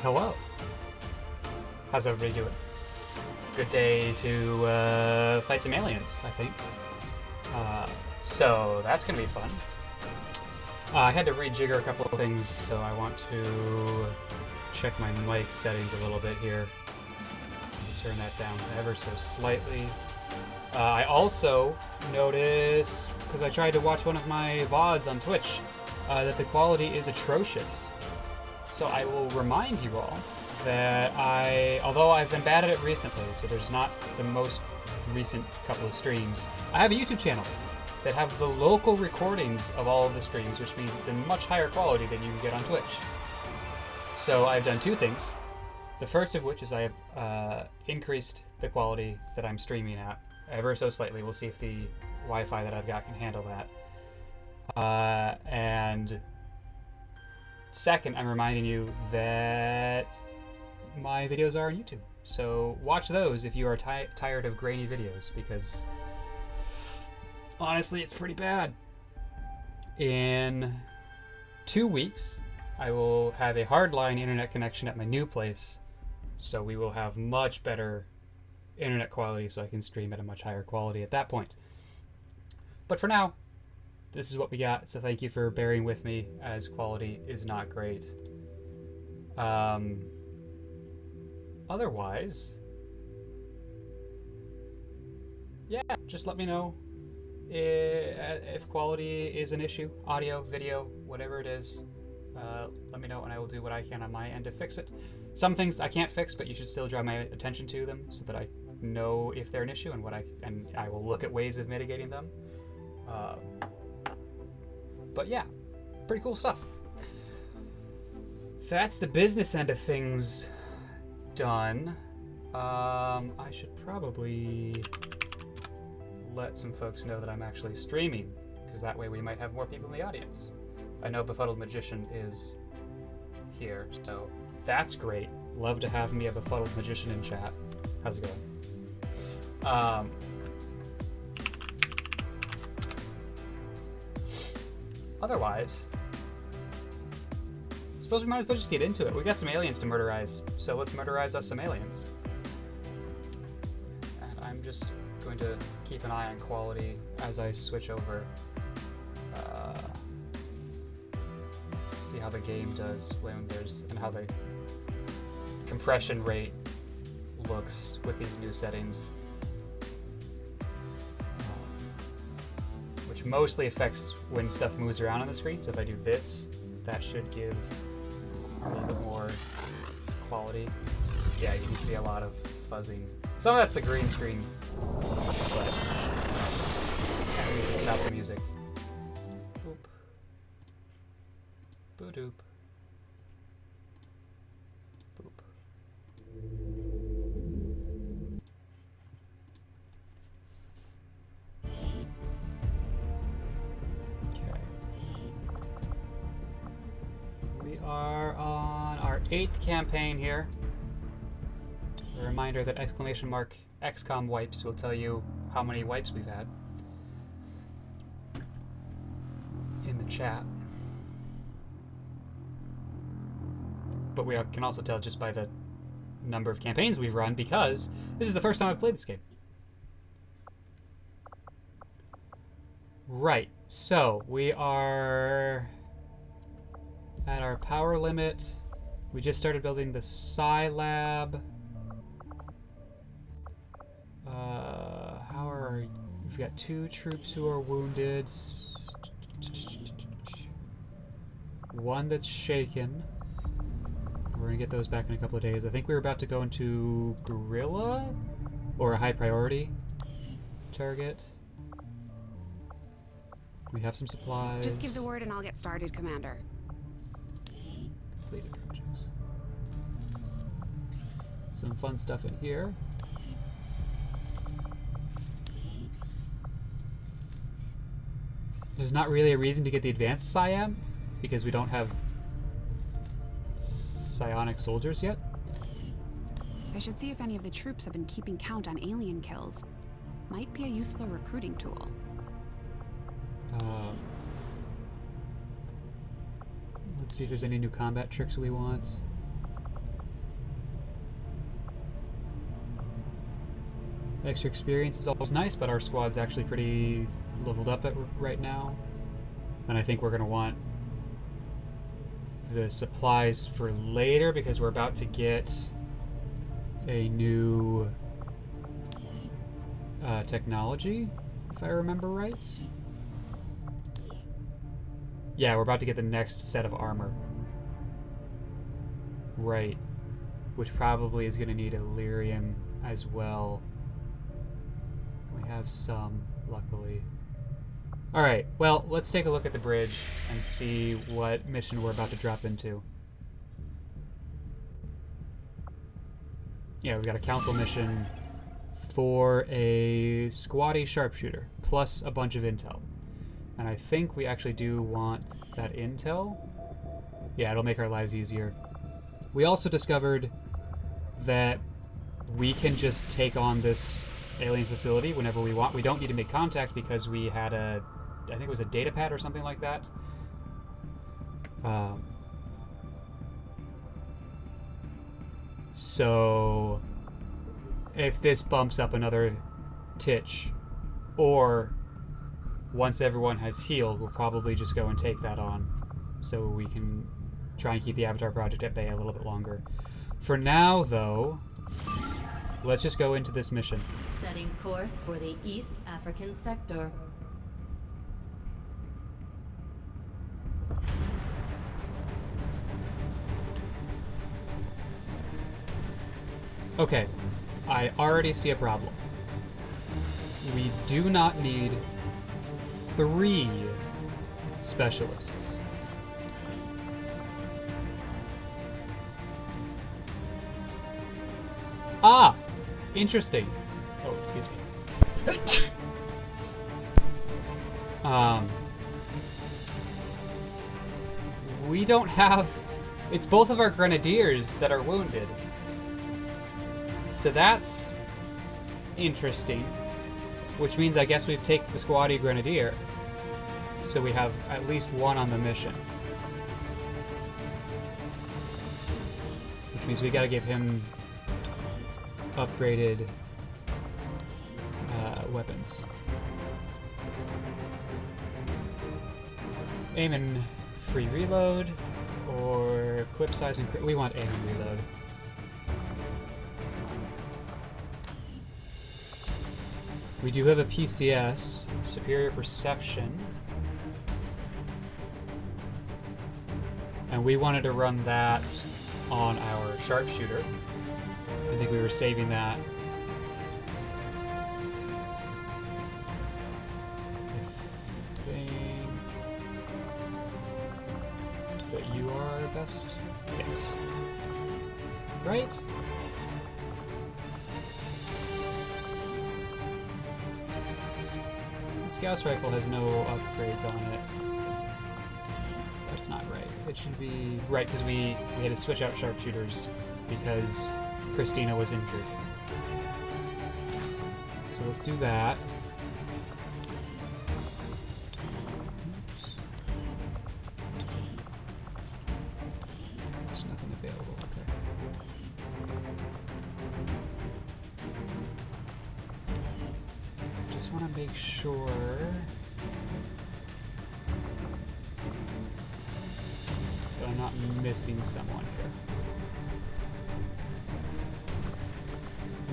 Hello. How's everybody doing? It's a good day to fight some aliens, I think. So that's going to be fun. I had to rejigger a couple of things, so I want to check my mic settings a little bit here. Turn that down ever so slightly. I also noticed, because I tried to watch one of my VODs on Twitch, that the quality is atrocious. So I will remind you all that although I've been bad at it recently, so there's not the most recent couple of streams, I have a YouTube channel that have the local recordings of all of the streams, which means it's in much higher quality than you can get on Twitch. So I've done two things. The first of which is I have increased the quality that I'm streaming at ever so slightly. We'll see if the Wi-Fi that I've got can handle that. And second, I'm reminding you that my videos are on YouTube. So watch those if you are tired of grainy videos, because honestly, it's pretty bad. In 2 weeks, I will have a hardline internet connection at my new place, so we will have much better internet quality, so I can stream at a much higher quality at that point. But for now, this is what we got, so thank you for bearing with me, as quality is not great. Otherwise, yeah, just let me know if quality is an issue, audio, video, whatever it is. Let me know and I will do what I can on my end to fix it. Some things I can't fix, but you should still draw my attention to them so that I know if they're an issue and I will look at ways of mitigating them. But yeah, pretty cool stuff. That's the business end of things done. I should probably let some folks know that I'm actually streaming, because that way we might have more people in the audience. I know Befuddled Magician is here, so that's great. Love to have me a Befuddled Magician in chat. How's it going? Otherwise, I suppose we might as well just get into it. We got some aliens to murderize, so let's murderize us some aliens. And I'm just going to keep an eye on quality as I switch over. See how the game does when there's, and how the compression rate looks with these new settings, which mostly affects when stuff moves around on the screen. So if I do this, that should give a little bit more quality. Yeah, you can see a lot of fuzzing. Some of that's the green screen, but yeah, we can stop the music. Boop. Boo-doop. Boop. Okay. We are on our 8th campaign here. A reminder that !XCOM wipes will tell you how many wipes we've had in the chat. But we can also tell just by the number of campaigns we've run, because this is the first time I've played this game. Right, so we are at our power limit. We just started building the Psi Lab. We've got 2 troops who are wounded. 1 that's shaken. We're gonna get those back in a couple of days. I think we were about to go into Guerrilla or a high priority target. We have some supplies. Just give the word and I'll get started, Commander. Completed projects. Some fun stuff in here. There's not really a reason to get the advanced Psiam, because we don't have psionic soldiers yet. I should see if any of the troops have been keeping count on alien kills. Might be a useful recruiting tool. Let's see if there's any new combat tricks we want. Extra experience is always nice, but our squad's actually pretty leveled up right now. And I think we're going to want the supplies for later because we're about to get a new technology, if I remember right. Yeah, we're about to get the next set of armor. Right. Which probably is going to need Illyrium as well. We have some, luckily. Alright, well, let's take a look at the bridge and see what mission we're about to drop into. Yeah, we've got a council mission for a squatty sharpshooter, plus a bunch of intel. And I think we actually do want that intel. Yeah, it'll make our lives easier. We also discovered that we can just take on this alien facility whenever we want. We don't need to make contact because we had a, I think it was a data pad or something like that. So if this bumps up another titch, or once everyone has healed, we'll probably just go and take that on so we can try and keep the Avatar Project at bay a little bit longer. For now, though, let's just go into this mission. Setting course for the East African sector. Okay, I already see a problem. We do not need 3 specialists. Ah! Interesting. Oh, excuse me. We don't have... It's both of our grenadiers that are wounded. So that's interesting. Which means I guess we take the squatty grenadier. So we have at least one on the mission. Which means we gotta give him upgraded weapons. Aim and free reload, or clip size and we want aim and reload. We do have a PCS, superior perception, and we wanted to run that on our sharpshooter. I think we were saving that. I think that you are best. Yes. Right? The Scout's rifle has no upgrades on it. That's not right. It should be right because we had to switch out sharpshooters because Christina was injured. So let's do that. Oops. There's nothing available. Okay. Just want to make sure that I'm not missing someone here.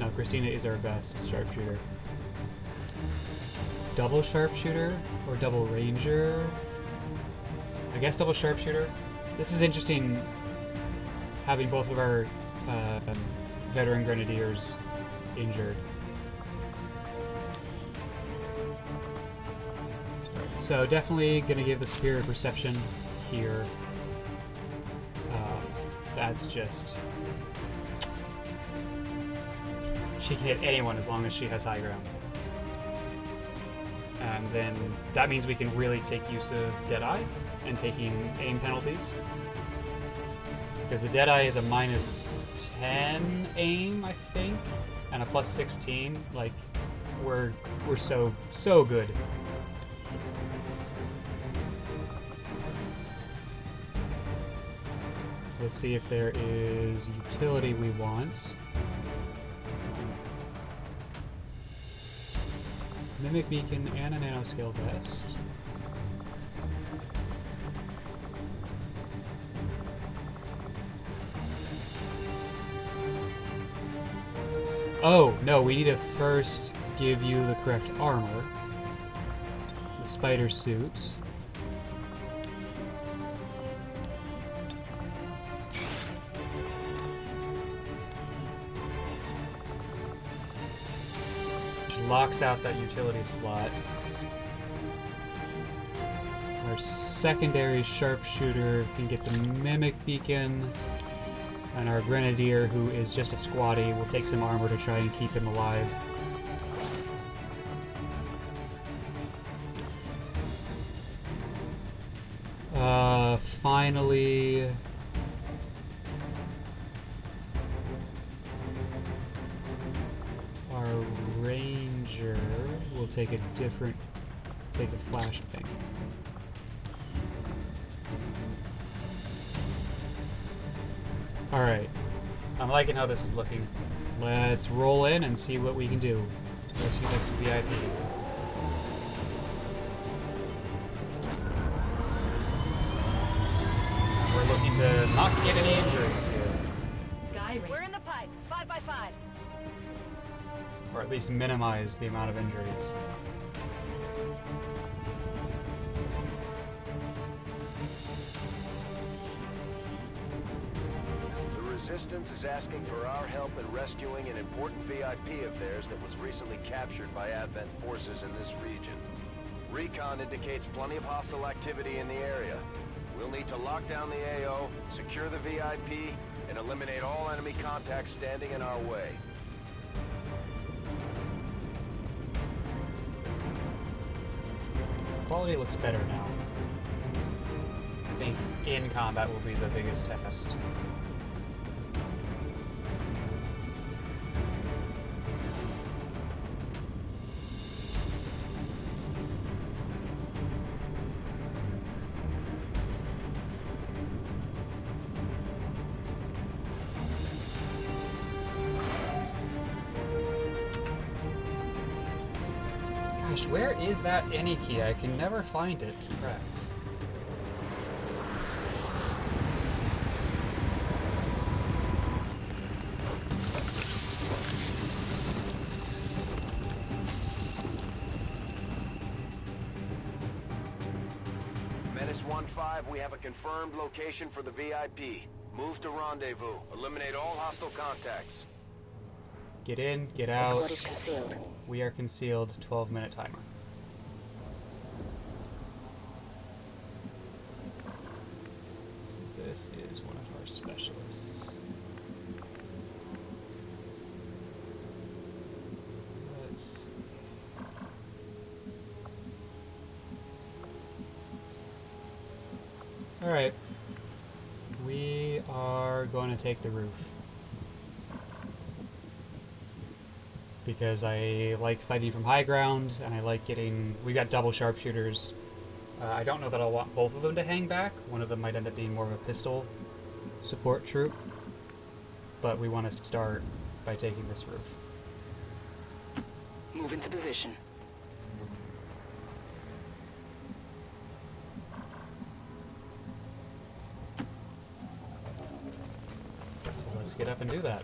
No, Christina is our best sharpshooter. Double sharpshooter or double ranger? I guess double sharpshooter. This is interesting having both of our veteran grenadiers injured. So definitely gonna give the superior perception here. That's just... She can hit anyone as long as she has high ground. And then that means we can really take use of Deadeye and taking aim penalties. Because the Deadeye is a minus 10 aim, I think, and a plus 16. Like, we're so good. Let's see if there is utility we want. Mimic beacon and a nanoscale vest. Oh, no, we need to first give you the correct armor. The spider suit. Which locks out that utility slot. Our secondary sharpshooter can get the mimic beacon. And our grenadier, who is just a squatty, will take some armor to try and keep him alive. Finally... our ranger will take a flashbang. Alright. I'm liking how this is looking. Let's roll in and see what we can do. Rescue this VIP. We're looking to not get any injuries here. We're in the pipe. 5 by 5. Or at least minimize the amount of injuries. Resistance is asking for our help in rescuing an important VIP of theirs that was recently captured by Advent forces in this region. Recon indicates plenty of hostile activity in the area. We'll need to lock down the AO, secure the VIP, and eliminate all enemy contacts standing in our way. Quality looks better now. I think in combat will be the biggest test. Gosh, where is that any key? I can never find it to press. Menace 1-5, we have a confirmed location for the VIP. Move to rendezvous. Eliminate all hostile contacts. Get in, get The out. squad is concealed. We are concealed. 12-minute timer. So this is one of our specialists. Let's see. Alright. We are going to take the roof. Because I like fighting from high ground, and I like getting... We got double sharpshooters. I don't know that I'll want both of them to hang back. One of them might end up being more of a pistol support troop. But we want to start by taking this roof. Move into position. So let's get up and do that.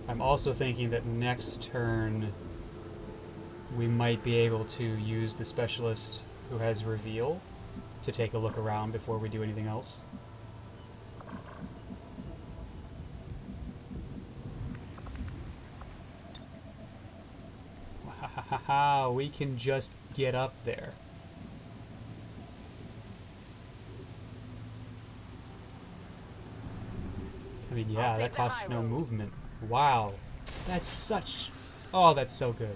I'm also thinking that next turn we might be able to use the specialist who has reveal to take a look around before we do anything else. Wow, we can just get up there. I mean, yeah, that costs no movement. Wow. That's such... Oh, that's so good.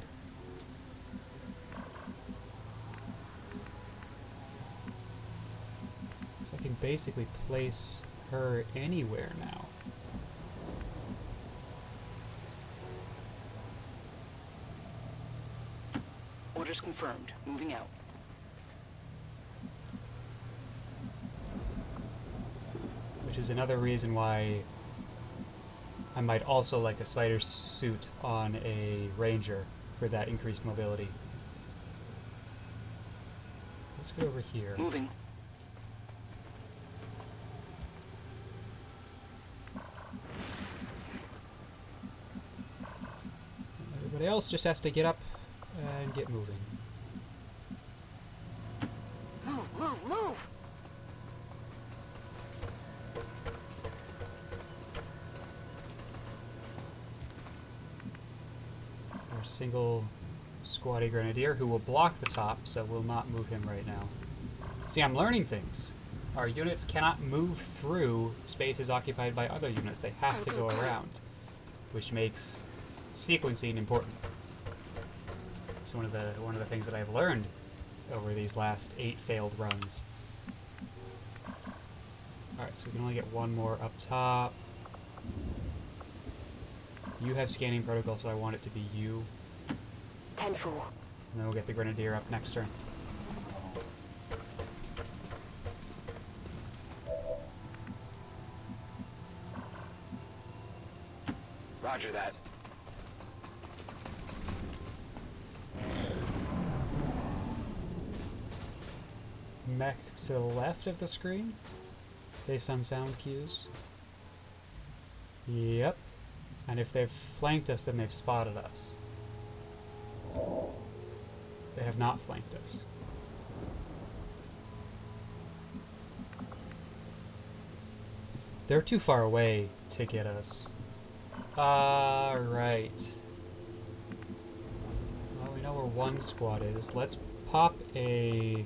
So I can basically place her anywhere now. Orders confirmed. Moving out. Which is another reason why I might also like a spider suit on a ranger for that increased mobility. Let's go over here. Moving. Everybody else just has to get up and get moving. Move, move, move! Our single squatty grenadier who will block the top, so we'll not move him right now. See, I'm learning things. Our units cannot move through spaces occupied by other units. They have to go around, which makes sequencing important. It's one of the things that I've learned over these last 8 failed runs. Alright, so we can only get one more up top. You have scanning protocol, so I want it to be you. 10-4. And then we'll get the grenadier up next turn. Roger that. Mech to the left of the screen, based on sound cues. Yep. And if they've flanked us, then they've spotted us. They have not flanked us. They're too far away to get us. Right. Well, we know where one squad is. Let's pop a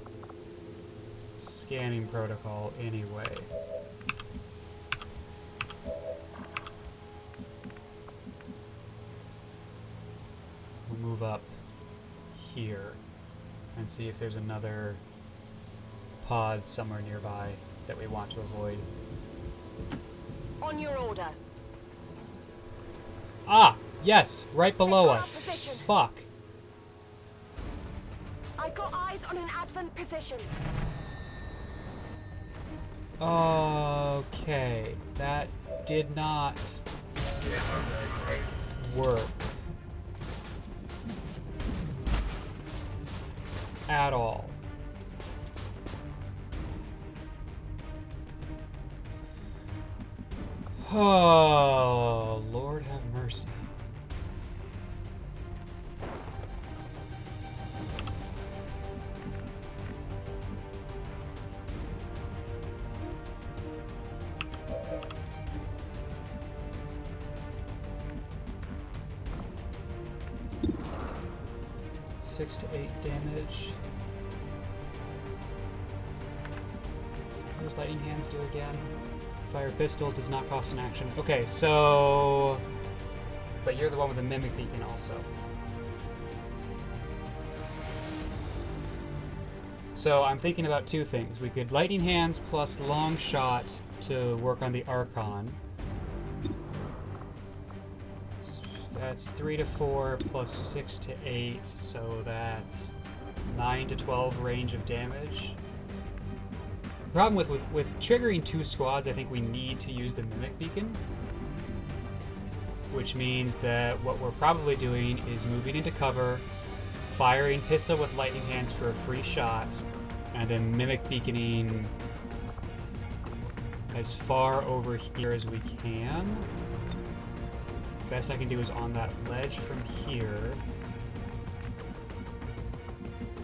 scanning protocol anyway. We'll move up here and see if there's another pod somewhere nearby that we want to avoid. On your order. Ah! Yes! Right below Take our us! position. Fuck! I've got eyes on an advent position. Okay, that did not work at all. Oh, Lord have mercy. Six to 8 damage. What does Lightning Hands do again? Fire pistol does not cost an action. Okay, so... But you're the one with the Mimic Beacon also. So I'm thinking about two things. We could Lightning Hands plus Long Shot to work on the Archon. That's 3 to 4 plus 6 to 8, so that's 9 to 12 range of damage. The problem with triggering 2 squads, I think we need to use the Mimic Beacon. Which means that what we're probably doing is moving into cover, firing pistol with Lightning Hands for a free shot, and then Mimic Beaconing as far over here as we can. Best I can do is on that ledge from here.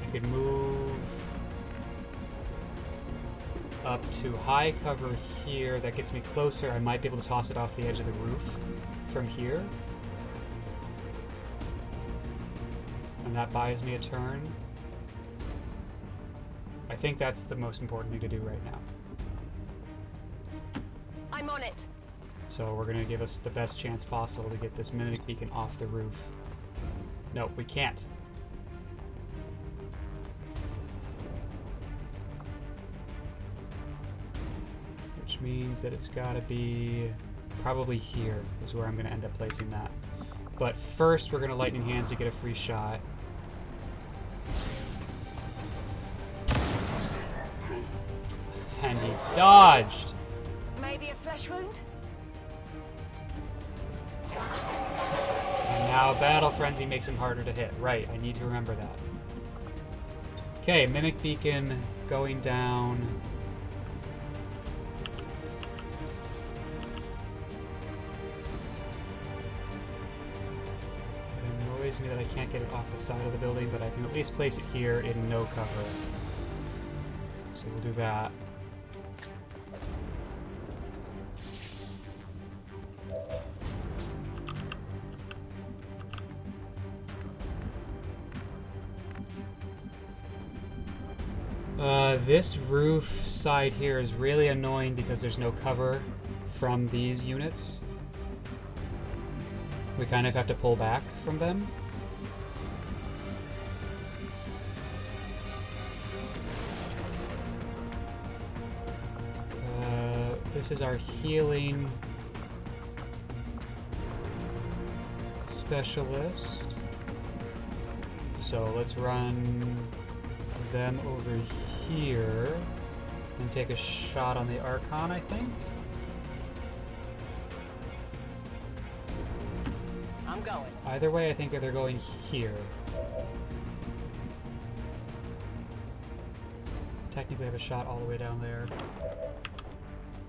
I could move up to high cover here. That gets me closer. I might be able to toss it off the edge of the roof from here. And that buys me a turn. I think that's the most important thing to do right now. I'm on it. So we're going to give us the best chance possible to get this Mimic Beacon off the roof. No, we can't. Which means that it's got to be probably here is where I'm going to end up placing that. But first we're going to Lightning Hands to get a free shot. And he dodged! Maybe a flesh wound? Wow, Battle Frenzy makes him harder to hit. Right, I need to remember that. Okay, Mimic Beacon going down. It annoys me that I can't get it off the side of the building, but I can at least place it here in no cover. So we'll do that. This roof side here is really annoying because there's no cover from these units. We kind of have to pull back from them. This is our healing specialist. So let's run them over here and take a shot on the Archon, I think. I'm going. Either way, I think they're going here. Technically, I have a shot all the way down there.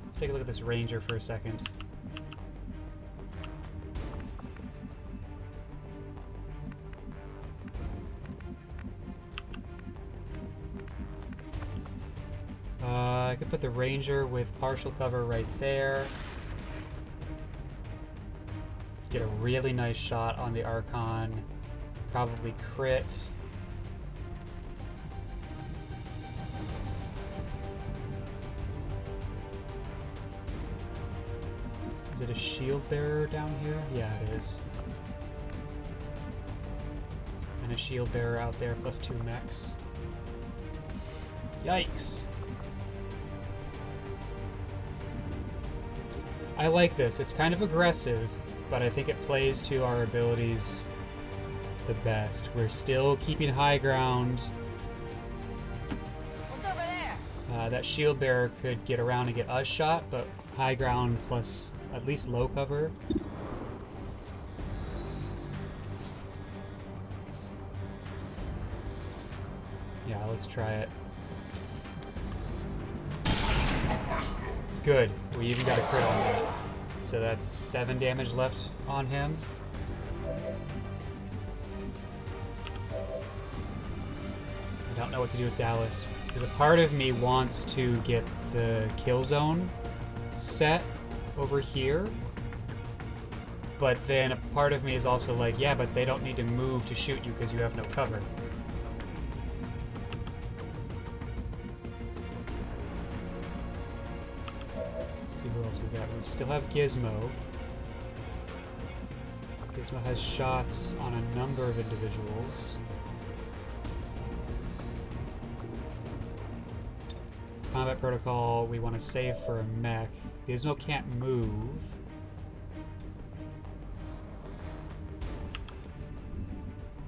Let's take a look at this Ranger for a second. I could put the Ranger with partial cover right there. Get a really nice shot on the Archon. Probably crit. Is it a shield bearer down here? Yeah, it is. And a shield bearer out there plus 2 mechs. Yikes. I like this. It's kind of aggressive, but I think it plays to our abilities the best. We're still keeping high ground. What's over there? That shield bearer could get around and get us shot, but high ground plus at least low cover. Yeah, let's try it. Good. We even got a crit on that. So that's 7 damage left on him. I don't know what to do with Dallas. Because a part of me wants to get the kill zone set over here. But then a part of me is also like, yeah, but they don't need to move to shoot you because you have no cover. See who else we got. We still have Gizmo. Gizmo has shots on a number of individuals. Combat protocol we want to save for a mech. Gizmo can't move.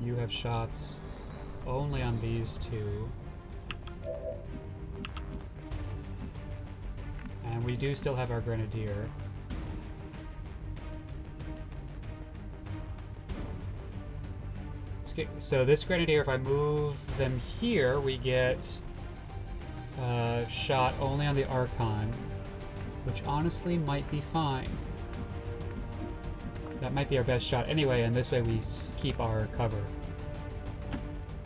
You have shots only on these two. And we do still have our Grenadier. So this Grenadier, if I move them here, we get shot only on the Archon, which honestly might be fine. That might be our best shot anyway, and this way we keep our cover.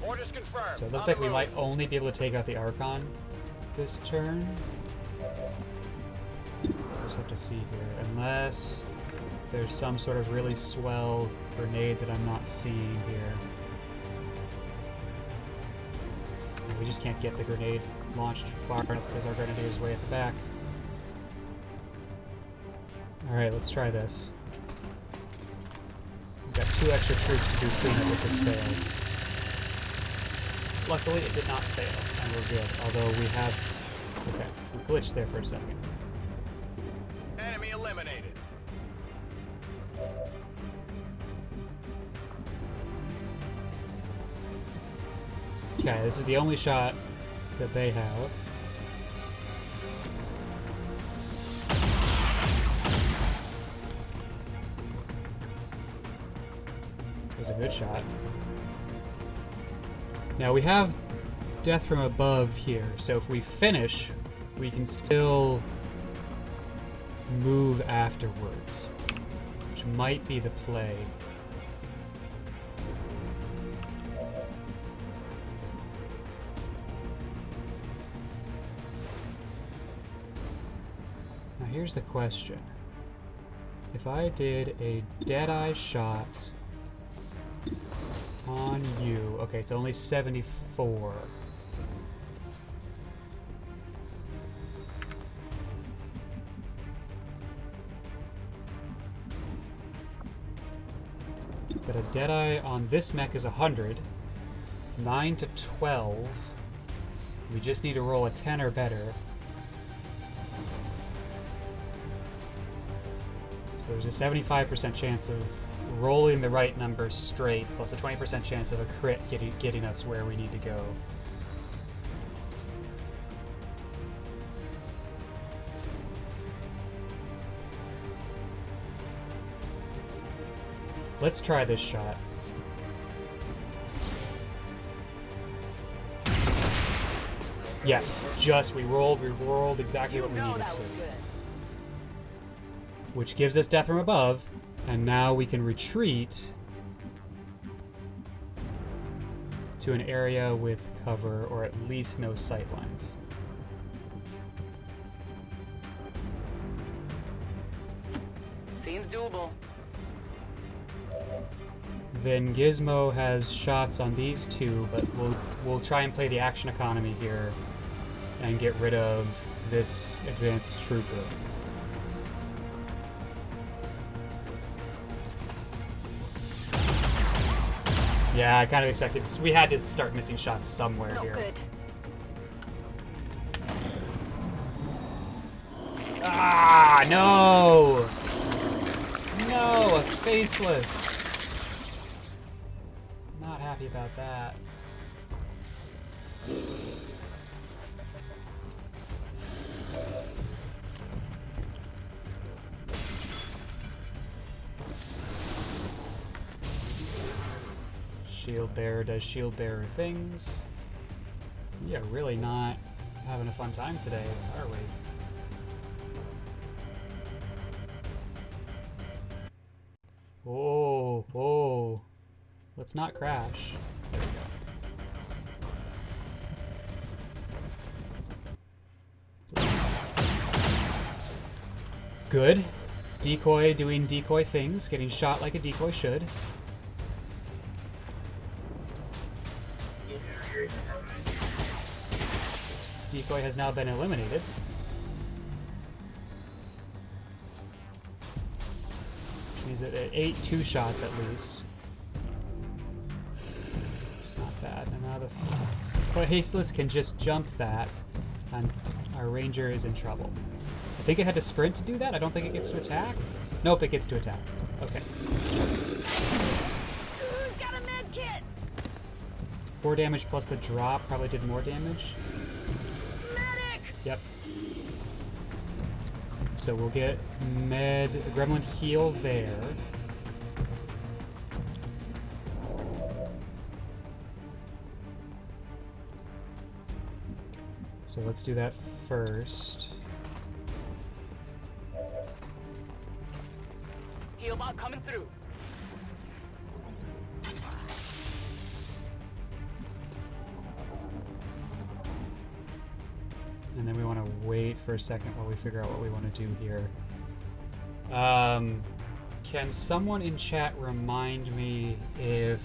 Orders confirmed. So it looks like we might only be able to take out the Archon this turn. Just have to see here, unless there's some sort of really swell grenade that I'm not seeing here. And we just can't get the grenade launched far enough because our Grenadier is way at the back. Alright, let's try this. We've got 2 extra troops to do cleanup if this fails. Luckily, it did not fail, and we're good. Although we have... Okay, we glitched there for a second. Enemy eliminated. Okay, this is the only shot that they have. It was a good shot. Now we have death from above here, so if we finish, we can still move afterwards, which might be the play. Now here's the question. If I did a dead-eye shot on you, okay, it's only 74. But a deadeye on this mech is 100. 9 to 12. We just need to roll a 10 or better. So there's a 75% chance of rolling the right number straight, plus a 20% chance of a crit getting us where we need to go. Let's try this shot. Yes, we rolled exactly what we needed to. Which gives us death from above, and now we can retreat to an area with cover, or at least no sightlines. Seems doable. Then Gizmo has shots on these two, but we'll try and play the action economy here and get rid of this advanced trooper. Yeah, I kind of expected. We had to start missing shots somewhere Not here. good. Ah, no! No, a faceless. Not happy about that. Shield bearer does shield bearer things. We are really not having a fun time today, are we? Oh, oh. Let's not crash. There we go. Good. Decoy doing decoy things, getting shot like a decoy should. Decoy has now been eliminated. Which means that it ate 2 shots at least. It's not bad. And now the Hasteless can just jump that, and our Ranger is in trouble. I think it had to sprint to do that. I don't think it gets to attack. Nope, it gets to attack. Okay. Got a med kit. 4 damage plus the drop probably did more damage. Medic. Yep. So we'll get Gremlin heal there. So let's do that first. Healbot coming through. And then we want to wait for a second while we figure out what we want to do here. Can someone in chat remind me if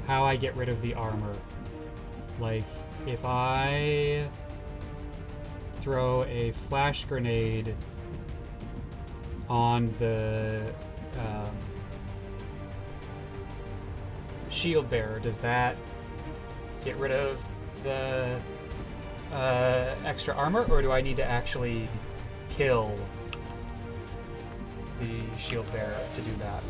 how I get rid of the armor? Like, if I throw a flash grenade on the shield bearer, does that get rid of the extra armor, or do I need to actually kill the shield bearer to do that?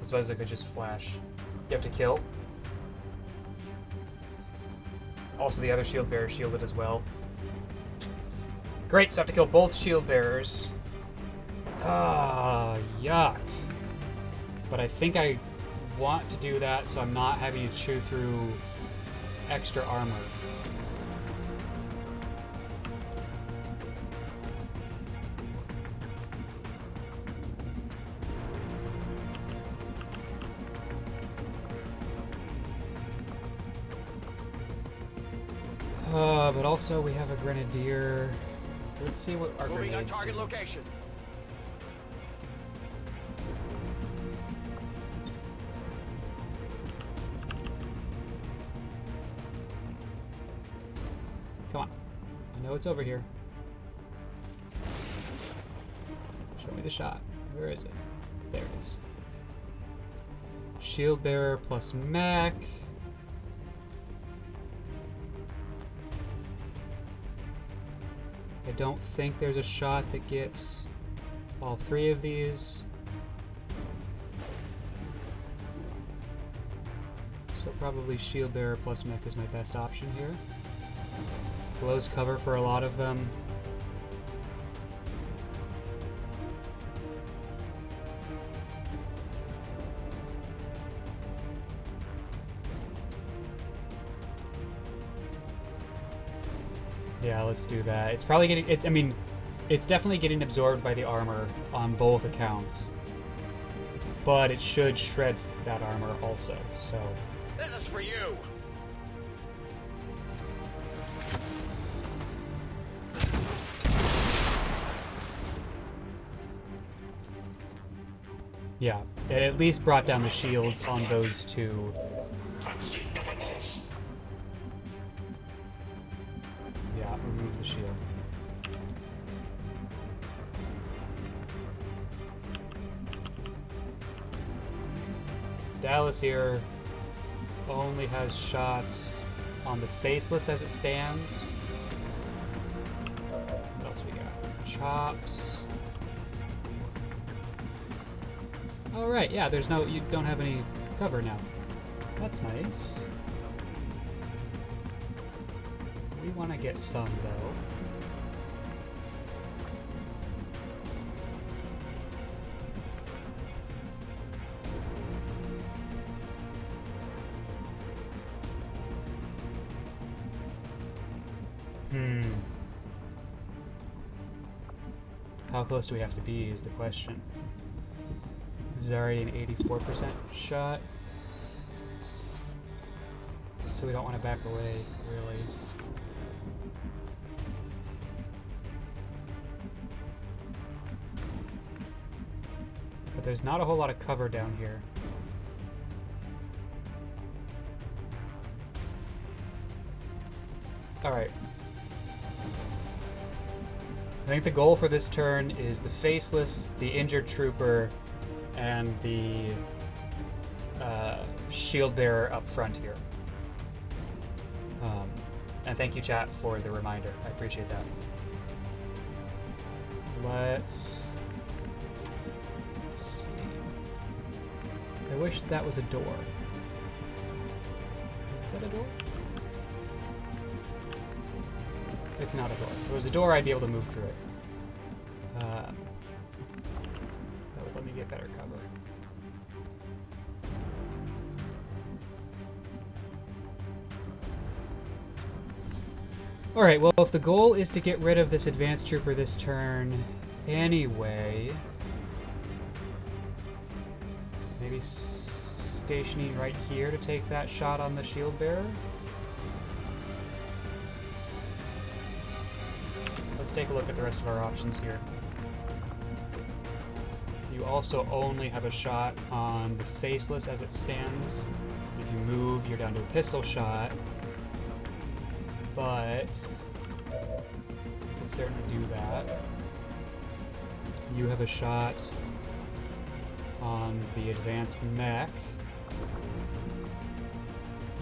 I suppose I could just flash. You have to kill? Also, the other shield bearer is shielded as well. Great, so I have to kill both shield bearers. Ah, yuck. But I think I want to do that so I'm not having to chew through extra armor. But also we have a grenadier. Let's see what our Moving on grenades target do. location. Come on. I know it's over here. Show me the shot. Where is it? There it is. Shield bearer plus mech. I don't think there's a shot that gets all three of these. So probably shield bearer plus mech is my best option here. Blows cover for a lot of them. Yeah, let's do that. It's probably getting... I mean, it's definitely getting absorbed by the armor on both accounts. But it should shred that armor also, so... This is for you. Yeah, it at least brought down the shields on those two. Yeah, remove the shield. Dallas here only has shots on the faceless as it stands. What else we got? Chops. Oh right, yeah, there's no, you don't have any cover now. That's nice. We want to get some though. How close do we have to be is the question. This is already an 84% shot. So we don't want to back away, really. But there's not a whole lot of cover down here. Alright. I think the goal for this turn is the Faceless, the Injured Trooper, and the Shield Bearer up front here. And thank you, chat, for the reminder. I appreciate that. Let's see. I wish that was a door. Is that a door? It's not a door. If it was a door, I'd be able to move through it. That would let me get better cover. Alright, well, if the goal is to get rid of this advanced trooper this turn anyway, maybe stationing right here to take that shot on the shield bearer? Let's take a look at the rest of our options here. You also only have a shot on the Faceless as it stands. If you move, you're down to a pistol shot. But you can certainly do that. You have a shot on the advanced mech.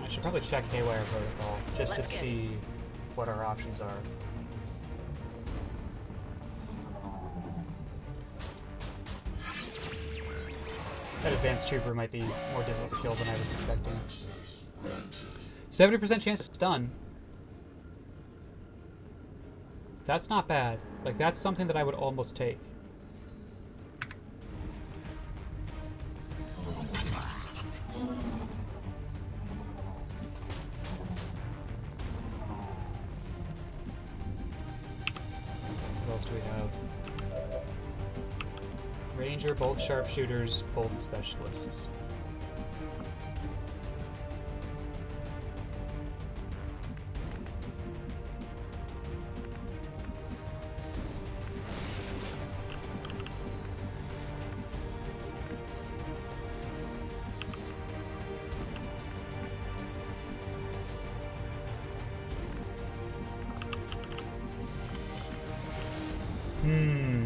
I should probably check Haywire Protocol just to see what our options are. That advanced trooper might be more difficult to kill than I was expecting. 70% chance to stun. That's not bad. Like, that's something that I would almost take. What else do we have? Ranger, both sharpshooters, both specialists.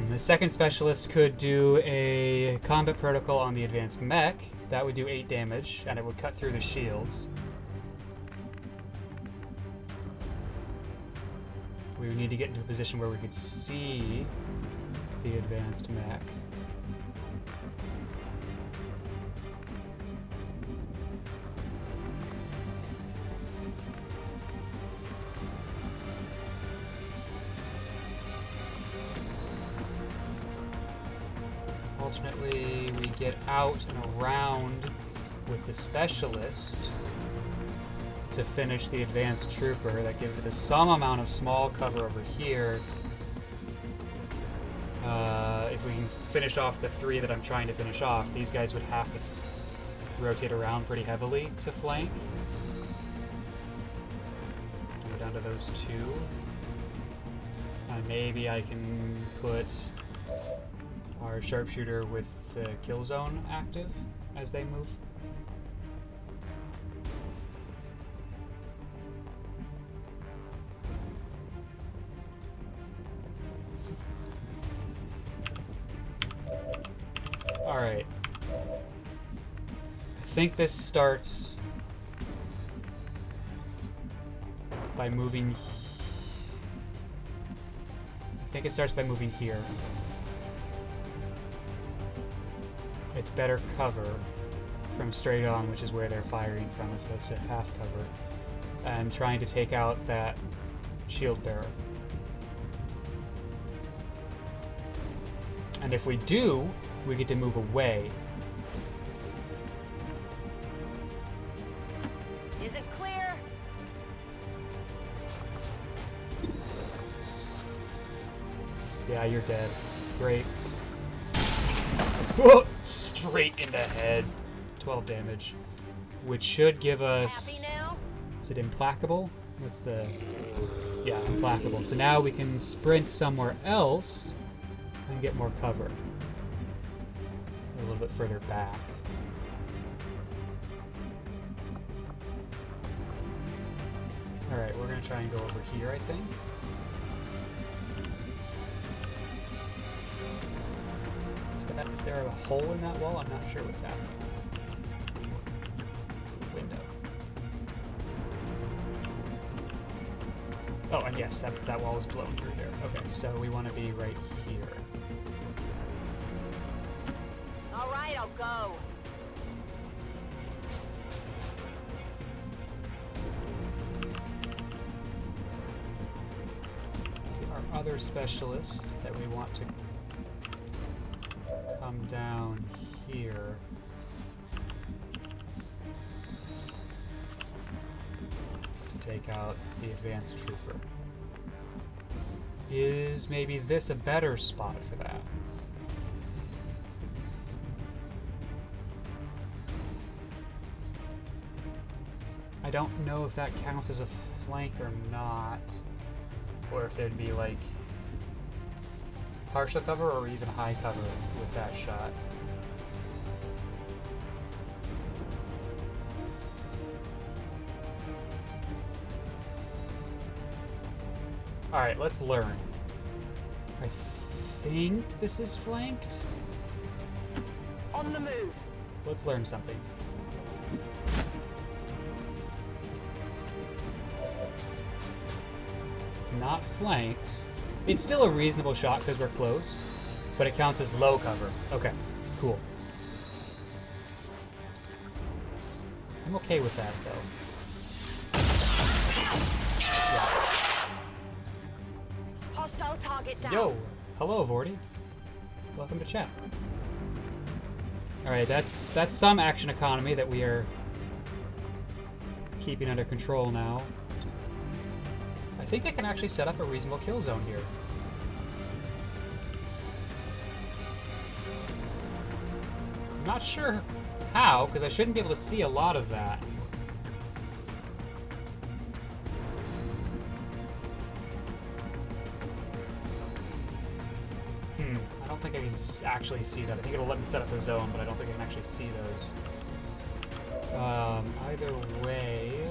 The second specialist could do a combat protocol on the advanced mech. That would do 8 damage, and it would cut through the shields. We would need to get into a position where we could see the advanced mech. Alternately, we get out and around with the specialist to finish the advanced trooper. That gives it some amount of small cover over here. If we can finish off the 3 that I'm trying to finish off, these guys would have to rotate around pretty heavily to flank. We're down to those 2. Maybe I can put our sharpshooter with the kill zone active as they move. Alright. I think this starts by moving. I think it starts by moving here. It's better cover from straight on, which is where they're firing from, as opposed to half cover, and trying to take out that shield bearer. And if we do, we get to move away. Is it clear? Yeah, you're dead. Great. Whoa! Straight in the head. 12 damage. Which should give us... Happy now? Is it implacable? What's the... Yeah, implacable. So now we can sprint somewhere else and get more cover. A little bit further back. Alright, we're going to try and go over here, I think. Is there a hole in that wall? I'm not sure what's happening. There's a window. Oh, and yes, that wall is blown through there. Okay, so we want to be right here. All right, I'll go. See, our other specialist that we want to come down here. To take out the advanced trooper. Is maybe this a better spot for that? I don't know if that counts as a flank or not. Or if there'd be like partial cover or even high cover with that shot. Alright, let's learn. I think this is flanked. On the move. Let's learn something. It's not flanked. It's still a reasonable shot because we're close, but it counts as low cover. Okay, cool. I'm okay with that, though. Yeah. Target down. Yo! Hello, Vorty. Welcome to chat. Alright, that's some action economy that we are keeping under control now. I think I can actually set up a reasonable kill zone here. I'm not sure how, because I shouldn't be able to see a lot of that. I don't think I can actually see that. I think it'll let me set up a zone, but I don't think I can actually see those. Either way...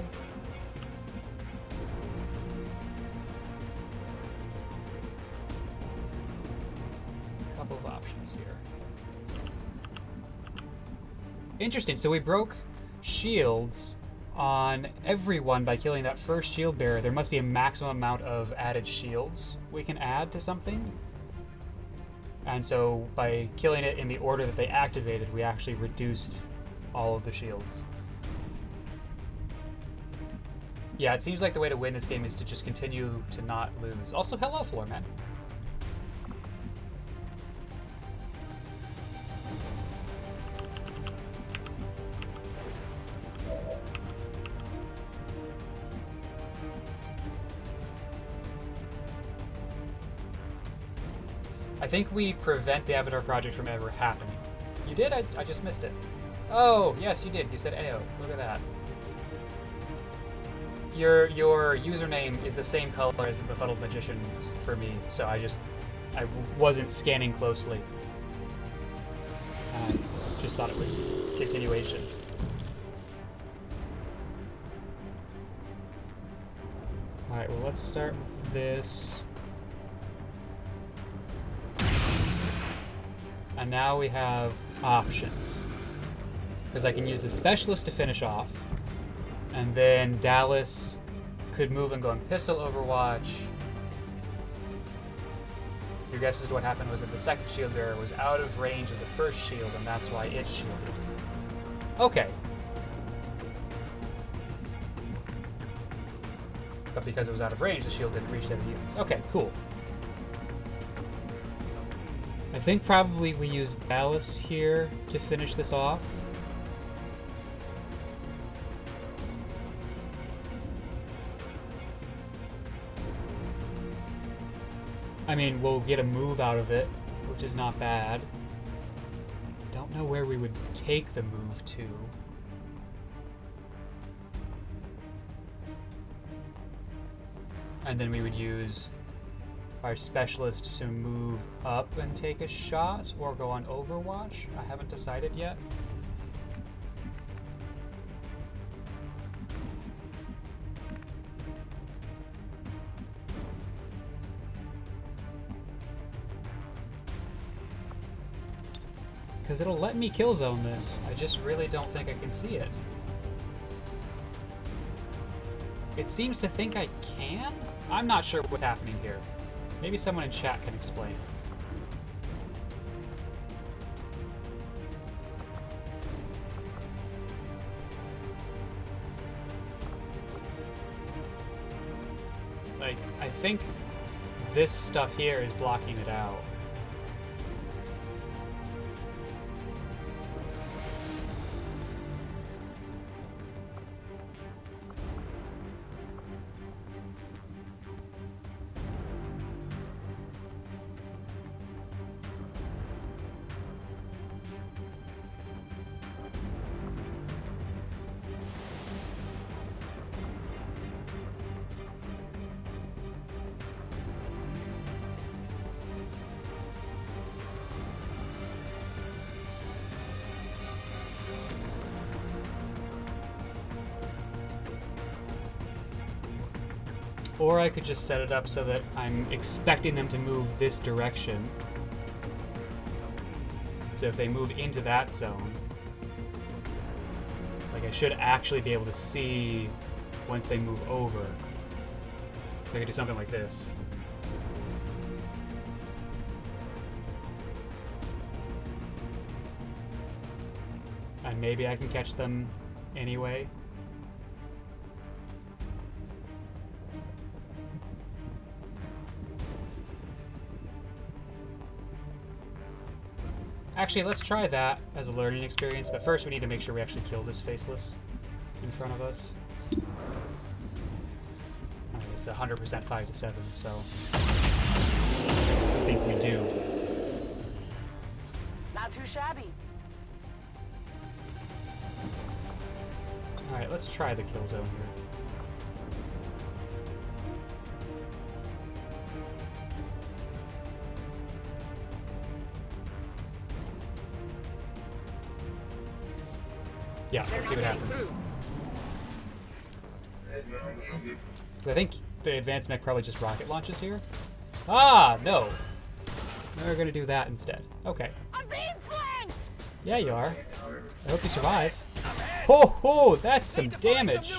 a couple of options here. Interesting, so we broke shields on everyone by killing that first shield bearer. There must be a maximum amount of added shields we can add to something. And so by killing it in the order that they activated, we actually reduced all of the shields. Yeah, it seems like the way to win this game is to just continue to not lose. Also, hello, Floorman. I think we prevent the Avatar project from ever happening. You did? I just missed it. Oh, yes, you did. You said AO. Look at that. Your username is the same color as the Befuddled Magician's for me, so I wasn't scanning closely. I just thought it was continuation. Alright, well, let's start with this. And now we have options. Because I can use the Specialist to finish off. And then Dallas could move and go and pistol Overwatch. Your guess as to what happened was that the second shield bearer was out of range of the first shield, and that's why it shielded. Okay. But because it was out of range, the shield didn't reach the other units. Okay, cool. I think probably we use Dallas here to finish this off. I mean, we'll get a move out of it, which is not bad. Don't know where we would take the move to. And then we would use our Specialist to move up and take a shot, or go on Overwatch. I haven't decided yet. Because it'll let me kill zone this. I just really don't think I can see it. It seems to think I can? I'm not sure what's happening here. Maybe someone in chat can explain. Like, I think this stuff here is blocking it out. Or I could just set it up so that I'm expecting them to move this direction. So if they move into that zone, like I should actually be able to see once they move over. So I could do something like this. And maybe I can catch them anyway. Actually, let's try that as a learning experience, but first we need to make sure we actually kill this faceless in front of us. Alright, it's 100% 5 to 7, so I think we do. Not too shabby. Alright, let's try the kill zone here. Yeah, let's see what happens. I think the advanced mech probably just rocket launches here. Ah, no. We're gonna do that instead. Okay. I'm being flanked! Yeah, you are. I hope you survive. Ho ho, that's some damage.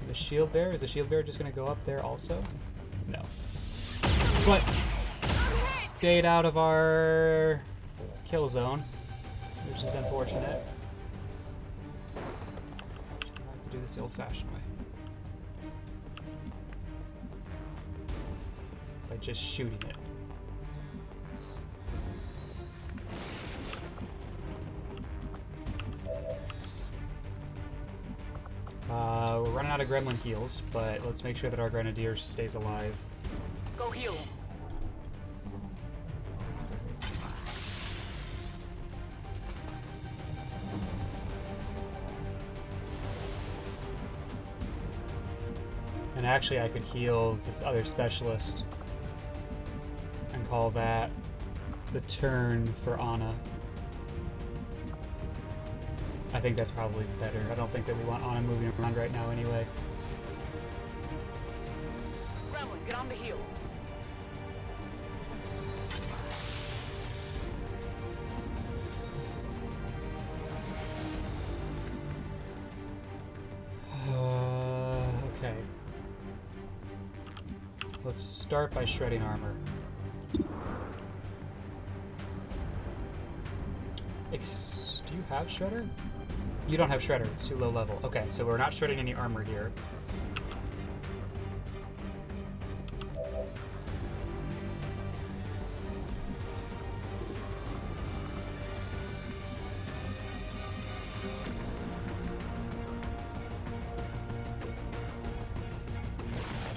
The shield bear? Is the shield bear just gonna go up there also? No. But stayed out of our kill zone, which is unfortunate. So I have to do this the old-fashioned way. By just shooting it. We're running out of gremlin heals, but let's make sure that our grenadier stays alive. Go heal. And actually I could heal this other specialist and call that the turn for Anna. I think that's probably better. I don't think that we want Anna moving around right now anyway. Gremlin, get on the heels. Okay. Let's start by shredding armor. Do you have shredder? You don't have shredder, it's too low level. Okay, so we're not shredding any armor here.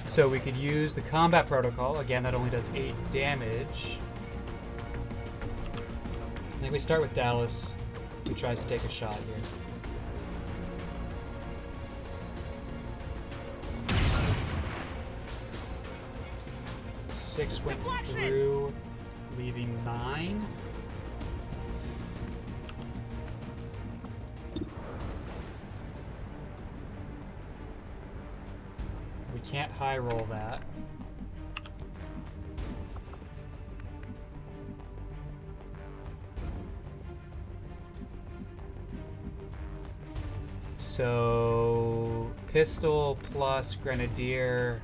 So we could use the combat protocol. Again, that only does 8 damage. I think we start with Dallas, who tries to take a shot here. Six went through, leaving 9. We can't high roll that. So pistol plus grenadier.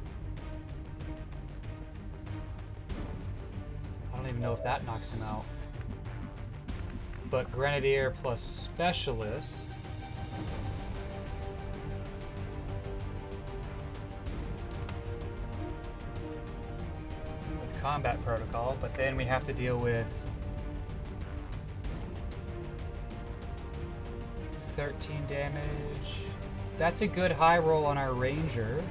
I don't even know if that knocks him out. But grenadier plus specialist. With combat protocol, but then we have to deal with 13 damage. That's a good high roll on our ranger.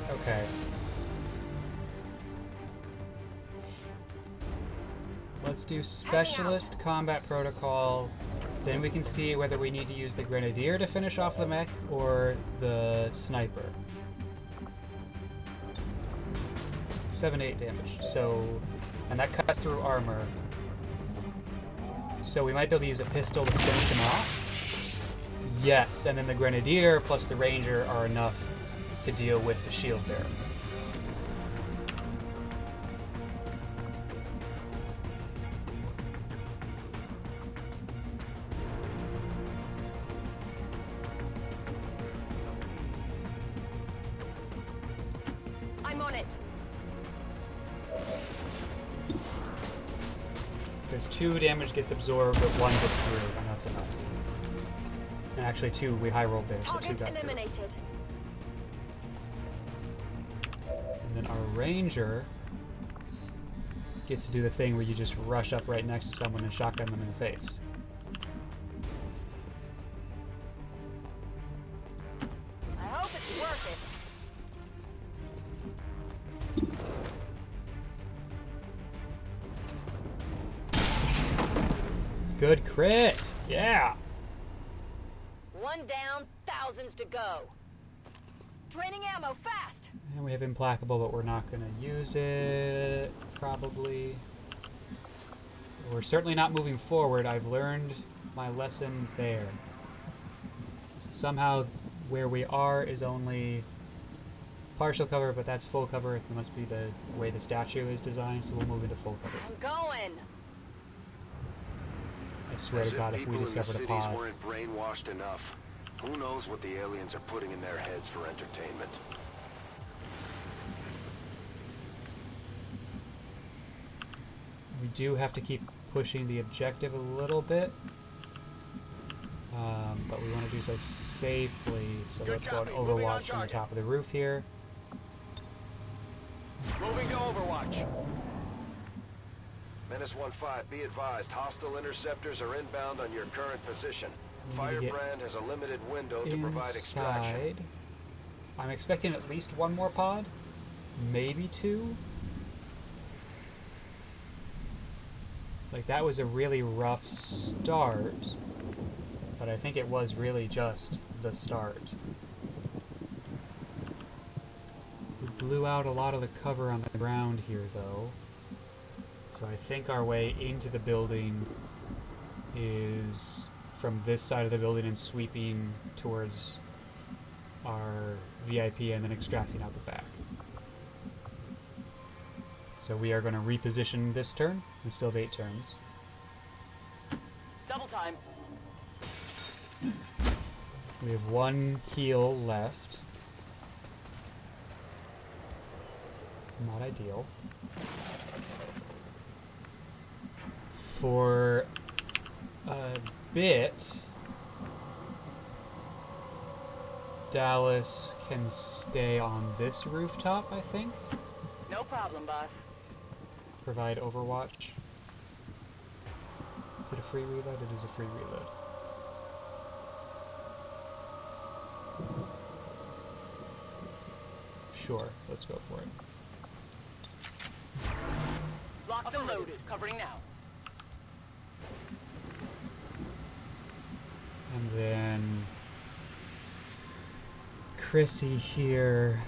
Okay. Let's do specialist combat protocol. Then we can see whether we need to use the grenadier to finish off the mech or the sniper. 7-8 damage. So, and that cuts through armor. So we might be able to use a pistol to finish him off. Yes, and then the grenadier plus the ranger are enough to deal with the shield bearer. There's 2 damage gets absorbed, but 1 gets through, and that's enough. And actually 2, we high rolled there, so 2 got through. And then our ranger gets to do the thing where you just rush up right next to someone and shotgun them in the face. I hope it's worth it. Good crit! Yeah! One down, thousands to go. Draining ammo, fast! And we have Implacable, but we're not going to use it, probably. We're certainly not moving forward. I've learned my lesson there. So somehow where we are is only partial cover, but that's full cover. It must be the way the statue is designed, so we'll move into full cover. I'm going! I swear to God, if we discovered a pod. People in the cities weren't brainwashed enough. Who knows what the aliens are putting in their heads for entertainment? We do have to keep pushing the objective a little bit, but we want to do so safely. So let's go on Overwatch from the top of the roof here. Moving to Overwatch. Menace 1-5, be advised, hostile interceptors are inbound on your current position. Firebrand has a limited window to provide extraction. Inside. I'm expecting at least 1 more pod, maybe 2. Like, that was a really rough start, but I think it was really just the start. We blew out a lot of the cover on the ground here, though. So I think our way into the building is from this side of the building and sweeping towards our VIP and then extracting out the back. So we are going to reposition this turn. We still have 8 turns. Double time. We have 1 heal left. Not ideal. For a bit, Dallas can stay on this rooftop, I think. No problem, boss. Provide Overwatch. Is it a free reload? It is a free reload. Sure, let's go for it. Locked and loaded. Covering now. And then Chrissy here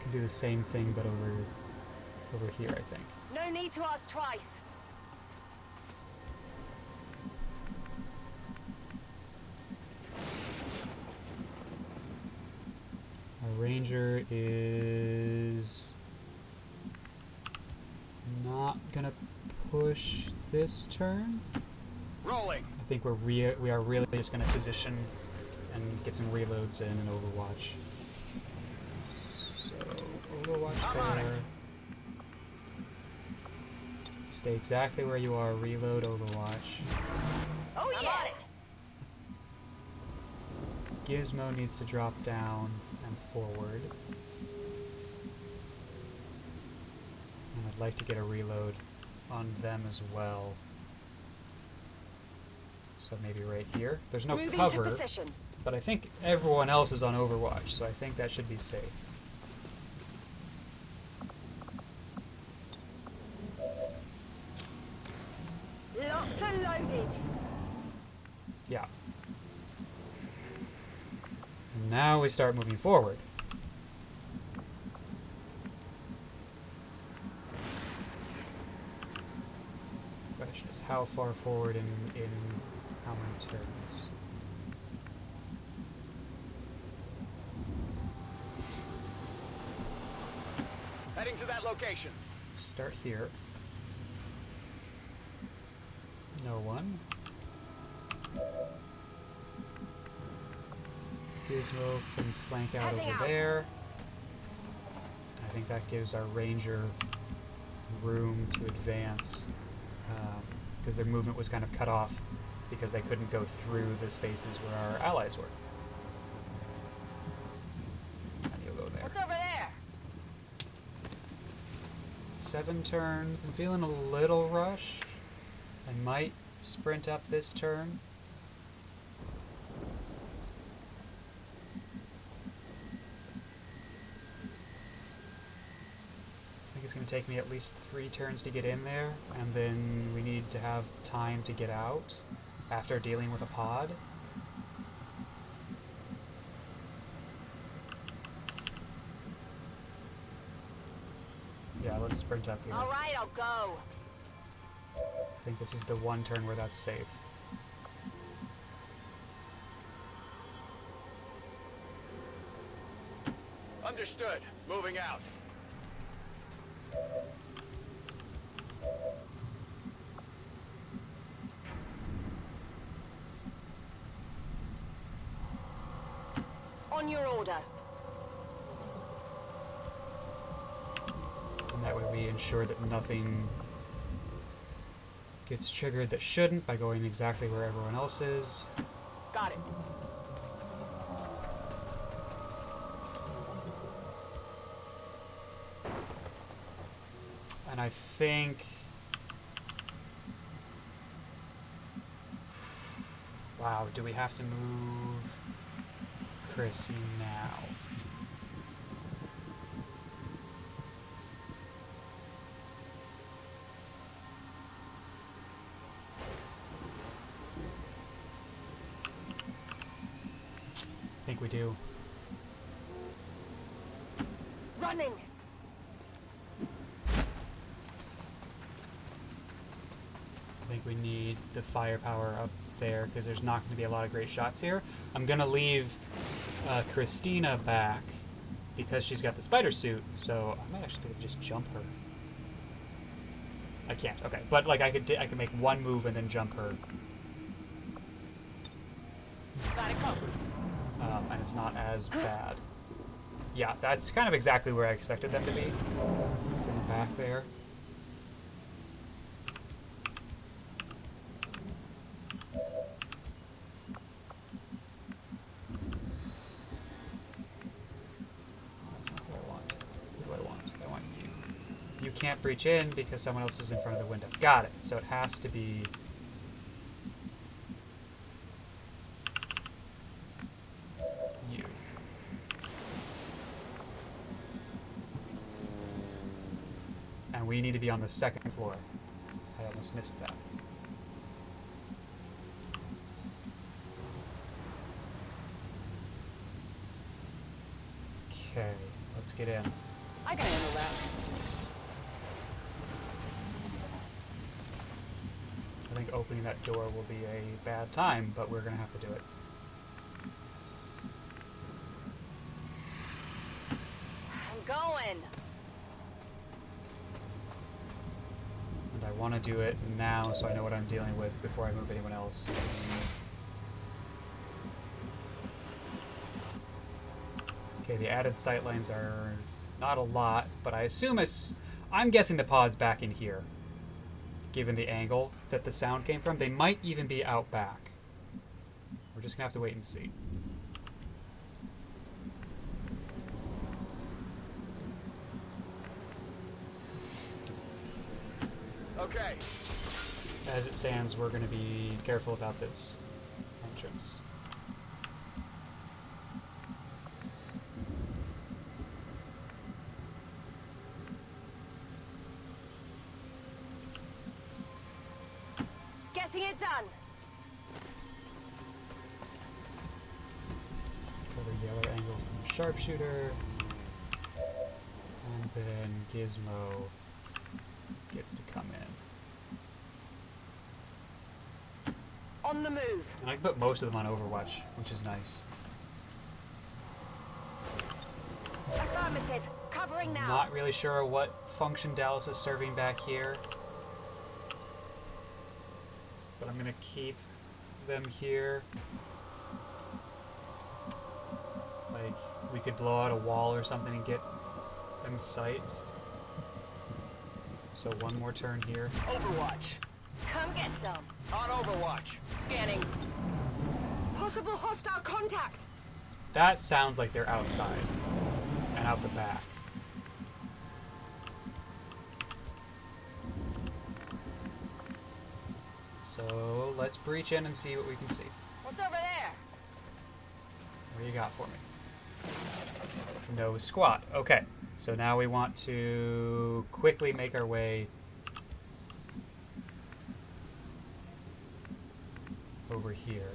can do the same thing, but over here, I think. No need to ask twice. Our ranger is not gonna push this turn. Rolling. I think we are really just gonna position and get some reloads in and Overwatch. So Overwatch there. Stay exactly where you are. Reload Overwatch. Oh yeah! Gizmo needs to drop down and forward. And I'd like to get a reload on them as well. So maybe right here. There's no Moving cover, to position. but I think everyone else is on Overwatch, so I think that should be safe. Locked and loaded. Yeah. And now we start moving forward. Question is how far forward in how many turns? Heading to that location. Start here. No one. Gizmo can flank out Heading over out. there. I think that gives our ranger room to advance. because their movement was kind of cut off because they couldn't go through the spaces where our allies were. And you'll go there. What's over there? 7 turns. I'm feeling a little rush. I might sprint up this turn. I think it's going to take me at least 3 turns to get in there, and then we need to have time to get out after dealing with a pod. Yeah, let's sprint up here. All right, I'll go. I think this is the one turn where that's safe. Understood. Moving out. On your order. And that way we ensure that nothing gets triggered that shouldn't by going exactly where everyone else is. Got it. And I think... Wow, do we have to move Chrissy now? I think we do. Running. I think we need the firepower up there because there's not going to be a lot of great shots here. I'm going to leave Christina back because she's got the spider suit, so I might actually be able to just jump her. I can't. Okay, but like I could make one move and then jump her, Got it covered. and it's not as bad. Yeah, that's kind of exactly where I expected them to be. It's in the back there. That's not what I want. Who do I want? I want you. You can't breach in because someone else is in front of the window. Got it. So it has to be... you. And we need to be on the 2nd floor. I almost missed that. Okay, let's get in. I can handle that. I think opening that door will be a bad time, but we're gonna have to do it. I'm going. And I want to do it now so I know what I'm dealing with before I move anyone else. Okay, the added sight lines are not a lot, but I assume I'm guessing the pod's back in here, given the angle that the sound came from. They might even be out back. We're just gonna have to wait and see. Okay. As it stands, we're gonna be careful about this entrance. Getting it done. Cover yellow angle from the sharpshooter. And then Gizmo gets to come in. On the move. And I can put most of them on Overwatch, which is nice. Affirmative. Covering now. Not really sure what function Dallas is serving back here. But I'm gonna keep them here. Like, we could blow out a wall or something and get them sights. So one more turn here. Overwatch. Come get some. On Overwatch. Scanning. Possible hostile contact. That sounds like they're outside and out the back. So let's breach in and see what we can see. What's over there? What do you got for me? No squat. Okay, so now we want to quickly make our way over here.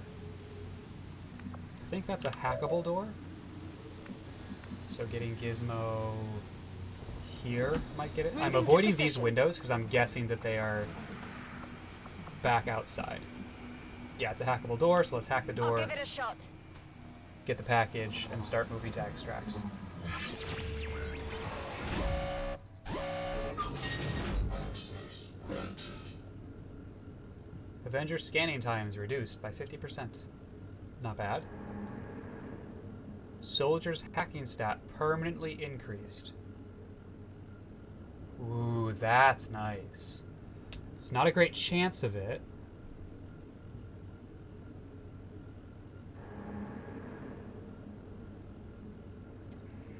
I think that's a hackable door. So getting Gizmo here might get it. I'm avoiding these windows because I'm guessing that they are back outside. Yeah, it's a hackable door, so let's hack the door, I'll give it a shot. get the package, and start moving to extracts. Avenger scanning times reduced by 50%. Not bad. Soldier's hacking stat permanently increased. Ooh, that's nice. It's not a great chance of it.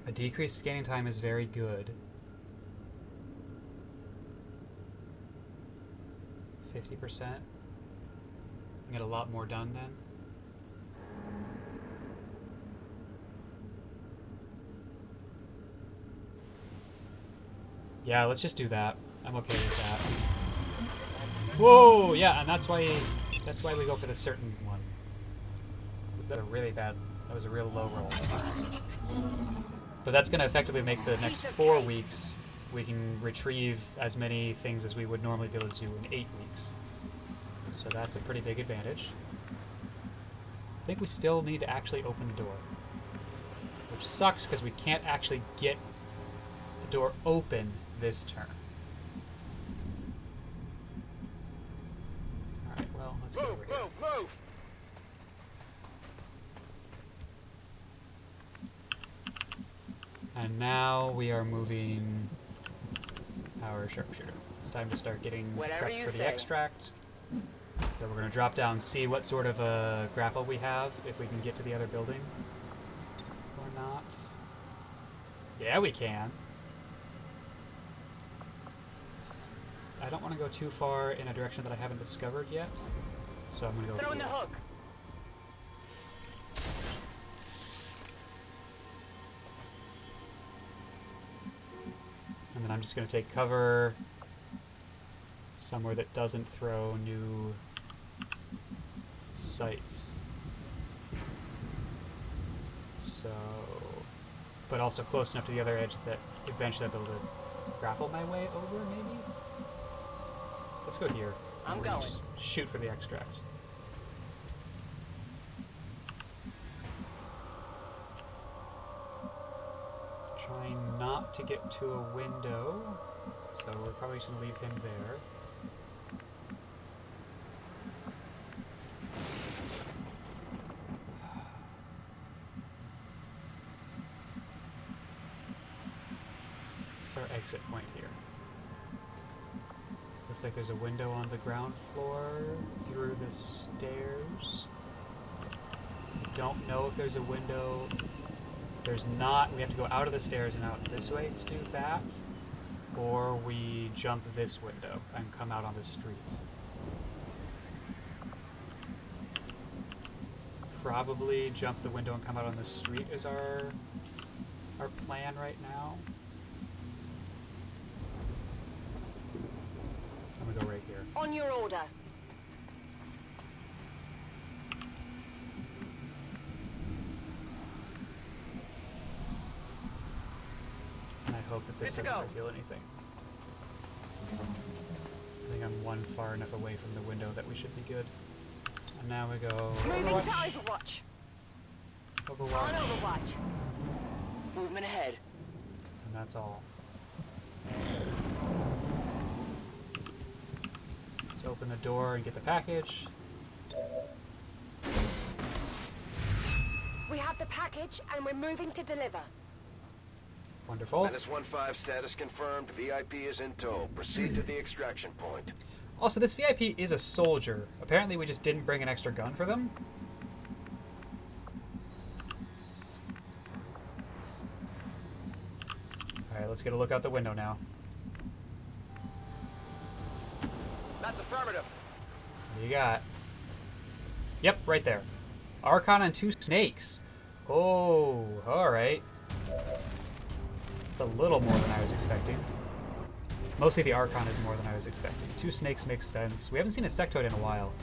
A decreased scanning time is very good. 50%. Get a lot more done then. Yeah, let's just do that. I'm okay with that. Whoa, yeah, and that's why we go for the certain one. That was really bad. That was a real low roll. But that's going to effectively make the next 4 weeks we can retrieve as many things as we would normally be able to do in 8 weeks. So that's a pretty big advantage. I think we still need to actually open the door, which sucks because we can't actually get the door open this turn. Alright, well, let's go over here. Move! And now we are moving our sharpshooter. It's time to start getting Whatever prepped you for the say. extract. So we're going to drop down, see what sort of a grapple we have, if we can get to the other building or not. Yeah, we can. I don't want to go too far in a direction that I haven't discovered yet, so I'm going to go Throw in the here. hook. And then I'm just going to take cover somewhere that doesn't throw new sights. So, but also close enough to the other edge that eventually I'll be able to grapple my way over, maybe? Let's go here. I'm We're gonna going. just shoot for the extract. Trying not to get to a window, so we're probably just going to leave him there. It's our exit point here. Looks like there's a window on the ground floor through the stairs. Don't know if there's a window. There's not. We have to go out of the stairs and out this way to do that. Or we jump this window and come out on the street. Probably jump the window and come out on the street is our plan right now. I'm gonna go right here. On your order. And I hope that this Good to doesn't go. reveal anything. I think I'm one far enough away from the window that we should be good. And now we go Moving to Overwatch. Overwatch. On Overwatch. Overwatch. Movement ahead. And that's all. Let's open the door and get the package. We have the package and we're moving to deliver. Wonderful. -15 status confirmed. VIP is in tow. Proceed to the extraction point. Also, this VIP is a soldier. Apparently we just didn't bring an extra gun for them. Alright, let's get a look out the window now. That's affirmative. What do you got? Yep, right there. Archon and 2 snakes. Oh, alright. It's a little more than I was expecting. Mostly the Archon is more than I was expecting. 2 snakes makes sense. We haven't seen a sectoid in a while.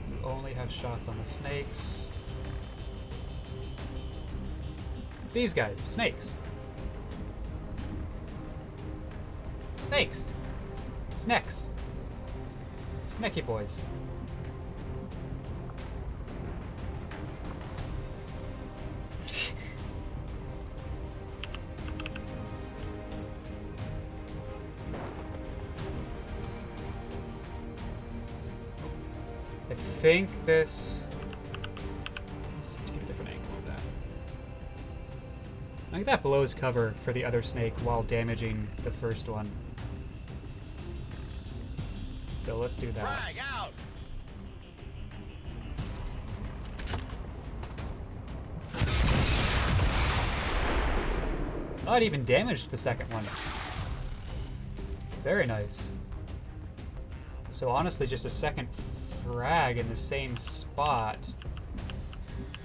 You only have shots on the snakes. These guys, snakes. Snakes. Snacks. Snacky boys. I think this... Let's get a different angle of that. I think that blows cover for the other snake while damaging the first one. So let's do that. Frag out! Oh, it even damaged the second one. Very nice. So honestly, just a second frag in the same spot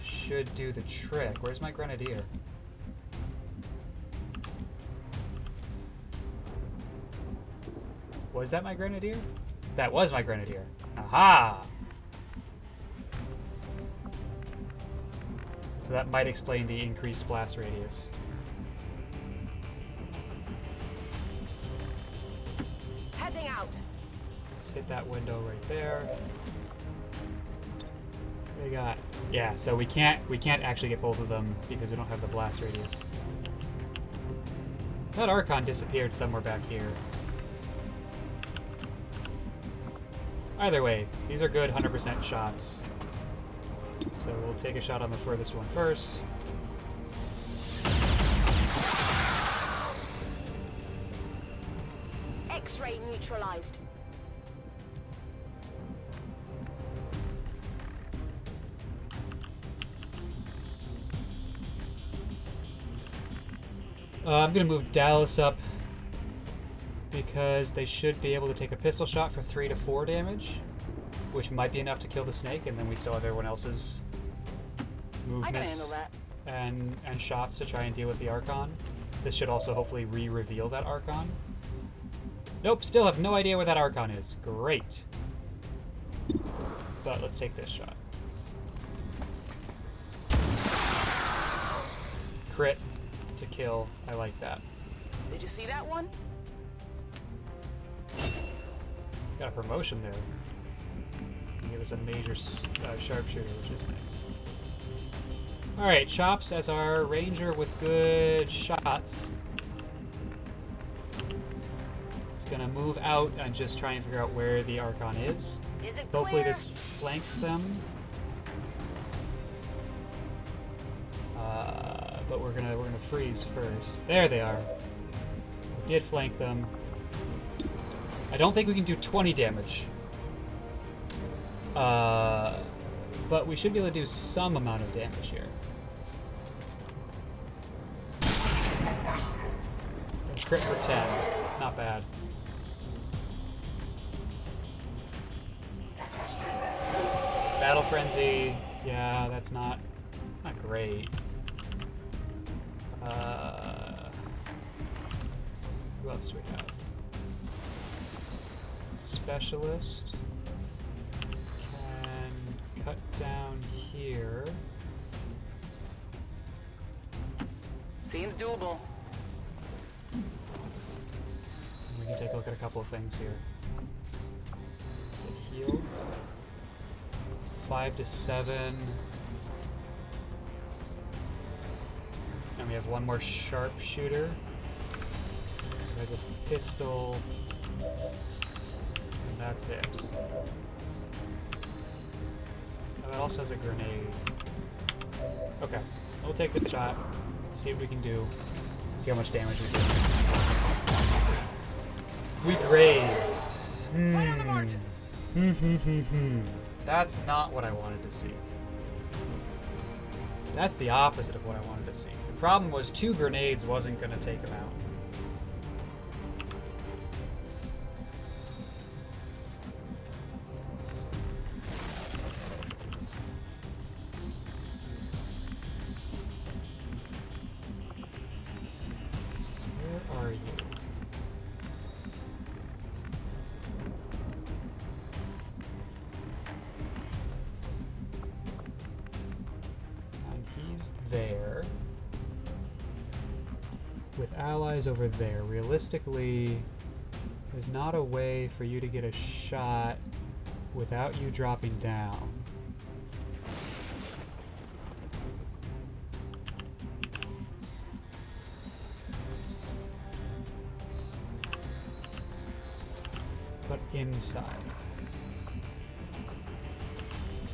should do the trick. Where's my grenadier? Was that my grenadier? That was my grenadier. Aha! So that might explain the increased blast radius. Heading out. Let's hit that window right there. What do we got? Yeah, so we can't actually get both of them because we don't have the blast radius. That Archon disappeared somewhere back here. Either way, these are good 100% shots. So we'll take a shot on the furthest one first. X-ray neutralized. I'm gonna move Dallas up because they should be able to take a pistol shot for 3 to 4 damage, which might be enough to kill the snake, and then we still have everyone else's I can handle movements that. and shots to try and deal with the Archon. This should also hopefully re-reveal that Archon. Nope, still have no idea where that Archon is. Great. But let's take this shot. Crit to kill. I like that. Did you see that one? Got a promotion there. Give us a major sharpshooter, which is nice. Alright, Chops as our ranger with good shots. It's gonna move out and just try and figure out where the Archon is. Is it Hopefully clear? this flanks them. But we're gonna freeze first. There they are. We did flank them. I don't think we can do 20 damage. But we should be able to do some amount of damage here. And crit for 10. Not bad. Battle Frenzy. Yeah, that's not... It's not great. Who else do we have? Specialist can cut down here. Seems doable. We can take a look at a couple of things here. So heal. 5 to 7. And we have one more sharpshooter. Who has a pistol. And that's it. Oh, it also has a grenade. Okay, we'll take the shot. See what we can do. See how much damage we do. We grazed. That's not what I wanted to see. That's the opposite of what I wanted to see. The problem was 2 grenades wasn't going to take him out. Where are you? And he's there. With allies over there. Realistically, there's not a way for you to get a shot without you dropping down. But inside.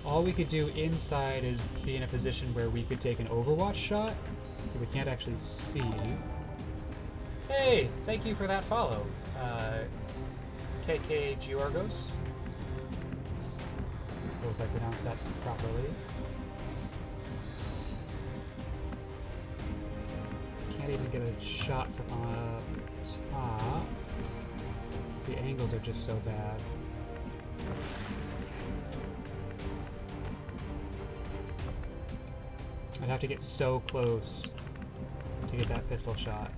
All we could do inside is be in a position where we could take an Overwatch shot, but we can't actually see. Hey, thank you for that follow. KK Giorgos. I hope I pronounced that properly. Can't even get a shot from up top. The angles are just so bad. I'd have to get so close to get that pistol shot.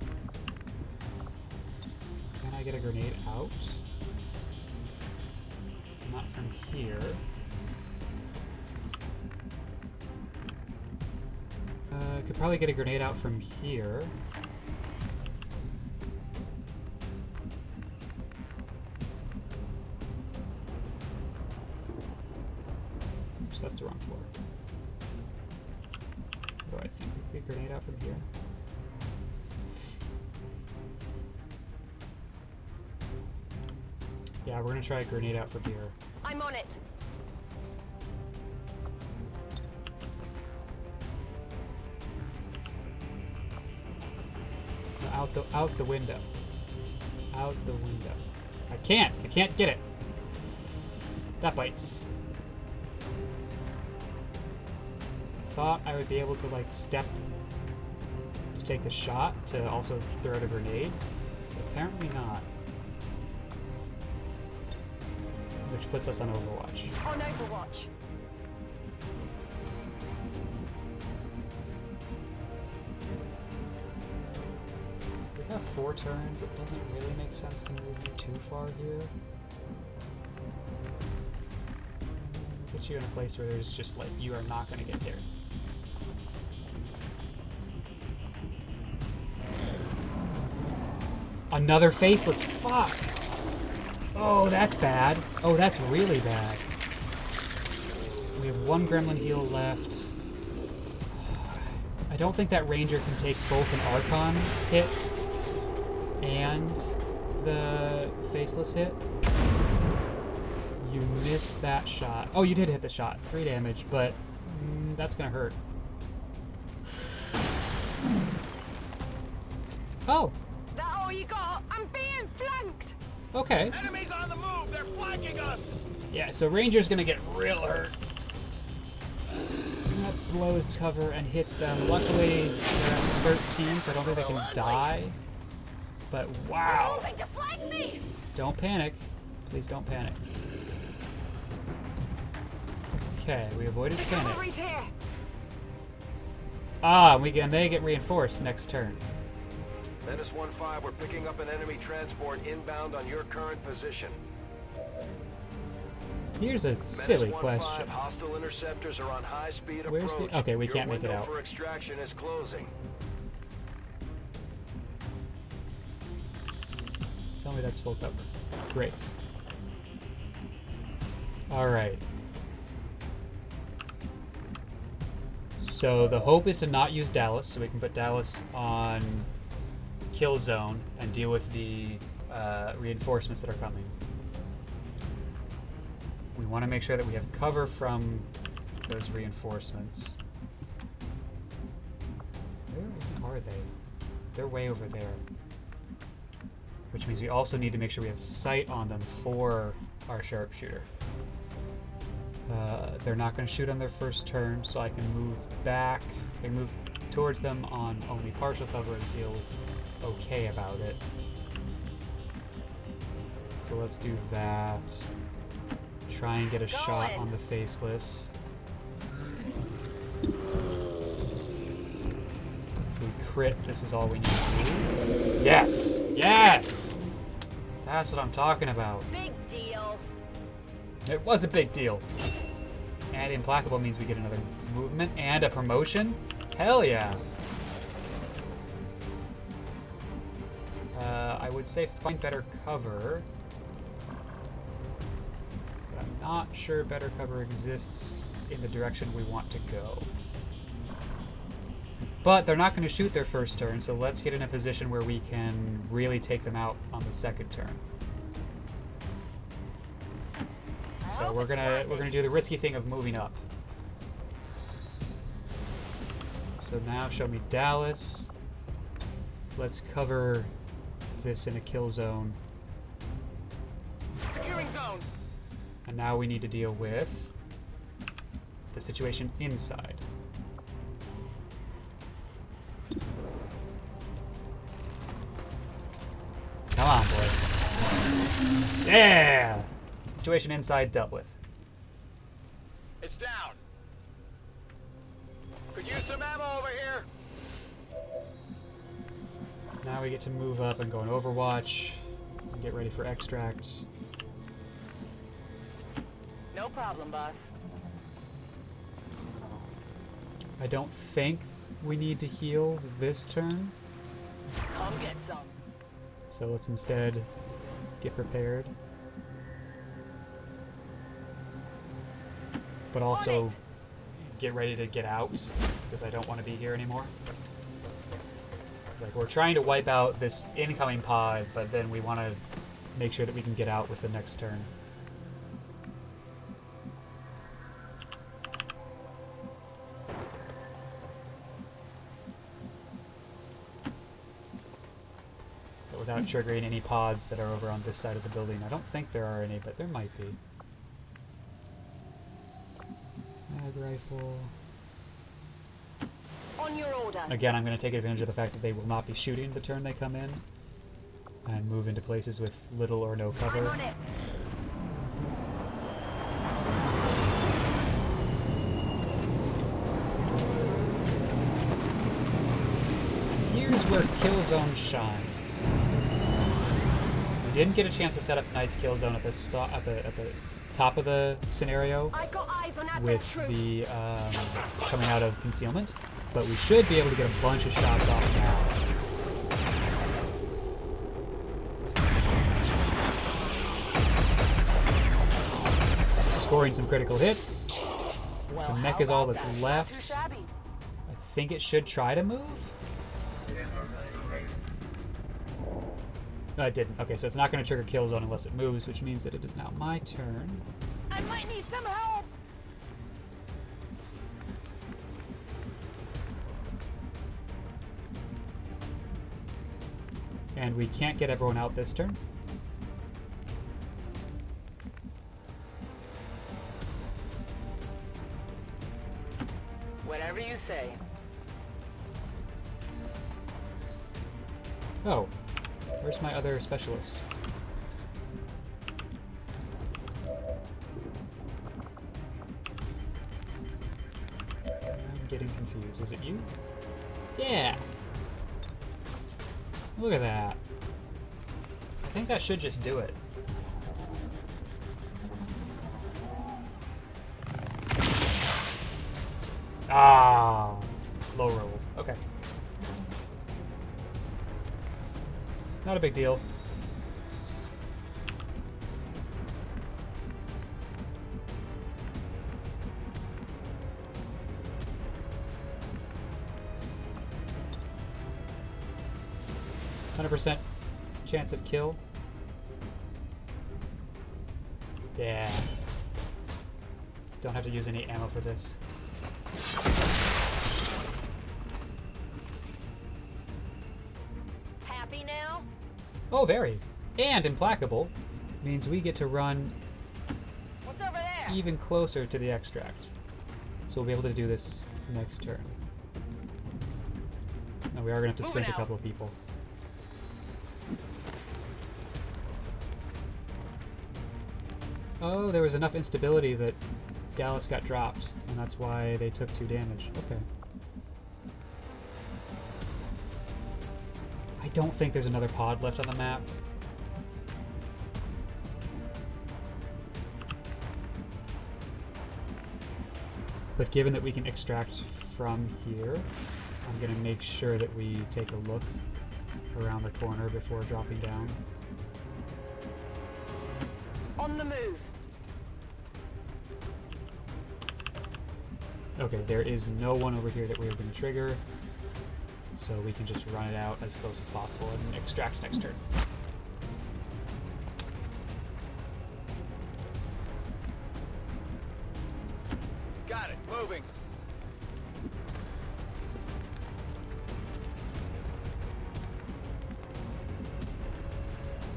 Can I get a grenade out? Not from here. I could probably get a grenade out from here. Oops, that's the wrong floor. What do I think? We could get a grenade out from here. Yeah, we're gonna try a grenade out from here. I'm on it. No, out the window. Out the window. I can't get it. That bites. I thought I would be able to like step to take the shot to also throw out a grenade. But apparently not. Which puts us on Overwatch. On Overwatch. We have 4 turns. It doesn't really make sense to move you too far here. Put you in a place where there's just like, you are not going to get there. Another faceless. Fuck! Oh, that's bad. Oh, that's really bad. We have 1 gremlin heal left. I don't think that ranger can take both an Archon hit and the faceless hit. You missed that shot. Oh, you did hit the shot. 3 damage, but that's gonna hurt. Oh! That all you got? I'm being flanked! Okay. Enemies on the move! They're flanking us! Yeah, so Ranger's gonna get real hurt. That blows cover and hits them. Luckily, they're at 13, so I don't think they can die. But wow. Moving to flank me! Don't panic. Please don't panic. Okay, we avoided panic. Cavalry's here! Ah, they get reinforced next turn. Menace 1-5, we're picking up an enemy transport inbound on your current position. Here's a silly Menace 1-5, question. hostile interceptors are on high-speed Where's approach. the... Okay, we Your can't make it window out. for extraction is closing. Tell me that's full cover. Great. Alright. So the hope is to not use Dallas, so we can put Dallas on kill zone and deal with the reinforcements that are coming. We want to make sure that we have cover from those reinforcements. Where even are they? They're way over there. Which means we also need to make sure we have sight on them for our sharpshooter. They're not going to shoot on their first turn, so I can move back. I can move towards them on only partial cover and feel okay about it. So let's do that. Try and get a shot on the faceless. If we crit, this is all we need to do. Yes! Yes! That's what I'm talking about. Big deal. It was a big deal. And implacable means we get another movement and a promotion? Hell yeah! I would say find better cover. But I'm not sure better cover exists in the direction we want to go. But they're not going to shoot their first turn, so let's get in a position where we can really take them out on the second turn. So we're gonna do the risky thing of moving up. So now show me Dallas. Let's cover this in a kill zone. Securing zone. And now we need to deal with the situation inside. Come on, boy. Yeah! Situation inside dealt with. It's down. Could use some ammo over here. Now we get to move up and go in Overwatch and get ready for extract. No problem, boss. I don't think we need to heal this turn, Come get some. so let's instead get prepared. But also get ready to get out, because I don't want to be here anymore. Like, we're trying to wipe out this incoming pod, but then we want to make sure that we can get out with the next turn. But without triggering any pods that are over on this side of the building. I don't think there are any, but there might be. Mag rifle. On your order. Again, I'm going to take advantage of the fact that they will not be shooting the turn they come in, and move into places with little or no I'm cover. on it. Here's where Killzone shines. We didn't get a chance to set up a nice Killzone at the top of the scenario I got eyes on Advent with troops. the coming out of concealment, but we should be able to get a bunch of shots off now. Scoring some critical hits. Well, The mech how is all about that's that? Not left. too shabby. I think it should try to move. No, it didn't. Okay, so it's not going to trigger kill zone unless it moves, which means that it is now my turn. I might need some help. And we can't get everyone out this turn. Whatever you say. Oh, where's my other specialist? I'm getting confused. Is it you? Yeah! Look at that. I think that should just do it. Ah! Low roll. Okay. Not a big deal. %, chance of kill. Yeah. Don't have to use any ammo for this. Happy now? Oh, very. And implacable means we get to run What's over there? even closer to the extract. So we'll be able to do this next turn. Now we are going to have to sprint a out. couple of people. Oh, there was enough instability that Dallas got dropped, and that's why they took 2 damage. Okay. I don't think there's another pod left on the map. But given that we can extract from here, I'm going to make sure that we take a look around the corner before dropping down. On the move. Okay, there is no one over here that we are going to trigger, so we can just run it out as close as possible and extract next turn. Got it. Moving.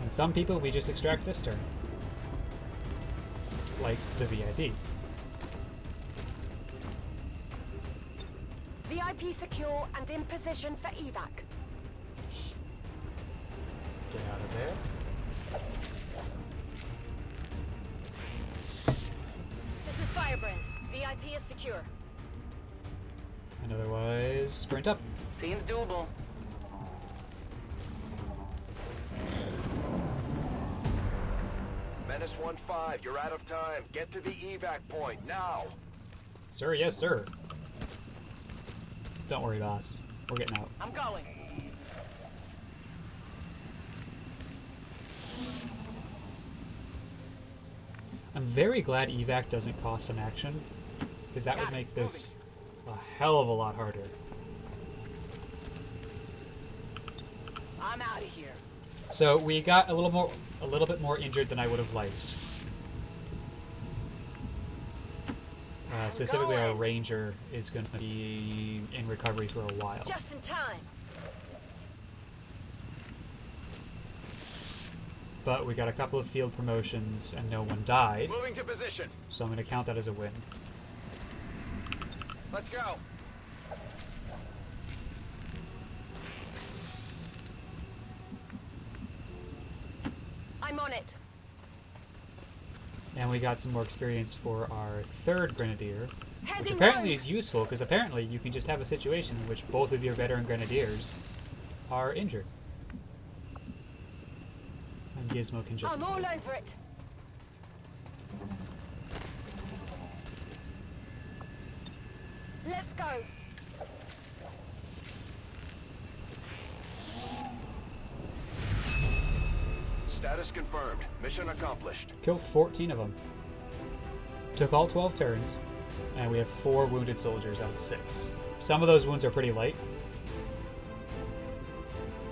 And some people we just extract this turn. Like the VIP. VIP secure and in position for evac. Get out of there. This is Firebrand. VIP is secure. And otherwise, sprint up. Seems doable. Menace 1-5, you're out of time. Get to the evac point, now! Sir, yes, sir. Don't worry, boss. We're getting out. I'm going. I'm very glad evac doesn't cost an action, because that would make this a hell of a lot harder. I'm out of here. So we got a little bit more injured than I would have liked. Specifically, our ranger is going to be in recovery for a while. Just in time. But we got a couple of field promotions and no one died, Moving to position. so I'm going to count that as a win. Let's go. I'm on it. And we got some more experience for our 3rd grenadier, which Heading apparently rogue. is useful, because apparently you can just have a situation in which both of your veteran grenadiers are injured. And Gizmo can just... I'm all over it. Let's go. Status confirmed. Mission accomplished. Killed 14 of them. Took all 12 turns, and we have 4 wounded soldiers out of 6. Some of those wounds are pretty light.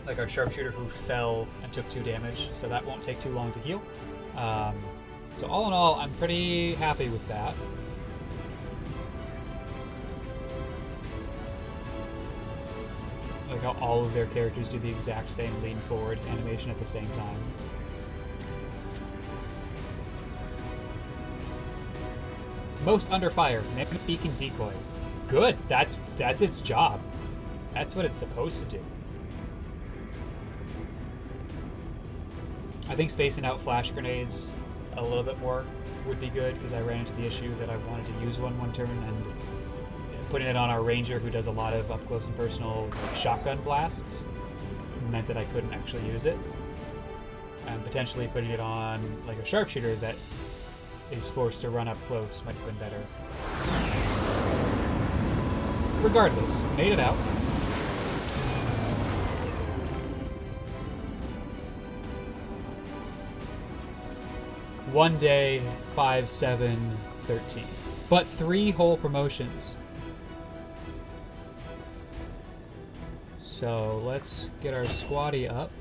Like our sharpshooter who fell and took 2 damage, so that won't take too long to heal. So all in all, I'm pretty happy with that. Like how all of their characters do the exact same lean forward animation at the same time. Most under fire, magnet beacon decoy. Good, that's its job. That's what it's supposed to do. I think spacing out flash grenades a little bit more would be good, because I ran into the issue that I wanted to use one turn, and putting it on our ranger who does a lot of up close and personal shotgun blasts meant that I couldn't actually use it. And potentially putting it on like a sharpshooter that is forced to run up close might have been better. Regardless, made it out. One day, 5, 7, 13. But 3 whole promotions. So let's get our squatty up.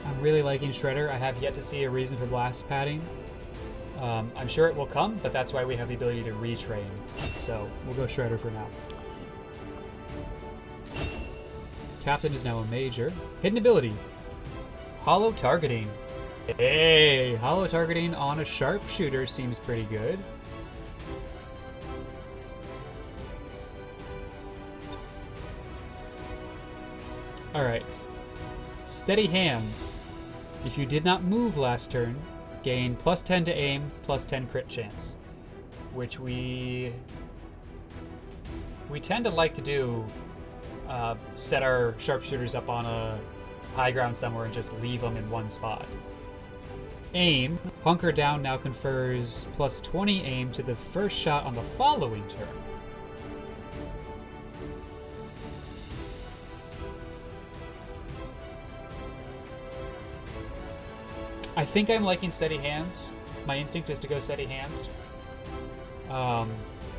I'm really liking Shredder. I have yet to see a reason for blast padding. I'm sure it will come, but that's why we have the ability to retrain. So we'll go Shredder for now. Captain is now a major. Hidden ability. Hollow targeting. Hey, hollow targeting on a sharpshooter seems pretty good. Alright. Steady hands. If you did not move last turn, gain +10 to aim, +10 crit chance. Which we tend to like to do, set our sharpshooters up on a high ground somewhere and just leave them in one spot. Aim. Hunker down now confers +20 aim to the first shot on the following turn. I think I'm liking steady hands. My instinct is to go steady hands.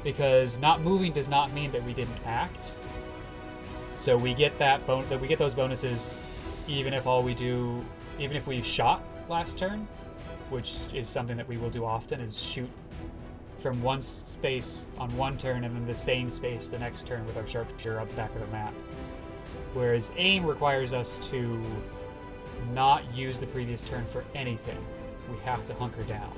Because not moving does not mean that we didn't act. So we get we get those bonuses even if even if we shot last turn, which is something that we will do often, is shoot from one space on one turn and then the same space the next turn with our sharpshooter up the back of the map. Whereas aim requires us to not use the previous turn for anything. We have to hunker down.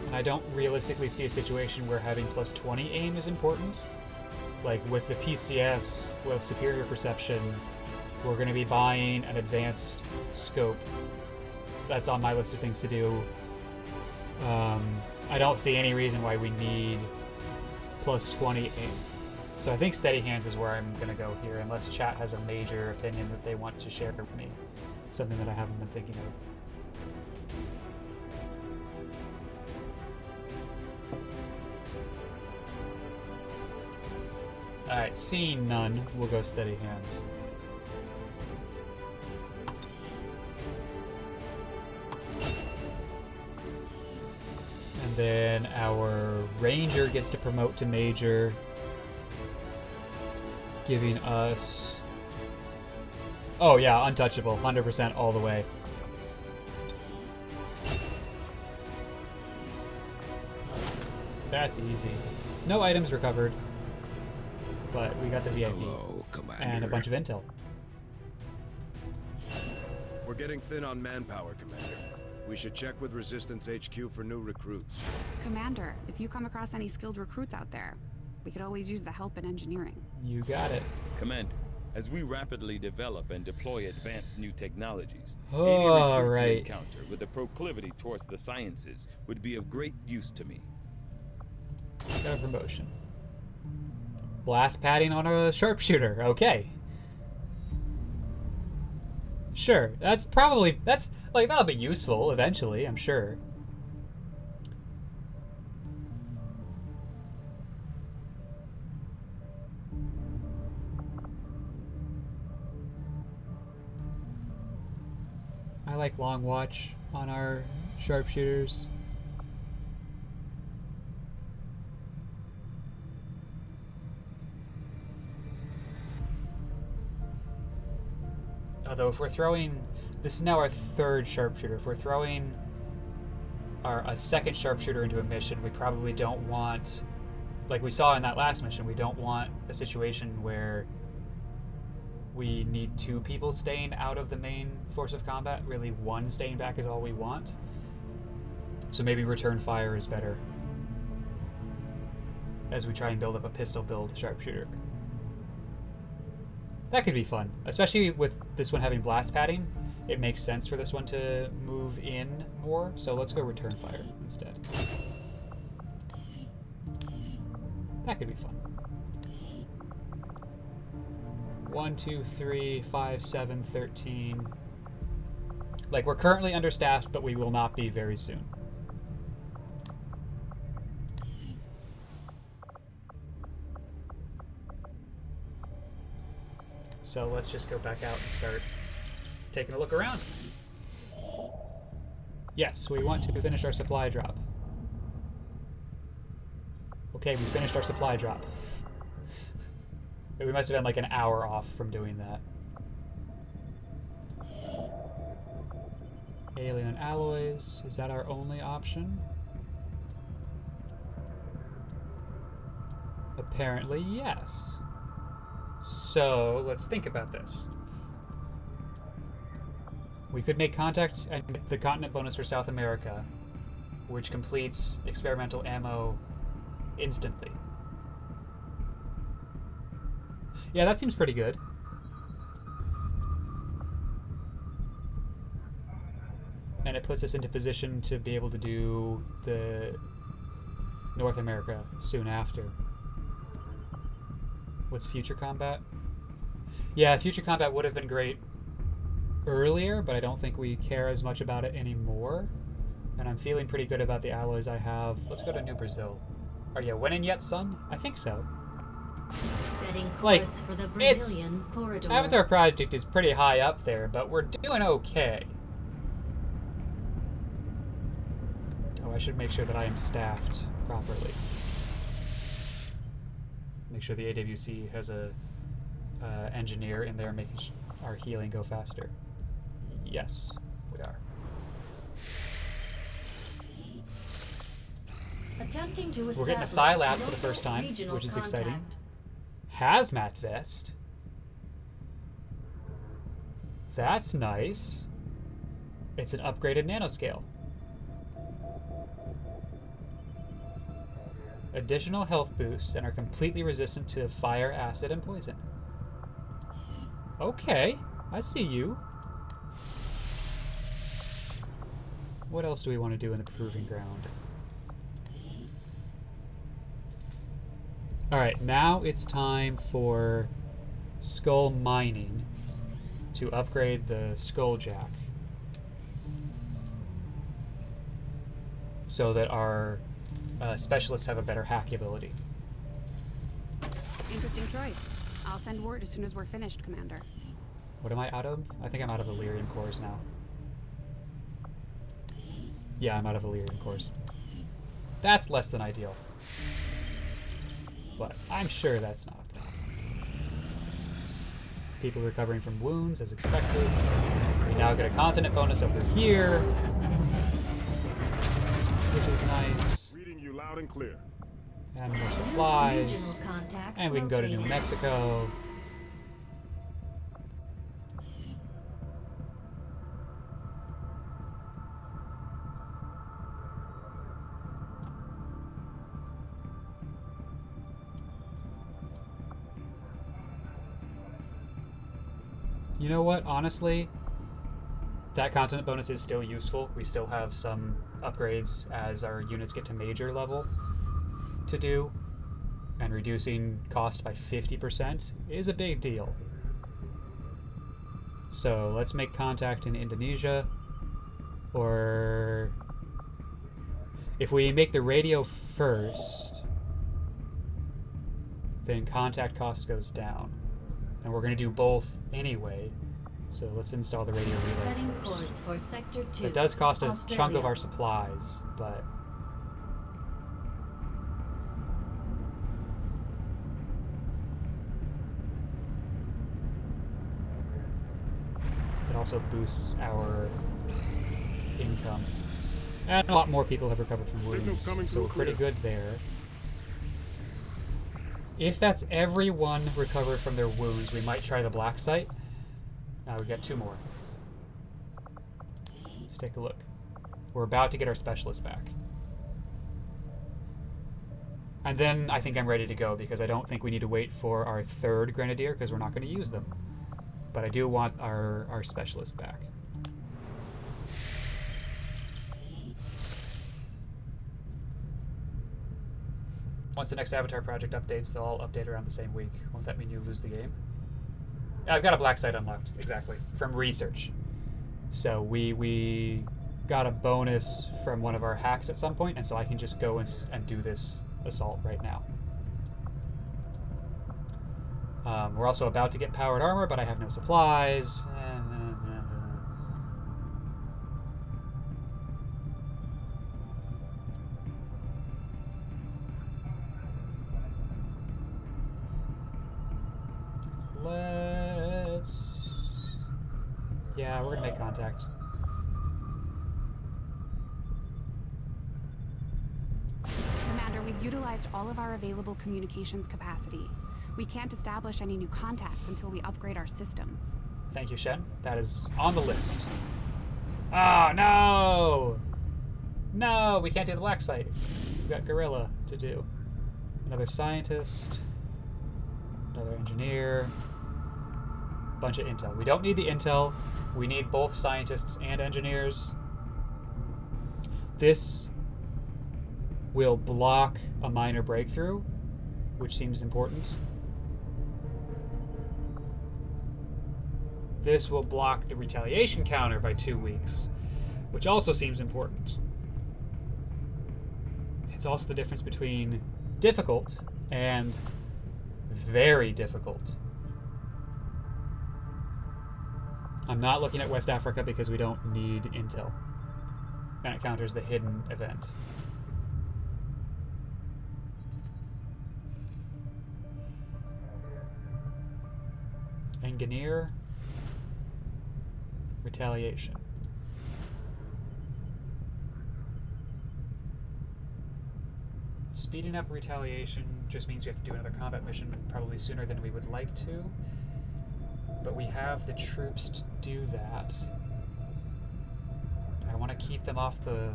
And I don't realistically see a situation where having +20 aim is important. Like with the PCS, with Superior Perception, we're going to be buying an advanced scope. That's on my list of things to do. I don't see any reason why we need +20 aim. So I think steady hands is where I'm going to go here, unless chat has a major opinion that they want to share with me. Something that I haven't been thinking of. Alright, seeing none, we'll go steady hands. And then our ranger gets to promote to major, giving us... Oh yeah, untouchable, 100% all the way. That's easy. No items recovered. But we got the VIP. Hello, and a bunch of intel. We're getting thin on manpower, Commander. We should check with Resistance HQ for new recruits. Commander, if you come across any skilled recruits out there, we could always use the help in engineering. You got it. Commander, as we rapidly develop and deploy advanced new technologies, All any recruits you right. encounter with a proclivity towards the sciences would be of great use to me. Got a promotion. Blast padding on a sharpshooter. Okay. Sure. That'll be useful eventually, I'm sure. I like long watch on our sharpshooters. Although if we're throwing, this is now our third sharpshooter. If we're throwing a second sharpshooter into a mission, we probably don't want, like we saw in that last mission, we don't want a situation where we need two people staying out of the main force of combat. Really, one staying back is all we want. So maybe return fire is better as we try and build up a pistol build sharpshooter. That could be fun, especially with this one having blast padding. It makes sense for this one to move in more, so let's go return fire instead. That could be fun. 1, 2, 3, 5, 7, 13. Like, we're currently understaffed, but we will not be very soon. So let's just go back out and start taking a look around. Yes, we want to finish our supply drop. Okay, we finished our supply drop. We must have been like an hour off from doing that. Alien alloys, is that our only option? Apparently, yes. So, let's think about this. We could make contact and get the continent bonus for South America, which completes experimental ammo instantly. Yeah, that seems pretty good. And it puts us into position to be able to do the North America soon after. What's future combat? Yeah, future combat would have been great earlier, but I don't think we care as much about it anymore. And I'm feeling pretty good about the alloys I have. Let's go to New Brazil. Are you winning yet, son? I think so. Setting course Like, for the it's... Brazilian corridor. Avatar Project is pretty high up there, but we're doing okay. Oh, I should make sure that I am staffed properly. Make sure the AWC has a engineer in there making our healing go faster. Yes, we are. Attempting to We're getting a establish Scilab for the local first time, regional which is exciting. contact. Hazmat vest. That's nice. It's an upgraded nanoscale. Additional health boosts and are completely resistant to fire, acid, and poison. Okay, I see you. What else do we want to do in the proving ground? Alright, now it's time for skull mining to upgrade the skull jack. So that our specialists have a better hack ability. Interesting choice. I'll send word as soon as we're finished, Commander. What am I out of? I think I'm out of Illyrian cores now. Yeah, I'm out of Illyrian cores. That's less than ideal. But I'm sure that's not a problem. People recovering from wounds as expected. We now get a continent bonus over here, which is nice. Reading you loud and clear. And more supplies. Regional contacts And we can go to New located. Mexico. You know what? Honestly, that continent bonus is still useful. We still have some upgrades as our units get to major level to do, and reducing cost by 50% is a big deal. So let's make contact in Indonesia, or if we make the radio first, then contact cost goes down. And we're going to do both anyway, so let's install the radio relay Setting first. course for Sector 2. It does cost a chunk Australia. of our supplies, but it also boosts our income. And a lot more people have recovered from Signal's wounds, coming so through we're pretty clear. good there. If that's everyone recovered from their wounds, we might try the black site. Now we got 2 more. Let's take a look. We're about to get our specialist back. And then I think I'm ready to go because I don't think we need to wait for our 3rd grenadier because we're not going to use them. But I do want our specialist back. Once the next Avatar project updates, they'll all update around the same week. Won't that mean you lose the game? I've got a black site unlocked, exactly, from research. So we got a bonus from one of our hacks at some point, and so I can just go and do this assault right now. We're also about to get powered armor, but I have no supplies. Yeah, we're gonna make contact. Commander, Commander, we've utilized all of our available communications capacity. We can't establish any new contacts until we upgrade our systems. Thank you, Shen. That is on the list. Ah, no! No, we can't do the black site. We've got Gorilla to do. Another scientist. Another engineer. Bunch of intel. We don't need the intel. We need both scientists and engineers. This will block a minor breakthrough, which seems important. This will block the retaliation counter by 2 weeks, which also seems important. It's also the difference between difficult and very difficult. I'm not looking at West Africa because we don't need intel. And it counters the hidden event. Engineer. Retaliation. Speeding up retaliation just means we have to do another combat mission probably sooner than we would like to. But we have the troops to do that. I want to keep them off the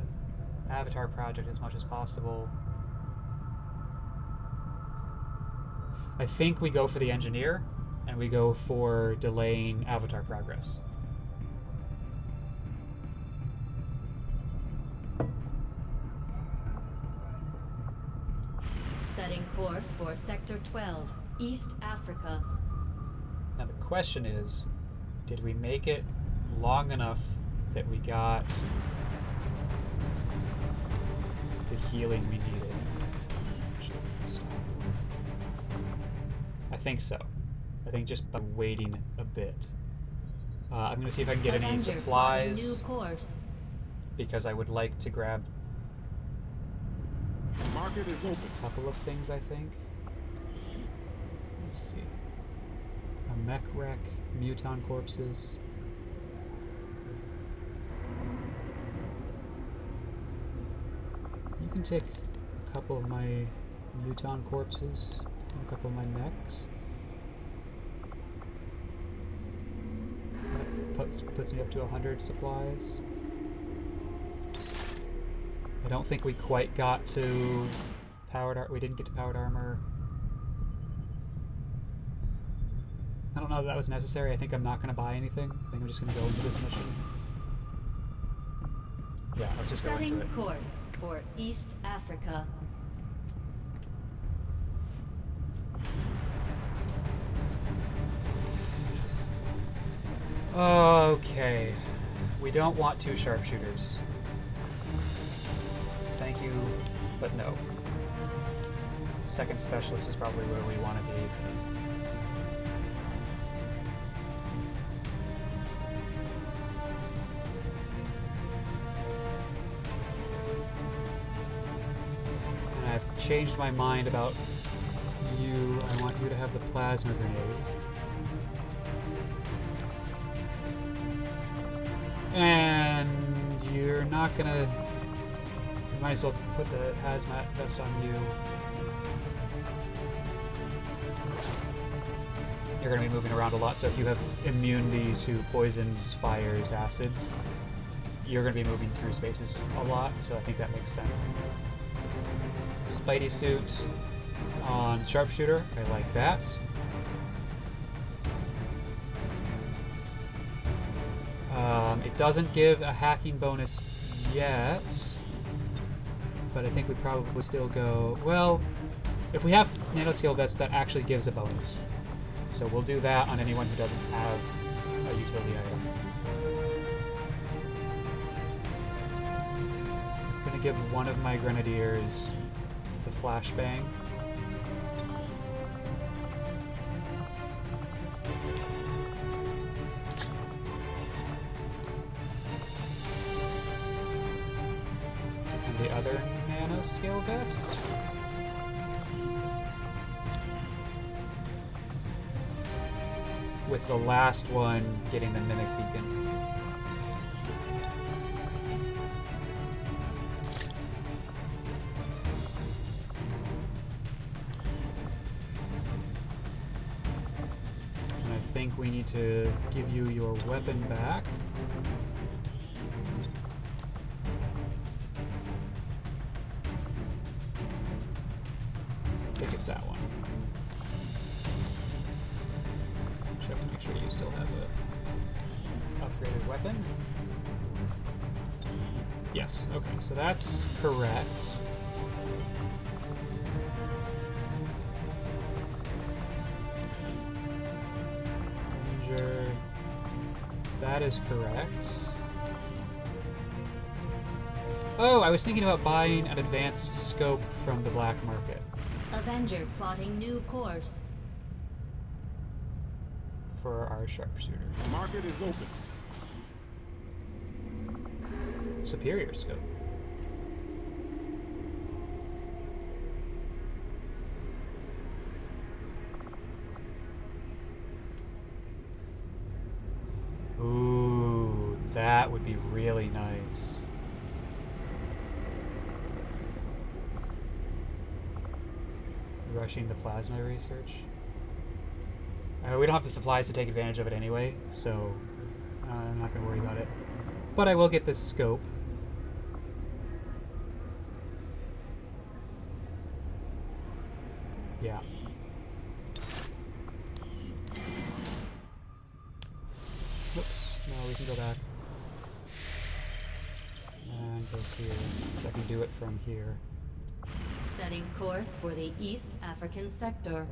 Avatar project as much as possible. I think we go for the engineer, and we go for delaying Avatar progress. Setting course for Sector 12, East Africa. Now the question is, did we make it long enough that we got the healing we needed? I think so. I think just by waiting a bit. I'm going to see if I can get any Avenger supplies, plotting new course. because I would like to grab Market is open. a couple of things, I think. Let's see. A mech wreck, muton corpses. You can take a couple of my muton corpses and a couple of my mechs. That puts me up to 100 supplies. I don't think we quite got to powered we didn't get to powered armor. I don't know if that was necessary. I think I'm not going to buy anything. I think I'm just going to go into this mission. Yeah, let's just go into Setting it. course for East Africa. Okay. We don't want 2 sharpshooters. Thank you, but no. Second specialist is probably where we want to be. And I've changed my mind about you. I want you to have the plasma grenade. And you're not gonna... You might as well put the hazmat vest on you. You're gonna be moving around a lot, so if you have immunity to poisons, fires, acids, you're gonna be moving through spaces a lot, so I think that makes sense. Spidey suit on sharpshooter, I like that. It doesn't give a hacking bonus yet, but I think we probably still go... Well, if we have nanoscale vests, that actually gives a bonus. So we'll do that on anyone who doesn't have a utility item. I'm going to give one of my grenadiers the flashbang. The other nanoscale vest. With the last one getting the mimic beacon. think we need to give you your weapon back. I think it's that one. Check to make sure you still have a upgraded weapon. Yes, okay, so that's correct. Ranger, that is correct. Oh, I was thinking about buying an advanced scope from the black market. Avenger plotting new course. For our sharpshooter. The market is open. Superior scope. Ooh, that would be really nice. Rushing the plasma research. We don't have the supplies to take advantage of it anyway, so I'm not going to worry about it. But I will get this scope. Yeah. Whoops. No, we can go back. And go here. I can do it from here. Setting course for the East African sector.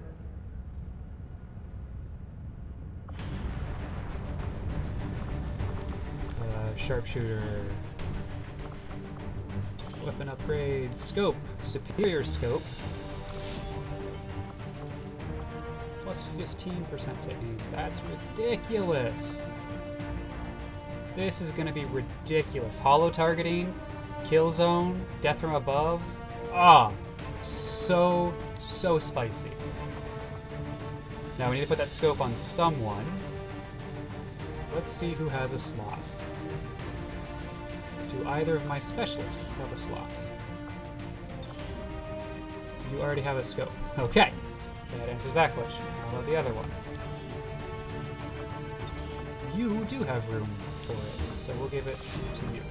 Sharpshooter. Weapon upgrade. Scope. Superior scope. Plus 15% to aim. That's ridiculous. This is going to be ridiculous. Hollow targeting. Kill zone. Death from above. Ah. So spicy. Now we need to put that scope on someone. Let's see who has a slot. Do either of my specialists have a slot? You already have a scope. Okay. That answers that question. How about the other one? You do have room for it, so we'll give it to you.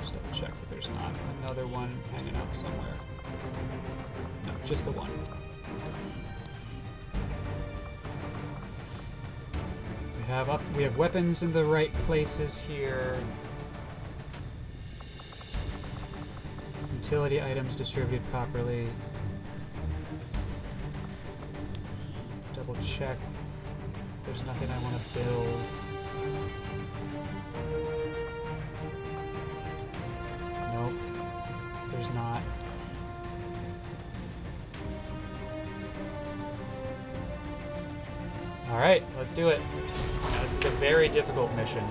Just double check that there's not another one hanging out somewhere. No, just the one. We have weapons in the right places here. Utility items distributed properly. Double check. There's nothing I want to build. Nope. There's not. Alright, let's do it. Now, this is a very difficult mission.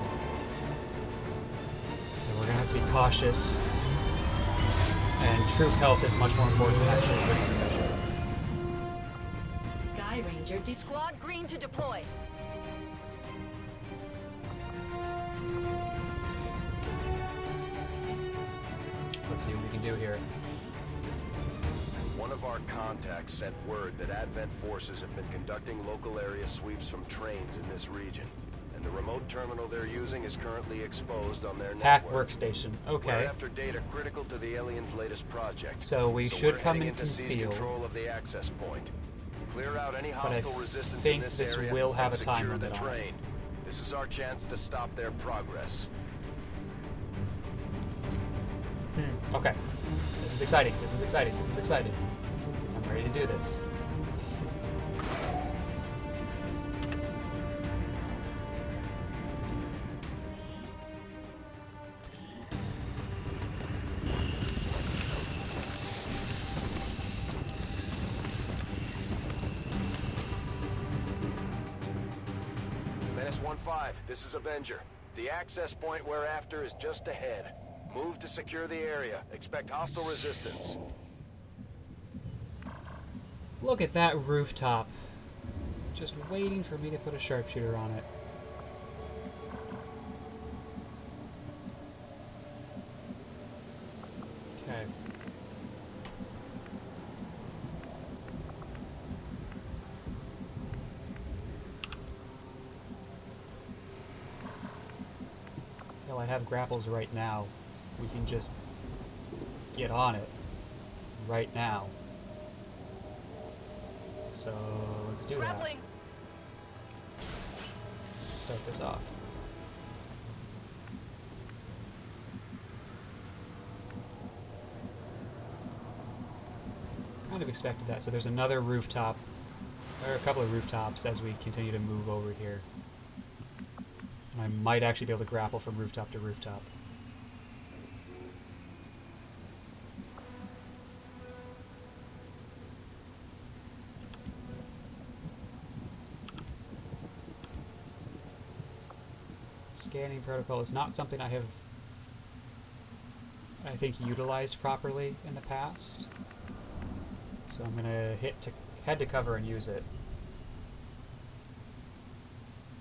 So we're gonna have to be cautious. And troop health is much more important than actually winning the mission. Sky Ranger Squad green to deploy. Let's see what we can do here. One of our contacts sent word that Advent forces have been conducting local area sweeps from trains in this region. And the remote terminal they're using is currently exposed on their Hack network. workstation. We're Okay. after data critical to the aliens' latest project. So we should we're come heading in in to seize concealed. control of the access point. Clear out any I hostile resistance think in this this area will have and a time secure the limit on it. train. This is our chance to stop their progress. Okay. This is exciting. This is exciting. This is exciting. I'm ready to do this. Menace 1-5, this is Avenger. The access point we're after is just ahead. Move to secure the area. Expect hostile resistance. Look at that rooftop. Just waiting for me to put a sharpshooter on it. Okay. Well, I have grapples right now. We can just get on it right now. So let's do that. Grappling. Start this off. Kind of expected that. So there's another rooftop, or a couple of rooftops as we continue to move over here. And I might actually be able to grapple from rooftop to rooftop. Scanning protocol is not something I have, I think, utilized properly in the past. So I'm gonna head to cover and use it.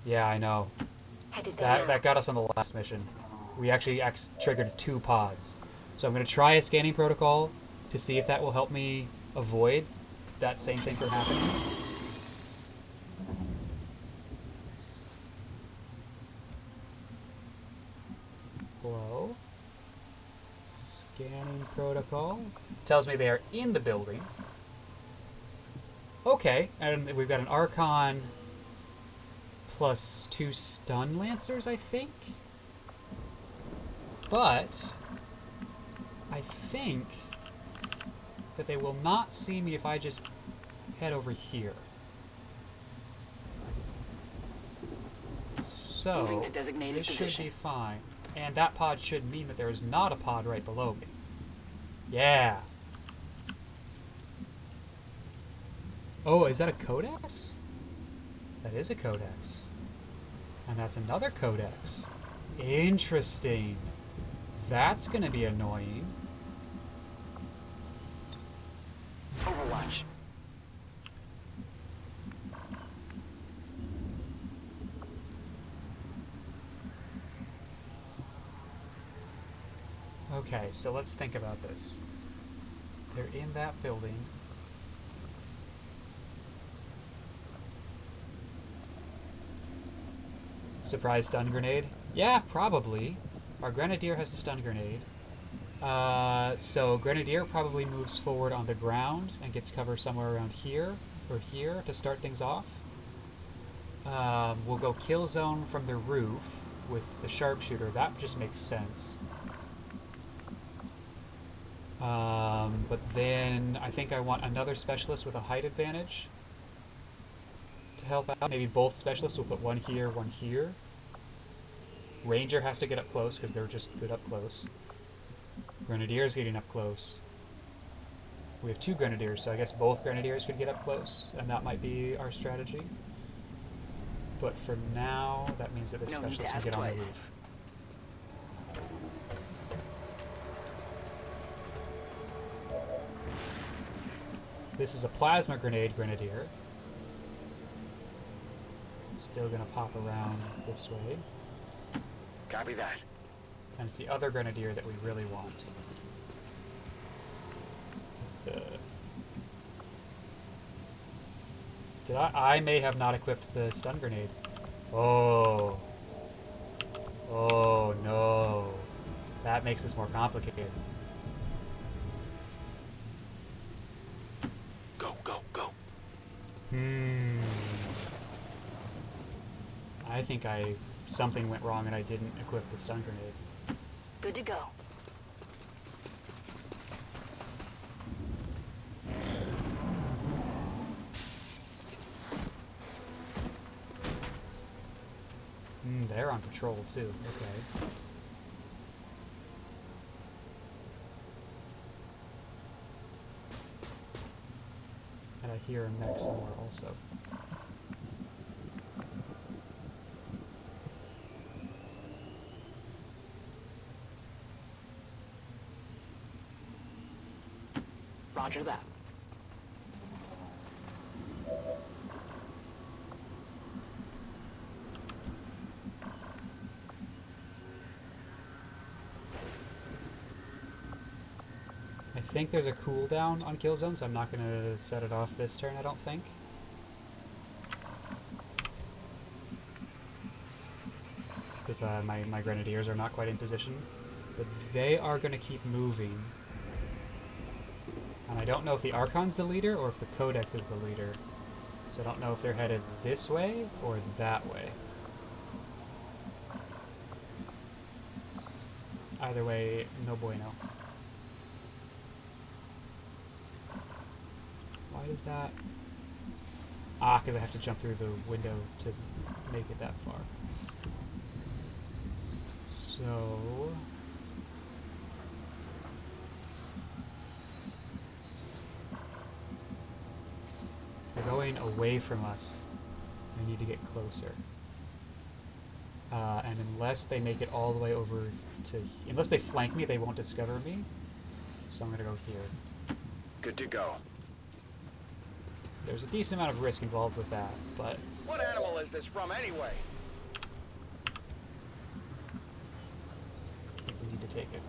Yeah, I know. That got us on the last mission. We actually triggered 2 pods. So I'm gonna try a scanning protocol to see if that will help me avoid that same thing from happening. Hello. Scanning protocol. Tells me they are in the building. Okay, and we've got an Archon plus 2 stun lancers, I think? But I think that they will not see me if I just head over here. So Moving to designated this should position. be fine. And that pod should mean that there is not a pod right below me. Yeah. Oh, is that a codex? That is a codex. And that's another codex. Interesting. That's gonna be annoying. Overwatch. Okay, so let's think about this. They're in that building. Surprise stun grenade? Yeah, probably. Our Grenadier has a stun grenade. So Grenadier probably moves forward on the ground and gets cover somewhere around here or here to start things off. We'll go kill zone from the roof with the sharpshooter. That just makes sense. But then I think I want another specialist with a height advantage to help out. Maybe both specialists. We'll put one here, one here. Ranger has to get up close because they're just good up close. Grenadier's getting up close. We have 2 Grenadiers, so I guess both Grenadiers could get up close, and that might be our strategy. But for now, that means that the No need to specialist can ask get on the twice. roof. This is a plasma grenade Grenadier. Still gonna pop around this way. Copy that. And it's the other Grenadier that we really want. I may have not equipped the stun grenade. Oh. Oh no. That makes this more complicated. Go, go, go. I think something went wrong and I didn't equip the stun grenade. Good to go. They're on patrol too. Okay. And I hear a mech somewhere also. Roger that. I think there's a cooldown on kill zone, so I'm not going to set it off this turn, I don't think. because my grenadiers are not quite in position. But they are going to keep moving. And I don't know if the Archon's the leader or if the Codex is the leader. So I don't know if they're headed this way or that way. Either way, no bueno. Why does that... Ah, because I have to jump through the window to make it that far. So... they're going away from us. We need to get closer. And unless they make it all the way over to... unless they flank me, they won't discover me. So I'm going to go here. Good to go. There's a decent amount of risk involved with that, but... What animal is this from anyway? I think we need to take it.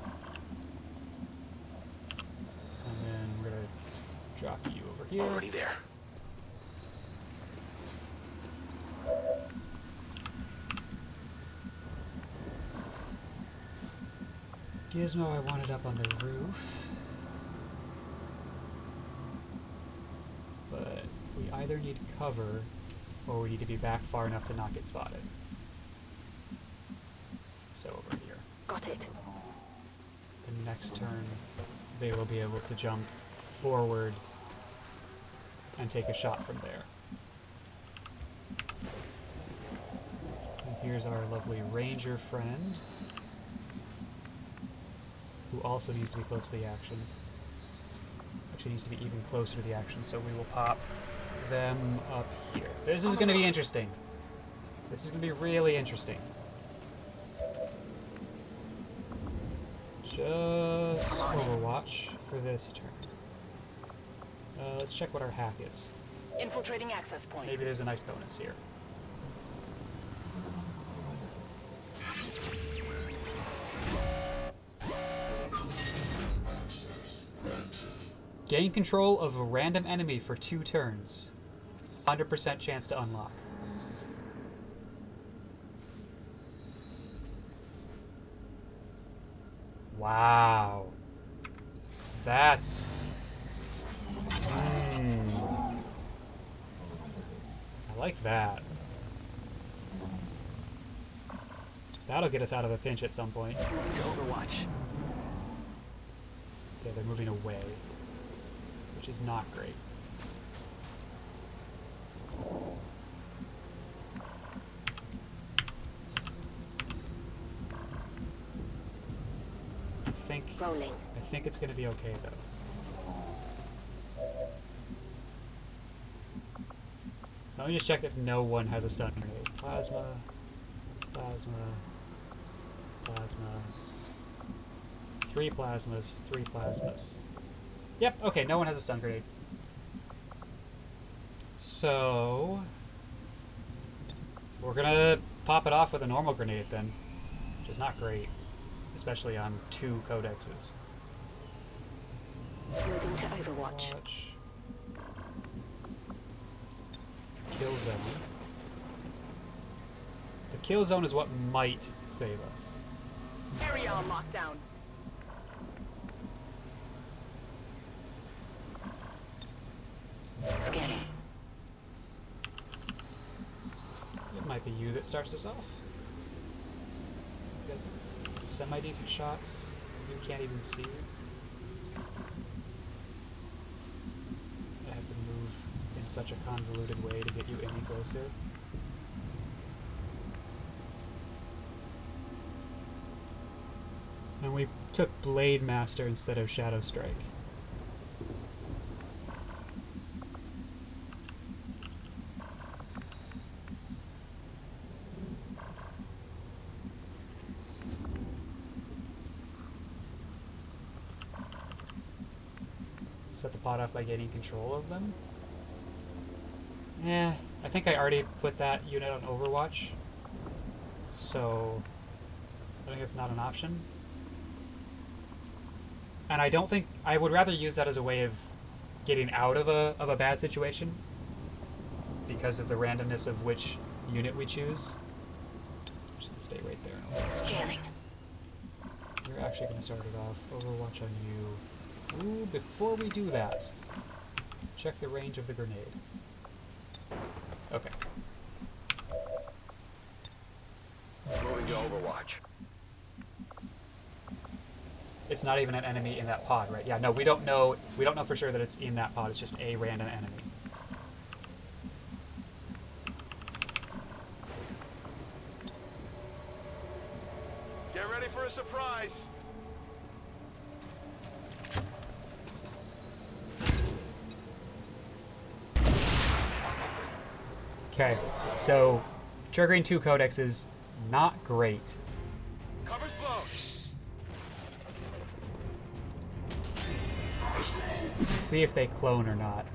And then we're going to drop you over here. Already there. Gizmo, I want it up on the roof. But we either need cover, or we need to be back far enough to not get spotted. So over here. Got it. The next turn, they will be able to jump forward and take a shot from there. And here's our lovely ranger friend, who also needs to be close to the action. Actually needs to be even closer to the action, so we will pop them up here. This is going to be interesting. This is going to be really interesting. Just Overwatch for this turn. Let's check what our hack is. Infiltrating access point. Maybe there's a nice bonus here. Gain control of a random enemy for 2 turns. 100% chance to unlock. Wow. That's... I like that. That'll get us out of a pinch at some point. Overwatch. Okay, they're moving away, which is not great. I think it's going to be okay though. So let me just check that no one has a stun grenade. Plasma, plasma, plasma. 3 plasmas, 3 plasmas. Yep, okay, no one has a stun grenade. So... we're gonna pop it off with a normal grenade then. Which is not great. Especially on 2 codexes. Moving to Overwatch. Kill zone. The kill zone is what might save us. Area on lockdown. Scanning. It might be you that starts us off. Got semi-decent shots. You can't even see. I have to move in such a convoluted way to get you any closer. And we took Blade Master instead of Shadow Strike. Set the pot off by gaining control of them. Eh, I think I already put that unit on Overwatch, so I think it's not an option. And I don't think... I would rather use that as a way of getting out of a bad situation because of the randomness of which unit we choose. Just gonna stay right there. Scanning. You're actually gonna start it off. Overwatch on you. Ooh, before we do that, check the range of the grenade. Okay. Moving to Overwatch. It's not even an enemy in that pod, right? Yeah, no, we don't know for sure that it's in that pod. It's just a random enemy. Get ready for a surprise. Okay, so triggering 2 codex is not great. Cover's blown. See if they clone or not.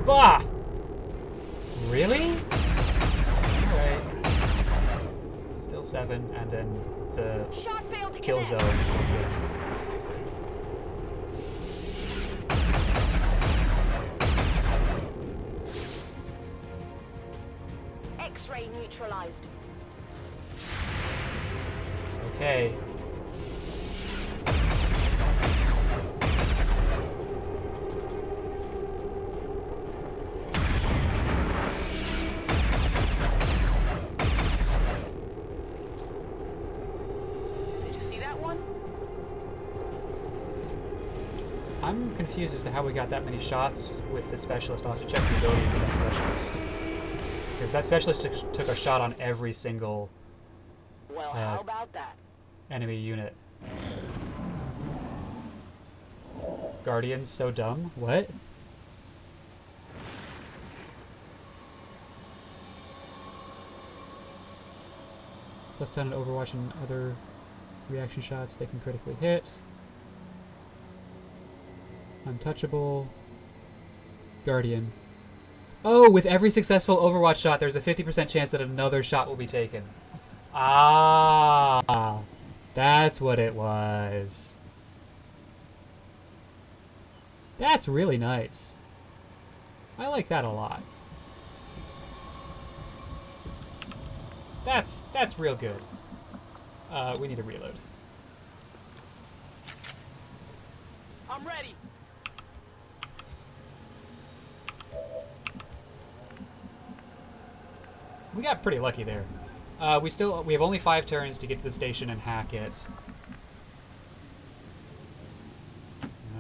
Bah! Really? Alright. Still 7, and then the Shot failed to kill connect. zone. X-ray neutralized. Okay. Did you see that one? I'm confused as to how we got that many shots with the specialist. I'll have to check the abilities of that specialist. Because that specialist took a shot on every single Well, how about that? enemy unit. Guardian's so dumb? What? Plus 10 on Overwatch and other reaction shots they can critically hit. Untouchable. Guardian. Oh, with every successful Overwatch shot, there's a 50% chance that another shot will be taken. Ah, that's what it was. That's really nice. I like that a lot. That's real good. We need to reload. I'm ready. We got pretty lucky there. We have only 5 turns to get to the station and hack it.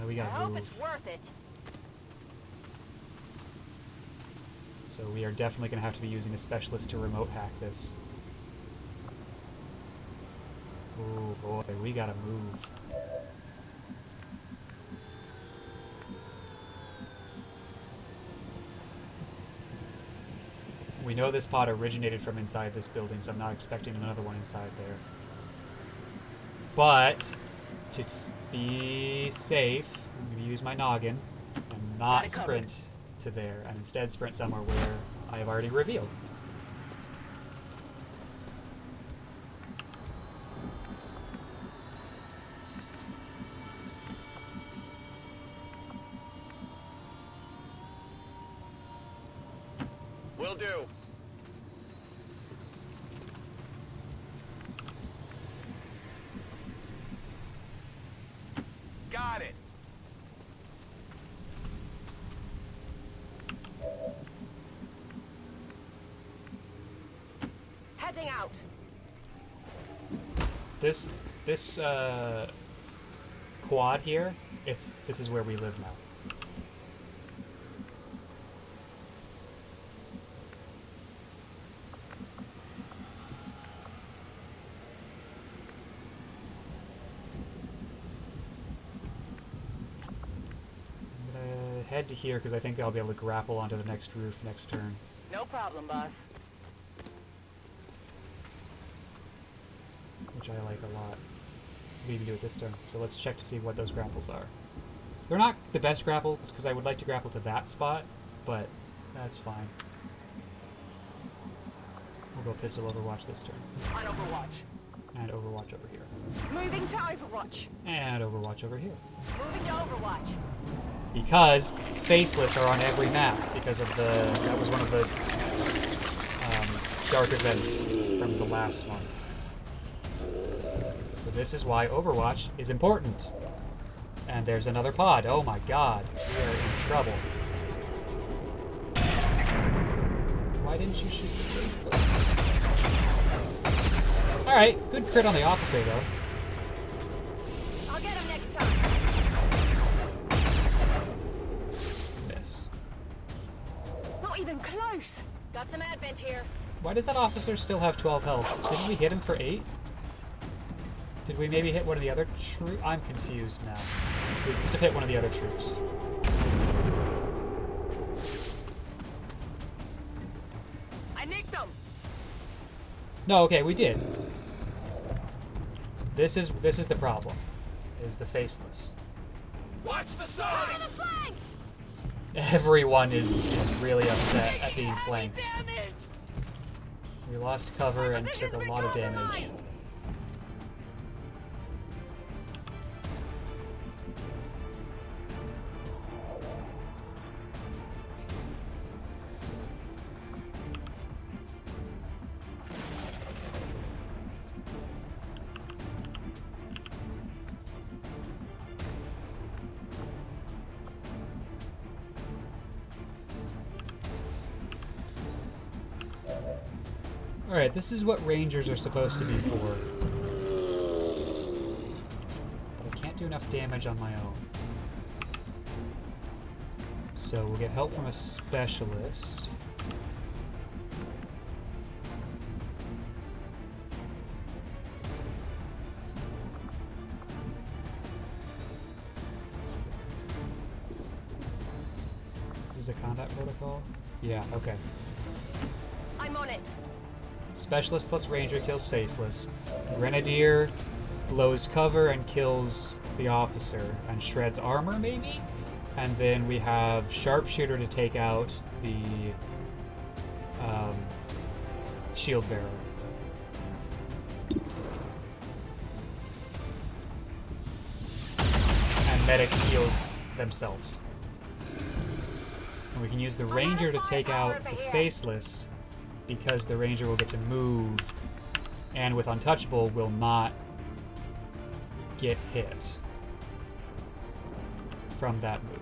We I gotta hope move. it's worth it. So we are definitely gonna have to be using a specialist to remote hack this. Oh boy, we gotta move. We know this pod originated from inside this building, so I'm not expecting another one inside there. But, to be safe, I'm going to use my noggin and not sprint to there, and instead sprint somewhere where I have already revealed. Will do. Got it. Heading out. This quad here, this is where we live now. Head to here because I think I'll be able to grapple onto the next roof next turn. No problem, boss. Which I like a lot. We can do it this turn. So let's check to see what those grapples are. They're not the best grapples because I would like to grapple to that spot, but that's fine. We'll go pistol Overwatch this turn. On Overwatch. And Overwatch over here. Moving to Overwatch. And Overwatch over here. Moving to Overwatch. Because faceless are on every map because of that was one of the dark events from the last one. So this is why Overwatch is important. And there's another pod. Oh my god, we are in trouble. Why didn't you shoot the faceless? Alright, good crit on the officer though. I'll get him next time. Miss. Not even close. Got some advent here. Why does that officer still have 12 health? Didn't we hit him for 8? Did we maybe hit one of the other troops? I'm confused now. We must have hit one of the other troops. I nicked them. No, okay, we did. This is the problem. Is the faceless. Watch the side. On the flank! Everyone is really upset at being flanked. Damage. We lost cover and took a lot of damage. Alright, this is what rangers are supposed to be for. But I can't do enough damage on my own. So we'll get help from a specialist. This is a combat protocol? Yeah, okay. I'm on it. Specialist plus Ranger kills Faceless. Grenadier blows cover and kills the officer and shreds armor, maybe? And then we have Sharpshooter to take out the shield bearer. And medic heals themselves. And we can use the Ranger to take out the Faceless, because the Ranger will get to move, and with Untouchable will not get hit from that move.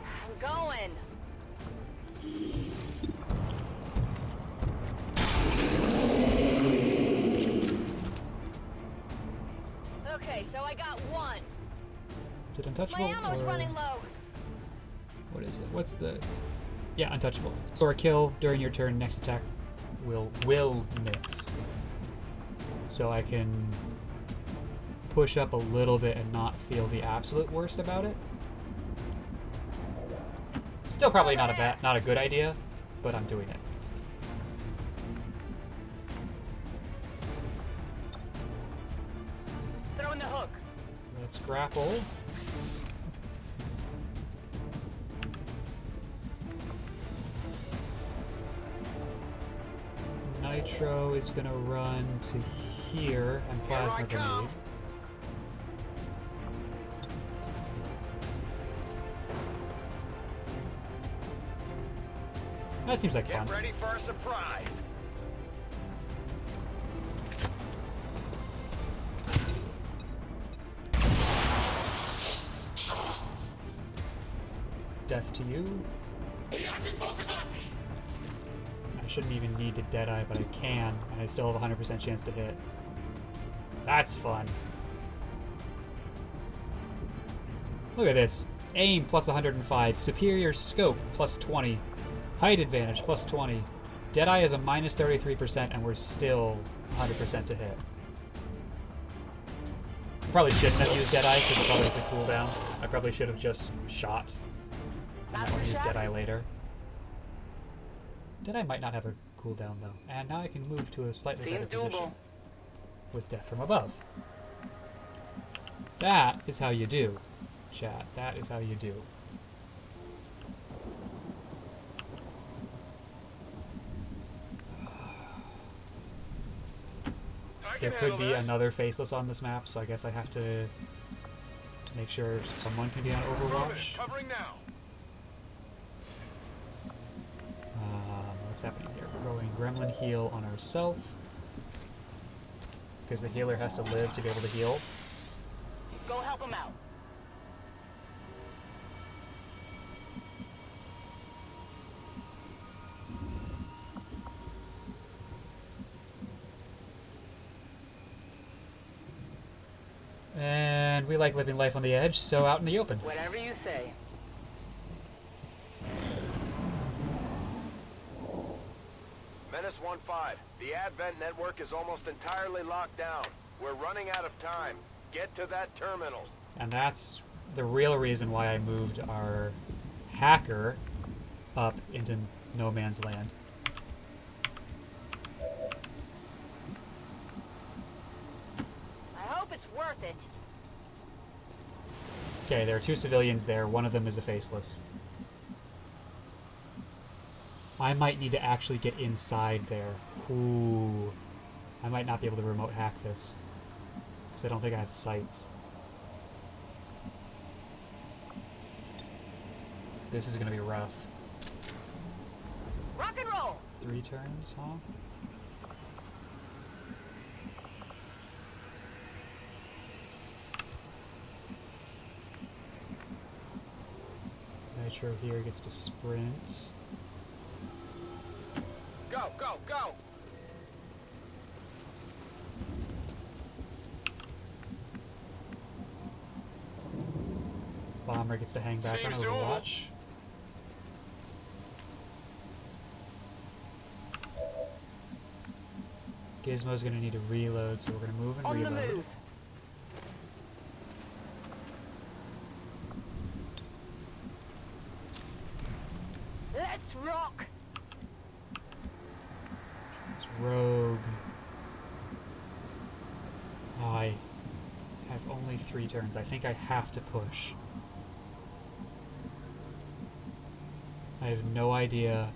I'm going. Okay, so I got one. Is it Untouchable? My ammo's or running low. what is it? What's the... Yeah, Untouchable. So a kill during your turn, next attack will miss. So I can push up a little bit and not feel the absolute worst about it. Still probably not a good idea, but I'm doing it. Throwing the hook. Let's grapple. Nitro is gonna run to here and plasma grenade. That seems like fun. Get ready for a surprise. Death to you. I shouldn't even need to Deadeye, but I can, and I still have a 100% chance to hit. That's fun. Look at this. Aim plus 105. Superior scope plus 20. Height advantage plus 20. Deadeye is a minus 33%, and we're still 100% to hit. Probably shouldn't have used Deadeye because it probably has a cooldown. I probably should have just shot. And then use Deadeye later. Deadeye might not have a cooldown though. And now I can move to a slightly better position with death from above. That is how you do, chat. That is how you do. Time there could be another faceless on this map, so I guess I have to make sure someone can be on Overwatch. Covering now. What's happening here? We're going Gremlin heal on ourselves because the healer has to live to be able to heal. Go help him out. And we like living life on the edge, so out in the open. Whatever you say. Menace 1-5, the Advent network is almost entirely locked down. We're running out of time. Get to that terminal. And that's the real reason why I moved our hacker up into no man's land. I hope it's worth it. Okay, there are 2 civilians there. One of them is a faceless. I might need to actually get inside there. Ooh. I might not be able to remote hack this. Because I don't think I have sights. This is going to be rough. Rock and roll! 3 turns, huh? Nitro here gets to sprint. Go, go, go. Bomber gets to hang back on Seems doable. Overwatch. Gizmo's gonna need to reload, so we're gonna move and On the reload. move. Let's rock! It's Rogue. I have only 3 turns. I think I have to push. I have no idea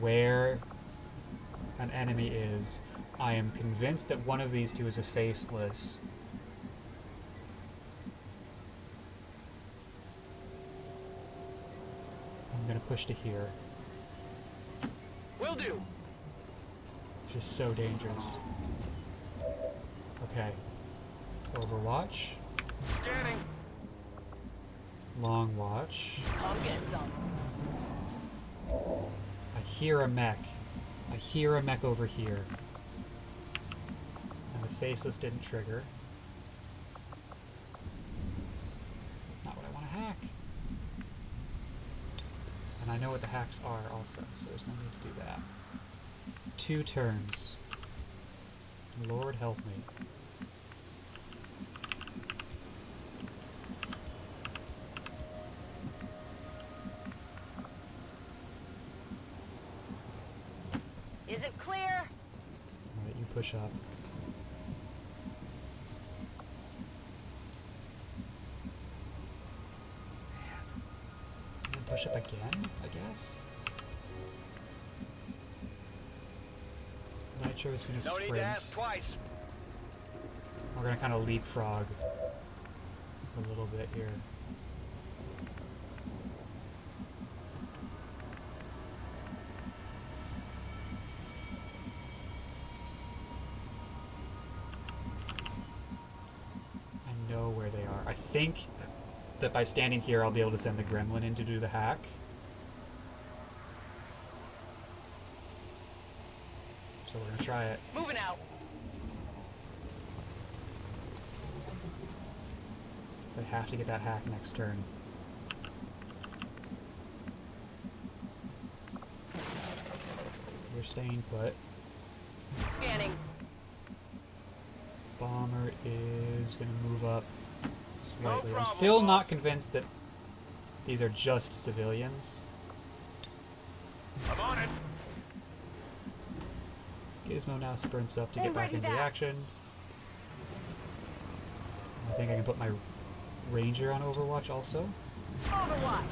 where an enemy is. I am convinced that one of these 2 is a faceless. I'm gonna push to here. Will do. Which is so dangerous. Okay. Overwatch. Scanning. Long watch. Come get some. I hear a mech. I hear a mech over here. And the faceless didn't trigger. That's not what I want to hack. And I know what the hacks are also, so there's no need to do that. 2 turns. Lord help me. Is it clear? Alright, you push up. And then push up again, I guess? Nitro is going to No need to ask sprint. twice. We're going to kind of leapfrog a little bit here. I know where they are. I think that by standing here I'll be able to send the gremlin in to do the hack. So we're going to try it. Moving out. I have to get that hack next turn. We're staying put. Scanning. Bomber is going to move up slightly. I'm problem, still not boss. convinced that these are just civilians. I'm on it. Gizmo now sprints up to get And back ready into the that. action. I think I can put my ranger on Overwatch also. Overwatch!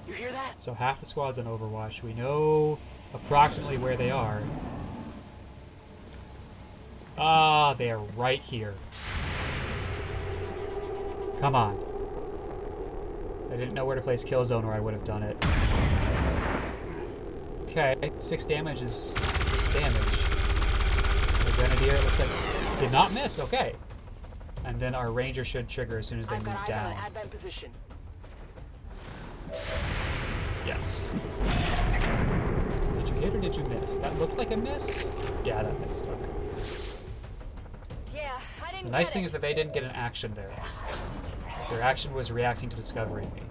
You hear that? So half the squad's on Overwatch. We know approximately where they are. Ah, they are right here. Come on. I didn't know where to place kill zone or I would have done it. Okay, 6 damage is 6 damage. The Grenadier, it looks like, did not miss. Okay. And then our Ranger should trigger as soon as they I've move got eyes down. on an advent position. Yes. Did you hit or did you miss? That looked like a miss? Yeah, that missed. Okay. Yeah, I didn't The nice get thing it. is that they didn't get an action there. Their action was reacting to discovering me.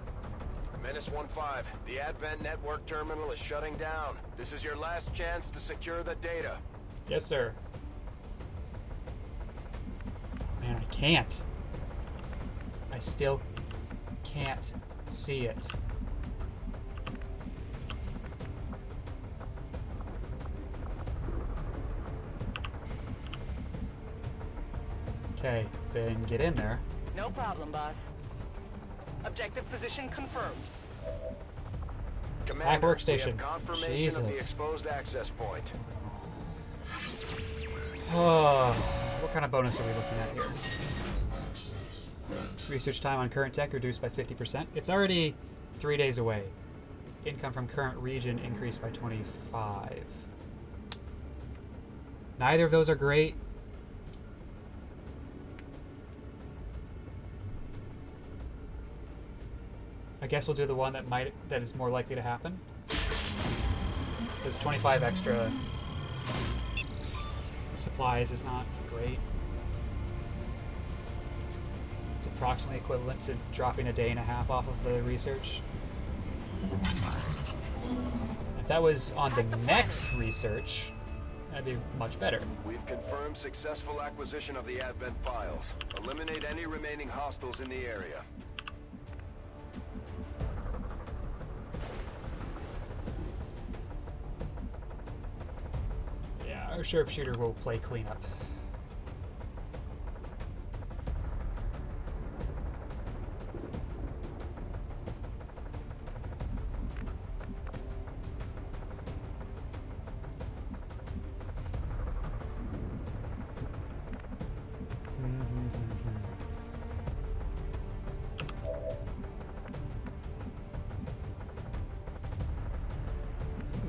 Menace 1-5, the Advent network terminal is shutting down. This is your last chance to secure the data. Yes, sir. Man, I can't. I still can't see it. Okay, then get in there. No problem, boss. Objective position confirmed. Commander, workstation. we have confirmation of the Jesus. exposed access point. Oh, what kind of bonus are we looking at here? Research time on current tech reduced by 50%. It's already 3 days away. Income from current region increased by 25. Neither of those are great. I guess we'll do the one that is more likely to happen. Because 25 extra supplies is not great. It's approximately equivalent to dropping a day and a half off of the research. If that was on the next research, that'd be much better. We've confirmed successful acquisition of the Advent files. Eliminate any remaining hostiles in the area. Yeah, our sharpshooter will play cleanup.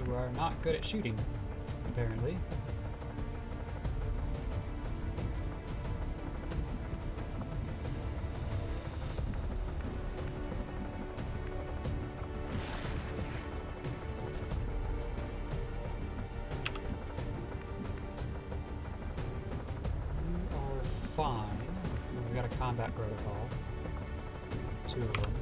You are not good at shooting, apparently. You are fine. We've got a combat protocol. 2 of them.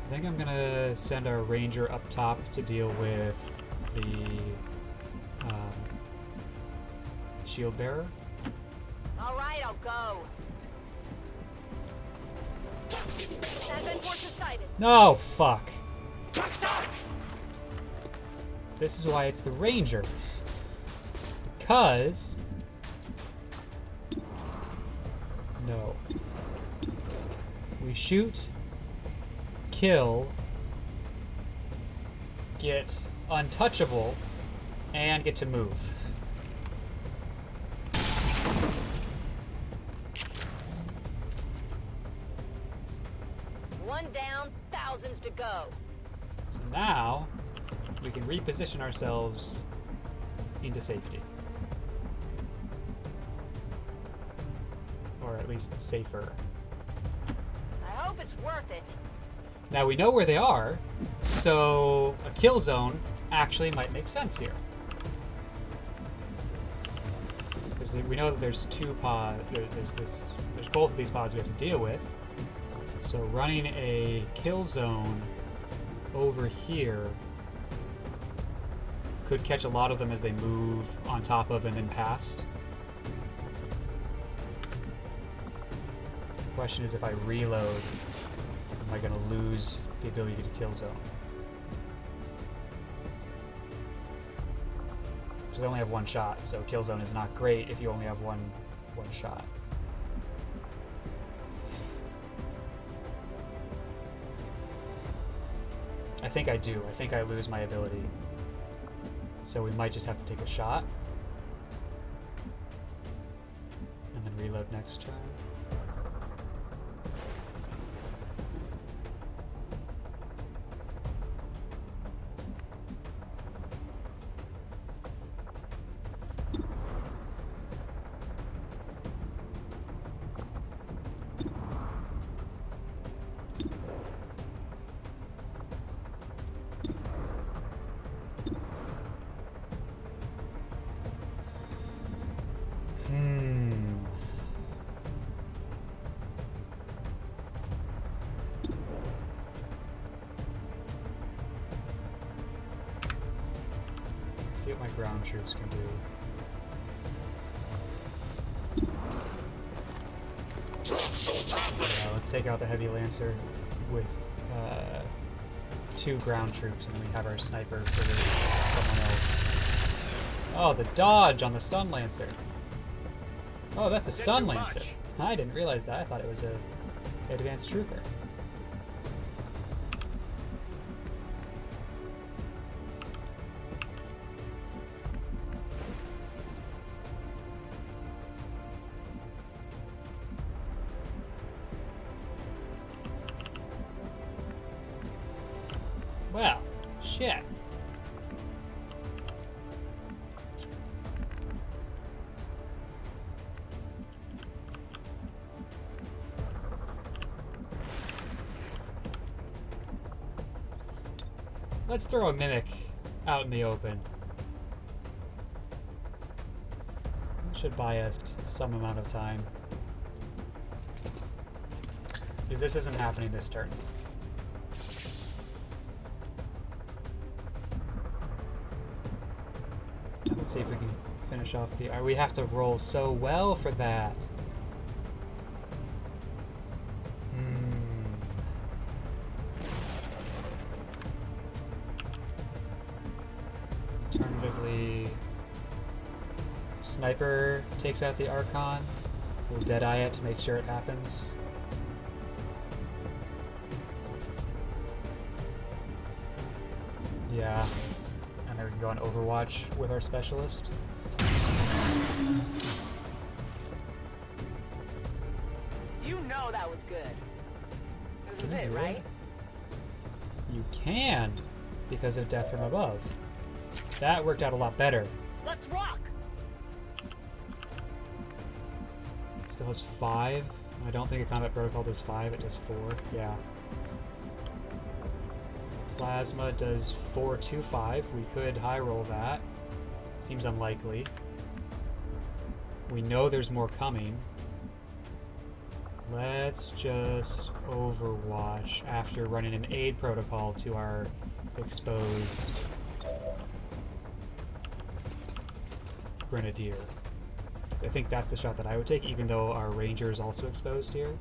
I think I'm gonna send our ranger up top to deal with the shield bearer. All right, I'll go. Advent forces sighted. No, fuck. This is why it's the ranger. Because... No. We shoot, kill, get untouchable, and get to move. One down, thousands to go. So now, we can reposition ourselves into safety. Or at least safer. I hope it's worth it. Now we know where they are, so a kill zone actually might make sense here. Because we know that there's 2 pods, there's both of these pods we have to deal with. So running a kill zone over here could catch a lot of them as they move on top of and then past. The question is, if I reload, am I going to lose the ability to kill zone? Because I only have 1 shot, so kill zone is not great if you only have one shot. I think I do. I think I lose my ability. So we might just have to take a shot. And then reload next turn. See what my ground troops can do. Let's take out the heavy lancer with 2 ground troops, and then we have our sniper for someone else. Oh, the dodge on the stun lancer. Oh, that's a stun lancer. I didn't realize that. I thought it was a advanced trooper. Well, shit. Let's throw a mimic out in the open. Should buy us some amount of time. Because this isn't happening this turn. Let's see if we can finish off the... we have to roll so well for that. Alternatively, Sniper takes out the Archon. We'll Deadeye it to make sure it happens. Yeah. And then we can go on Overwatch with our Specialist. You know that was good. This is Can it, you? right? You can, because of Death from Above. That worked out a lot better. Let's rock! Still has 5. I don't think a combat protocol does 5, it does 4. Yeah. Plasma does 4 to 5. We could high roll that. Seems unlikely. We know there's more coming. Let's just Overwatch after running an aid protocol to our exposed Grenadier. So I think that's the shot that I would take, even though our Ranger is also exposed here.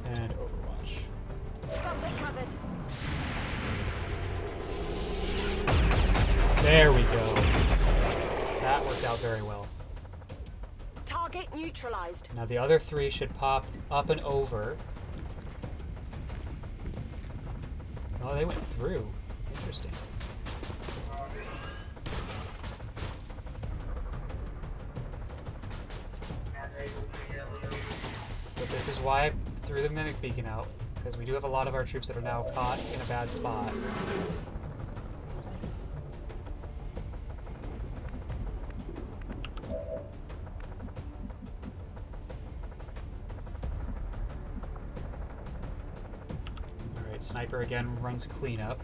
And Overwatch. Something covered. There we go. That worked out very well. Target neutralized. Now the other 3 should pop up and over. Oh, they went through. Interesting. But this is why I threw the Mimic Beacon out, because we do have a lot of our troops that are now caught in a bad spot. Alright, Sniper again runs cleanup.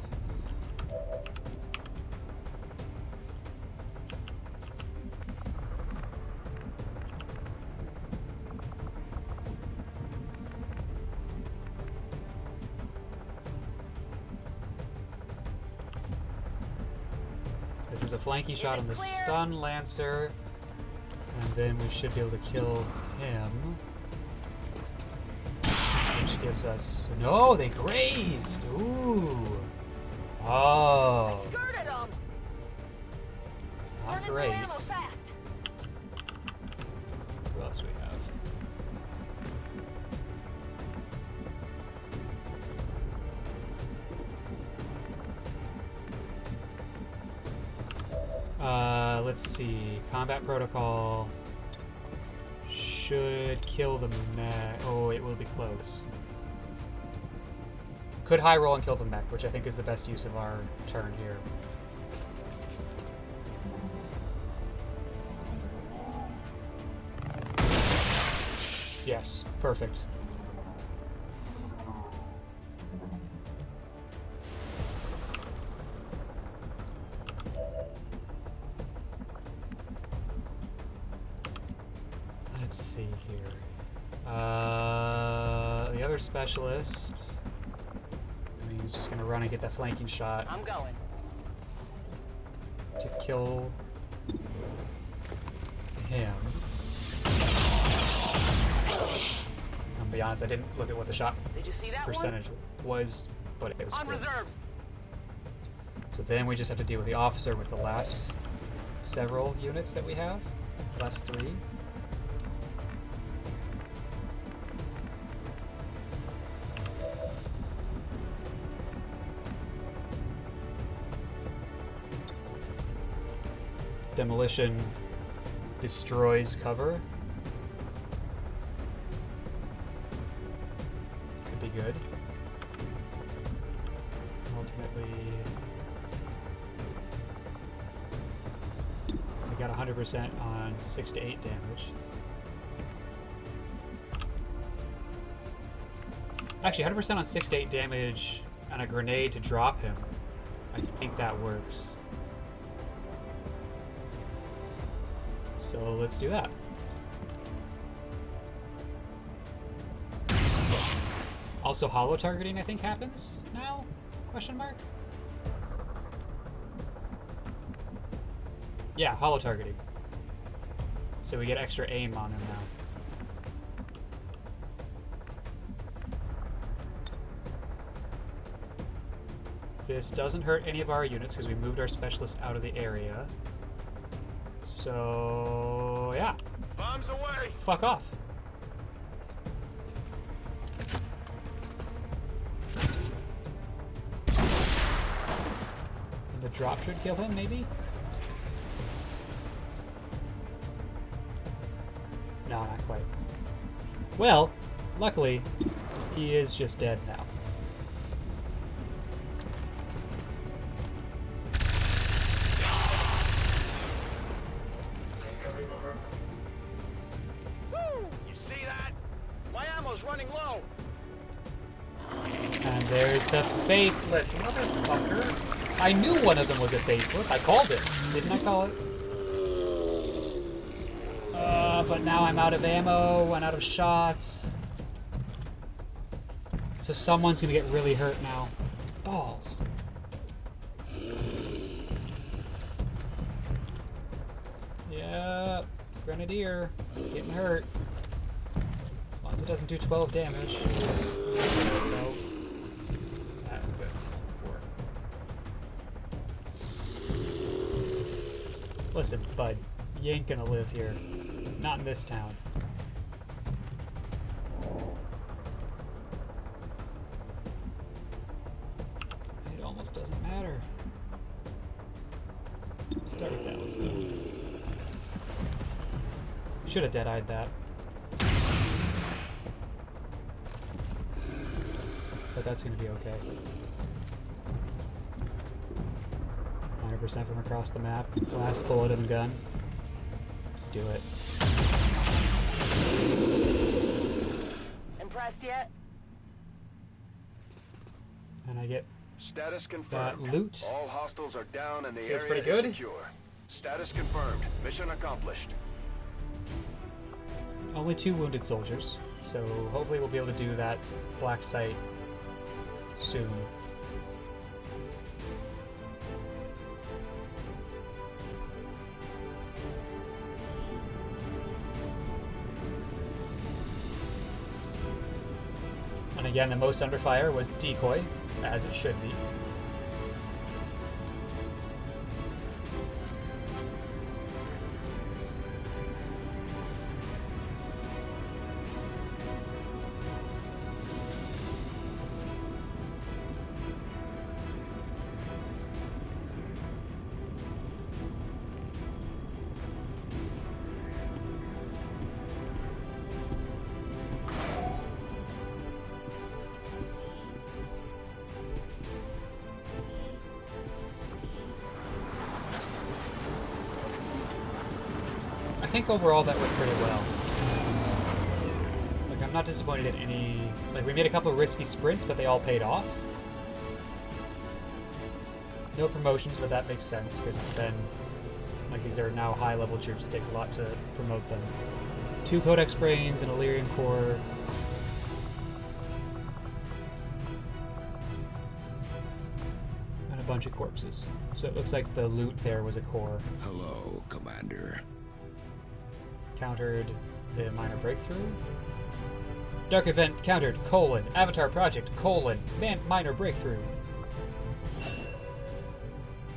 This is a flanking shot on the Stun Lancer, and then we should be able to kill him. Which gives us... No, they grazed! Ooh! Oh! Skirted them. Not Burning great. through ammo fast. Who else do we have? Let's see. Combat protocol should kill the mech. Oh, it will be close. Could high roll and kill the mech, which I think is the best use of our turn here. Yes, perfect. Let's see here. The other specialist. I mean, he's just gonna run and get that flanking shot I'm going. to kill him. I'll be honest, I didn't look at what the shot Did you see that percentage was, but it was one? On good. reserves. So then we just have to deal with the officer with the last several units that we have. Last 3. Demolition destroys cover. Could be good. Ultimately, we got 100% on 6 to 8 damage. Actually, 100% on 6 to 8 damage on a grenade to drop him. I think that works. So let's do that. Also, hollow targeting I think happens now? Question mark? Yeah, hollow targeting. So we get extra aim on him now. This doesn't hurt any of our units because we moved our specialist out of the area. So, yeah. Bombs away! Fuck off. And the drop should kill him, maybe? No, not quite. Well, luckily, he is just dead now. There's the faceless motherfucker. I knew one of them was a faceless. I called it. Didn't I call it? But now I'm out of ammo and out of shots. So someone's gonna get really hurt now. Balls. Yeah, Grenadier getting hurt. As long as it doesn't do 12 damage. No. Listen, bud, you ain't gonna live here. Not in this town. It almost doesn't matter. Start with that one, though. Should have dead-eyed that. But that's gonna be okay. 100% from across the map. Last bullet in the gun. Let's do it. Impressed yet? And I get Status confirmed. that loot. All hostiles are down and the Feels area pretty good. is secure. Status confirmed. Mission accomplished. Only 2 wounded soldiers, so hopefully we'll be able to do that black site soon. And again, the most under fire was decoy, as it should be. think overall that went pretty well. Like, I'm not disappointed in any... Like, we made a couple of risky sprints, but they all paid off. No promotions, but that makes sense, because it's been... Like, these are now high-level troops. It takes a lot to promote them. 2 Codex Brains, an Illyrian Core... and a bunch of corpses. So it looks like the loot there was a core. Hello, Commander. Countered the minor breakthrough. Dark event countered, Avatar project, minor breakthrough.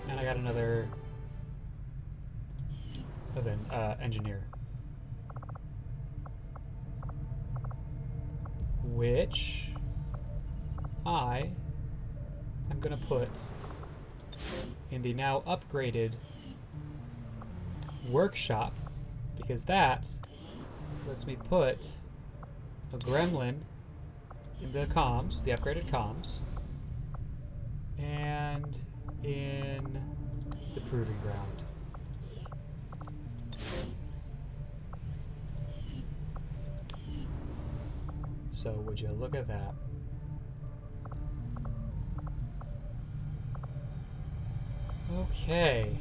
And I got another event, engineer. Which I am gonna put in the now upgraded workshop, because that lets me put a gremlin in the comms, the upgraded comms, and in the proving ground. So would you look at that? Okay.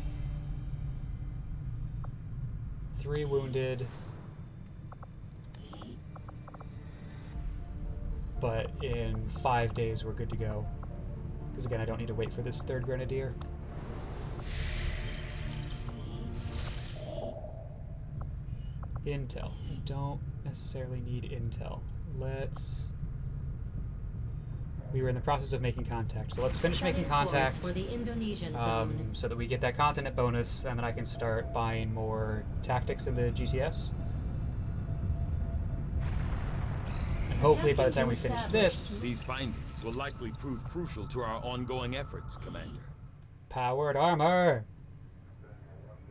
3 wounded. But in 5 days we're good to go. Because again, I don't need to wait for this 3rd grenadier. Intel. I don't necessarily need intel. We were in the process of making contact, so let's finish making contact For the Indonesian zone. so that we get that continent bonus, and then I can start buying more tactics in the GTS. And hopefully by the time we finish this... These findings will likely prove crucial to our ongoing efforts, Commander. Powered armor!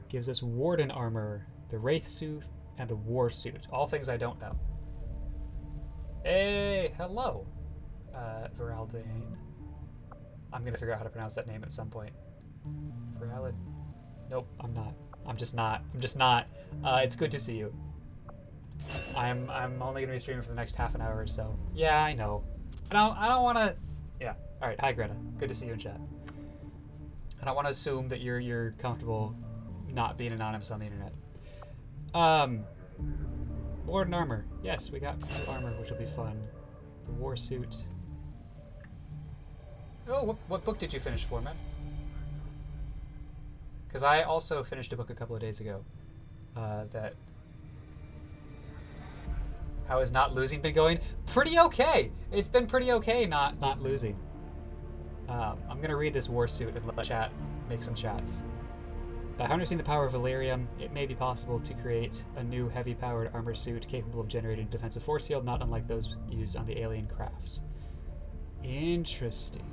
Gives us Warden armor, the Wraith suit, and the War suit. All things I don't know. Hey, hello, Viraldane. I'm gonna figure out how to pronounce that name at some point. Viralid. Nope, I'm not. I'm just not. It's good to see you. I'm only gonna be streaming for the next half an hour or so. Yeah, I know. I don't want to. Yeah. All right. Hi, Greta. Good to see you in chat. I don't want to assume that you're comfortable not being anonymous on the internet. Warden armor. Yes, we got new armor, which will be fun. The war suit. Oh, what book did you finish for, man? Because I also finished a book a couple of days ago. How has Not Losing been going? Pretty okay. It's been pretty okay not losing. I'm gonna read this war suit and let chat make some chats. By harnessing the power of Valerium, it may be possible to create a new heavy-powered armor suit capable of generating a defensive force field, not unlike those used on the alien craft. Interesting.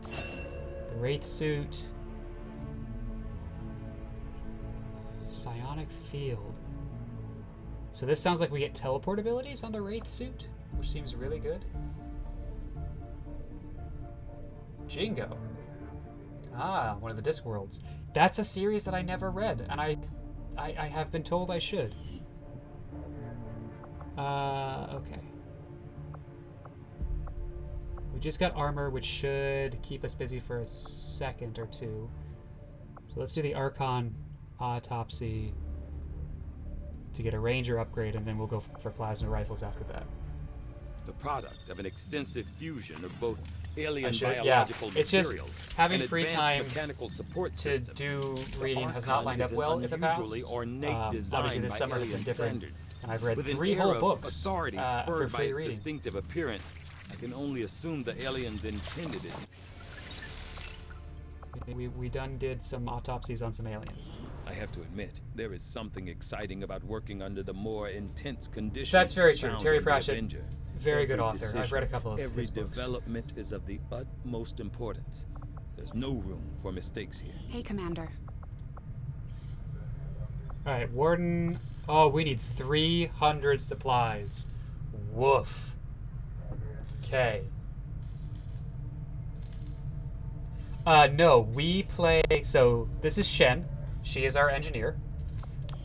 The Wraith suit. Psionic field. So this sounds like we get teleport abilities on the Wraith suit, which seems really good. Jingo. Ah, one of the Discworlds. That's a series that I never read, and I have been told I should. Okay. We just got armor, which should keep us busy for a second or two. So let's do the Archon Autopsy to get a Ranger upgrade, and then we'll go for plasma rifles after that. The product of an extensive fusion of both alien Yeah, biological it's just materials having and free advanced time mechanical support to systems. do The reading has not Archon lined is up an well in the past. unusually ornate design Obviously this by summer has been alien different, standards. and I've read With an 3 air whole of books authority for spurred by free its reading. distinctive appearance, I can only assume the aliens intended it. We done did some autopsies on some aliens. I have to admit, there is something exciting about working under the more intense conditions. That's very true. found Terry in The Pratchett, Avenger. very good Every author. I've decision, read a couple of every his books. development is of the utmost importance. There's no room for mistakes here. Hey, Commander. Alright, Warden. Oh, we need 300 supplies. Woof. Okay. No, we play... So, this is Shen. She is our engineer.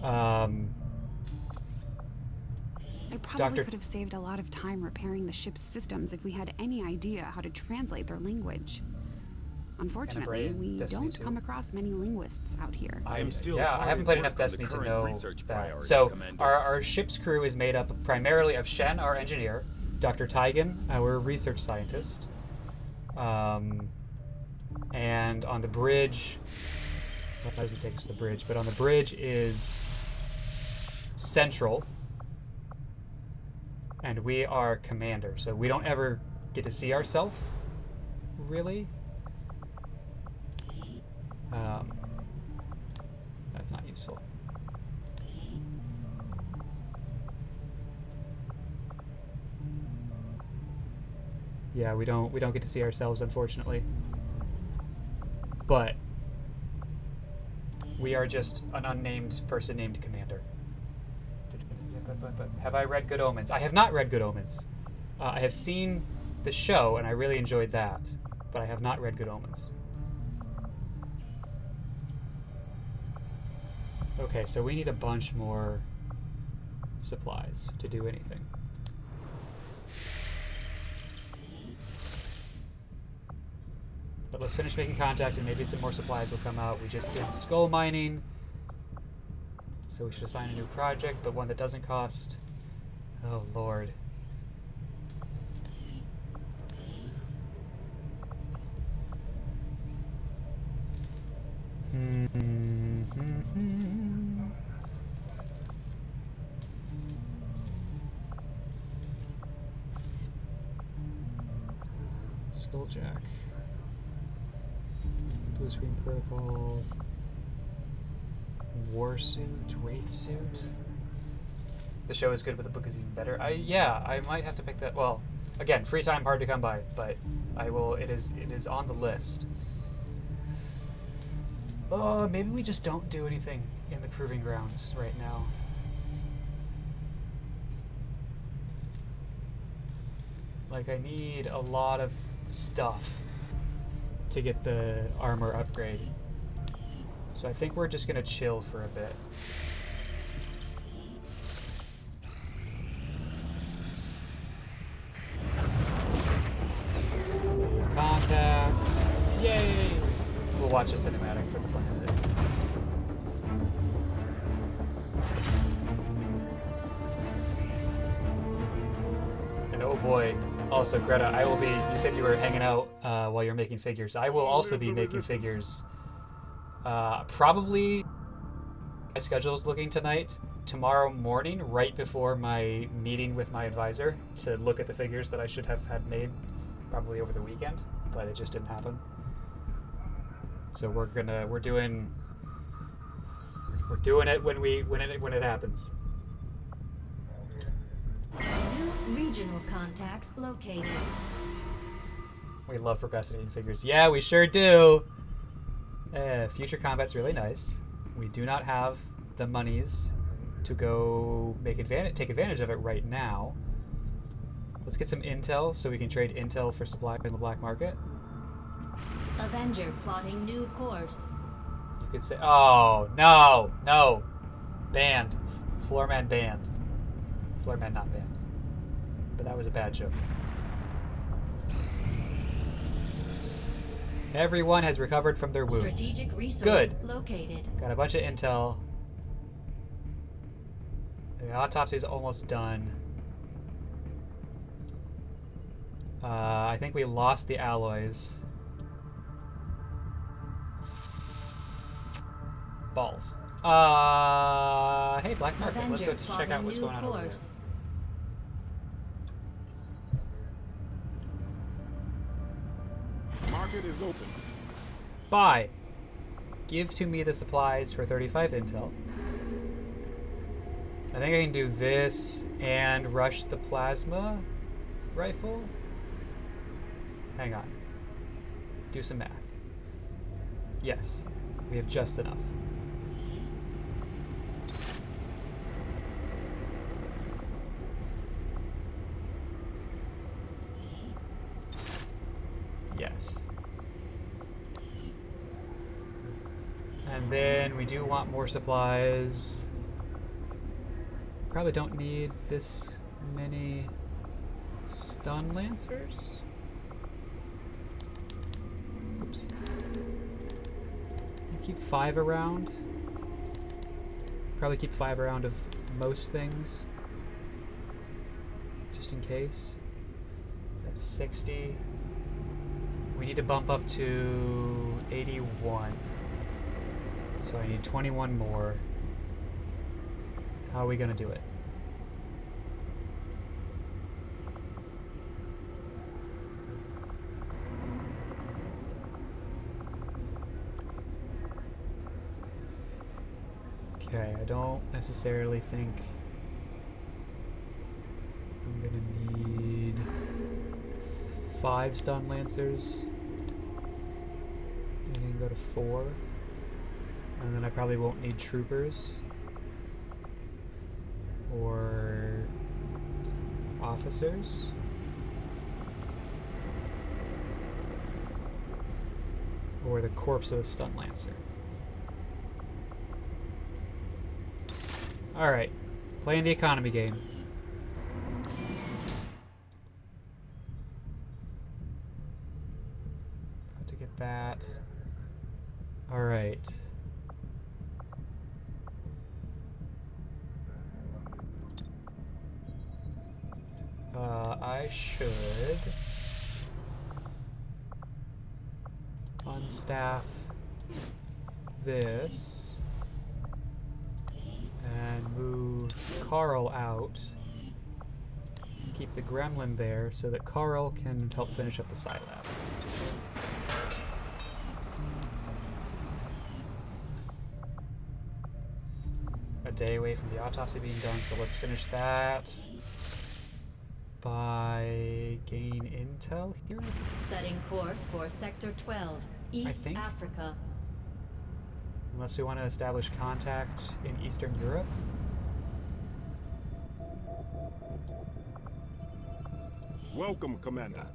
I probably Doctor- could have saved a lot of time repairing the ship's systems if we had any idea how to translate their language. Unfortunately, in we Destiny don't 2. come across many linguists out here. I am still yeah, I hard haven't at played work enough on the Destiny to current know research that. priority, So Commander. our ship's crew is made up primarily of Shen, our engineer, Dr. Tygan, our research scientist, and on the bridge, what does it take us to the bridge? But on the bridge is Central, and we are Commander, so we don't ever get to see ourselves, really. That's not useful. Yeah, we don't get to see ourselves, unfortunately. But we are just an unnamed person named Commander. Have I read Good Omens? I have not read Good Omens. I have seen the show, and I really enjoyed that, but I have not read Good Omens. Okay, so we need a bunch more supplies to do anything. But let's finish making contact and maybe some more supplies will come out. We just did skull mining, so we should assign a new project, but one that doesn't cost... Oh, Lord. Skulljack. Blue screen protocol. War suit, wraith suit. The show is good, but the book is even better. I might have to pick that. Well, again, free time hard to come by, but I will. It is on the list. Maybe we just don't do anything in the proving grounds right now. Like, I need a lot of stuff to get the armor upgrade. So I think we're just gonna chill for a bit. Contact. Yay! We'll watch the cinematic for the fun of it. And oh boy, also Greta, I will be, you said you were hanging out while you're making figures. I will also be making figures. Probably, my schedule is looking tonight, tomorrow morning, right before my meeting with my advisor to look at the figures that I should have had made probably over the weekend, but it just didn't happen. So we're doing it when it happens. New regional contacts located. We love procrastinating figures. Yeah, we sure do. Future combat's really nice. We do not have the monies to go take advantage of it right now. Let's get some intel so we can trade intel for supply in the black market. Avenger plotting new course. You could say, oh, no. Banned. Floorman banned. Floorman not banned. But that was a bad joke. Everyone has recovered from their wounds. Strategic resource Good. located. Got a bunch of intel. The autopsy's almost done. I think we lost the alloys. Balls. Hey, Black Market. Let's go check out what's going on over there. Market is open. Buy. Give to me the supplies for 35 intel. I think I can do this and rush the plasma rifle. Hang on. Do some math. Yes, we have just enough. Yes. And then we do want more supplies. Probably don't need this many stun lancers. Oops. You keep 5 around. Probably keep 5 around of most things, just in case. That's 60. We need to bump up to 81. So I need 21 more. How are we gonna do it? Okay, I don't necessarily think I'm gonna need 5 stun lancers. I can go to 4. And then I probably won't need troopers or officers. Or the corpse of a stun lancer. Alright, playing the economy game. About to get that. Alright. I should unstaff this and move Carl out. Keep the gremlin there so that Carl can help finish up the Scilab. A day away from the autopsy being done, so let's finish that by gaining intel here. Setting course for Sector 12, East Africa. Unless we want to establish contact in Eastern Europe. Welcome, Commander.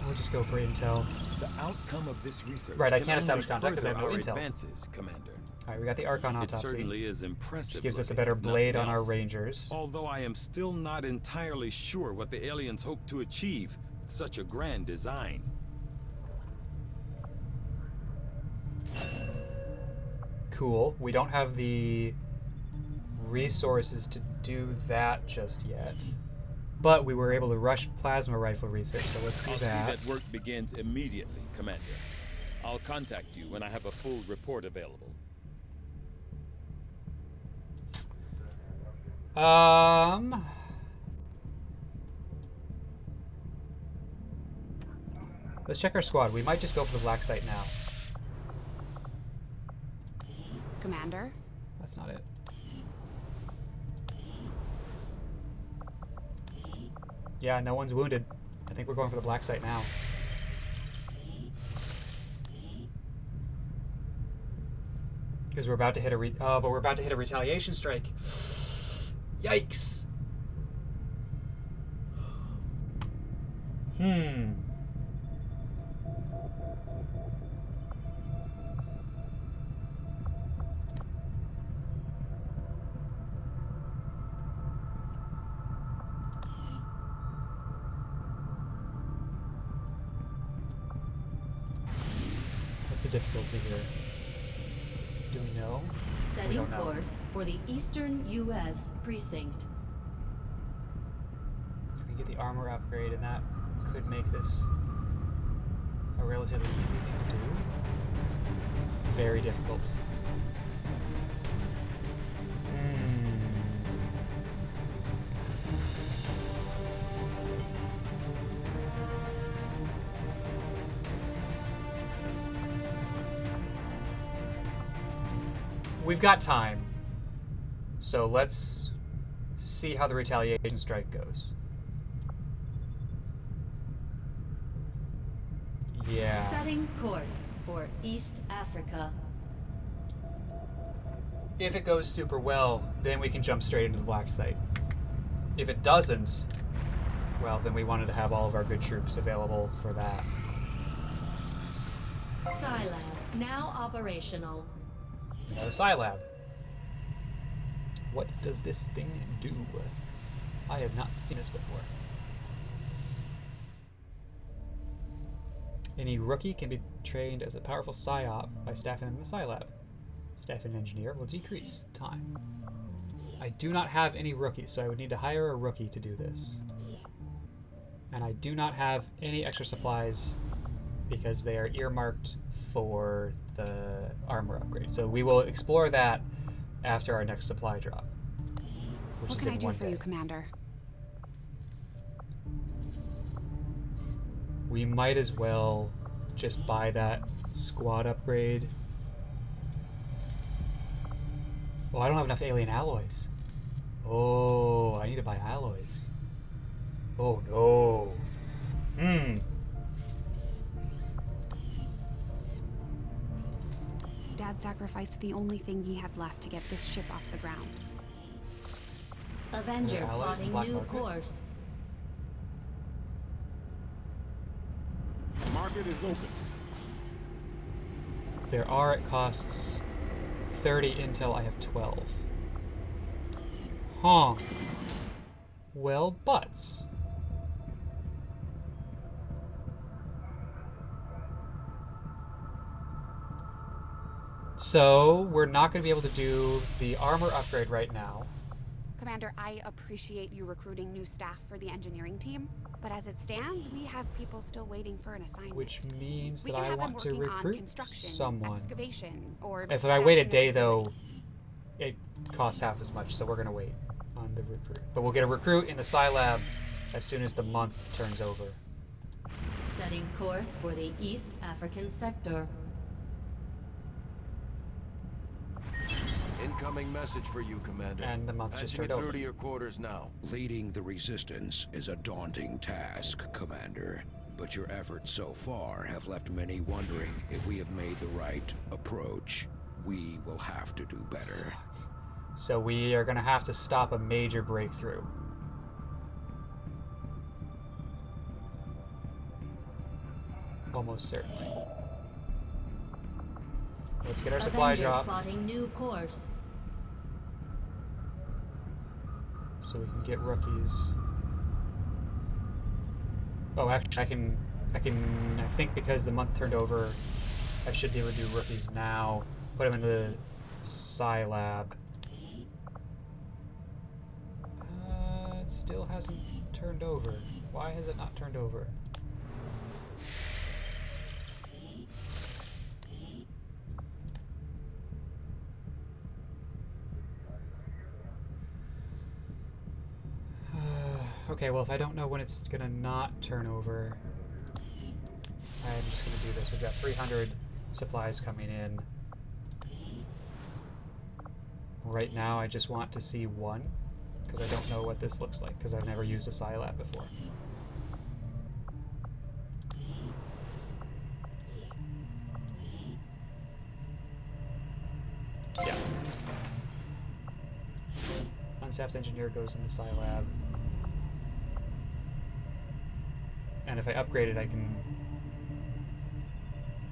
We'll just go for intel. The outcome of this research. Right, I can can't establish only contact because I have no further our intel. Advances, Commander. Alright, we got the Archon It autopsy. certainly is impressive. Which gives us a looking, better if blade nothing on our else. rangers. Although I am still not entirely sure what the aliens hope to achieve with such a grand design. Cool. We don't have the resources to do that just yet. But we were able to rush plasma rifle research, so let's do I'll that. see that work begins immediately, Commander. I'll contact you when I have a full report available. Let's check our squad. We might just go for the black site now. Commander? That's not it. Yeah, no one's wounded. I think we're going for the black site now. Because we're about to hit a but we're about to hit a retaliation strike. Yikes. What's the difficulty here? Do we know? We Setting don't know. course for the Eastern U.S. precinct. We get the armor upgrade, and that could make this a relatively easy thing to do. Very difficult. We've got time, so let's see how the retaliation strike goes. Yeah. Setting course for East Africa. If it goes super well, then we can jump straight into the black site. If it doesn't, well, then we wanted to have all of our good troops available for that. Scilab now operational. We have a Scilab. What does this thing do? I have not seen this before. Any rookie can be trained as a powerful PSYOP by staffing them in the Scilab. Staffing an engineer will decrease time. I do not have any rookies, so I would need to hire a rookie to do this. And I do not have any extra supplies because they are earmarked for the armor upgrade. So we will explore that after our next supply drop. Which What is can I in do 1 for day. you, Commander? We might as well just buy that squad upgrade. Oh, I don't have enough alien alloys. Oh, I need to buy alloys. Oh no. Dad sacrificed the only thing he had left to get this ship off the ground. Avenger allies in plotting black new market? course. Market is open. There are, it costs 30 intel, I have 12. Huh. Well, butts. So, we're not going to be able to do the armor upgrade right now. Commander, I appreciate you recruiting new staff for the engineering team, but as it stands, we have people still waiting for an assignment. Which means we that can I have them want to working on recruit construction, someone. excavation, or If I wait a staffing day, facility. though, it costs half as much, so we're going to wait on the recruit. But we'll get a recruit in the Scilab as soon as the month turns over. Setting course for the East African sector. Incoming message for you, Commander. And the month just Patching it turned through over. to your quarters now. Leading the Resistance is a daunting task, Commander. But your efforts so far have left many wondering if we have made the right approach. We will have to do better. So we are going to have to stop a major breakthrough. Almost certainly. Let's get our supply Avenger drop plotting new course. so we can get rookies. Oh, actually, I think because the month turned over, I should be able to do rookies now. Put them in the Scilab. It still hasn't turned over. Why has it not turned over? Okay, well, if I don't know when it's gonna not turn over, I'm just gonna do this. We've got 300 supplies coming in. Right now, I just want to see one, because I don't know what this looks like, because I've never used a Scilab before. Yeah. Unstaffed engineer goes in the Scilab. And if I upgrade it, I can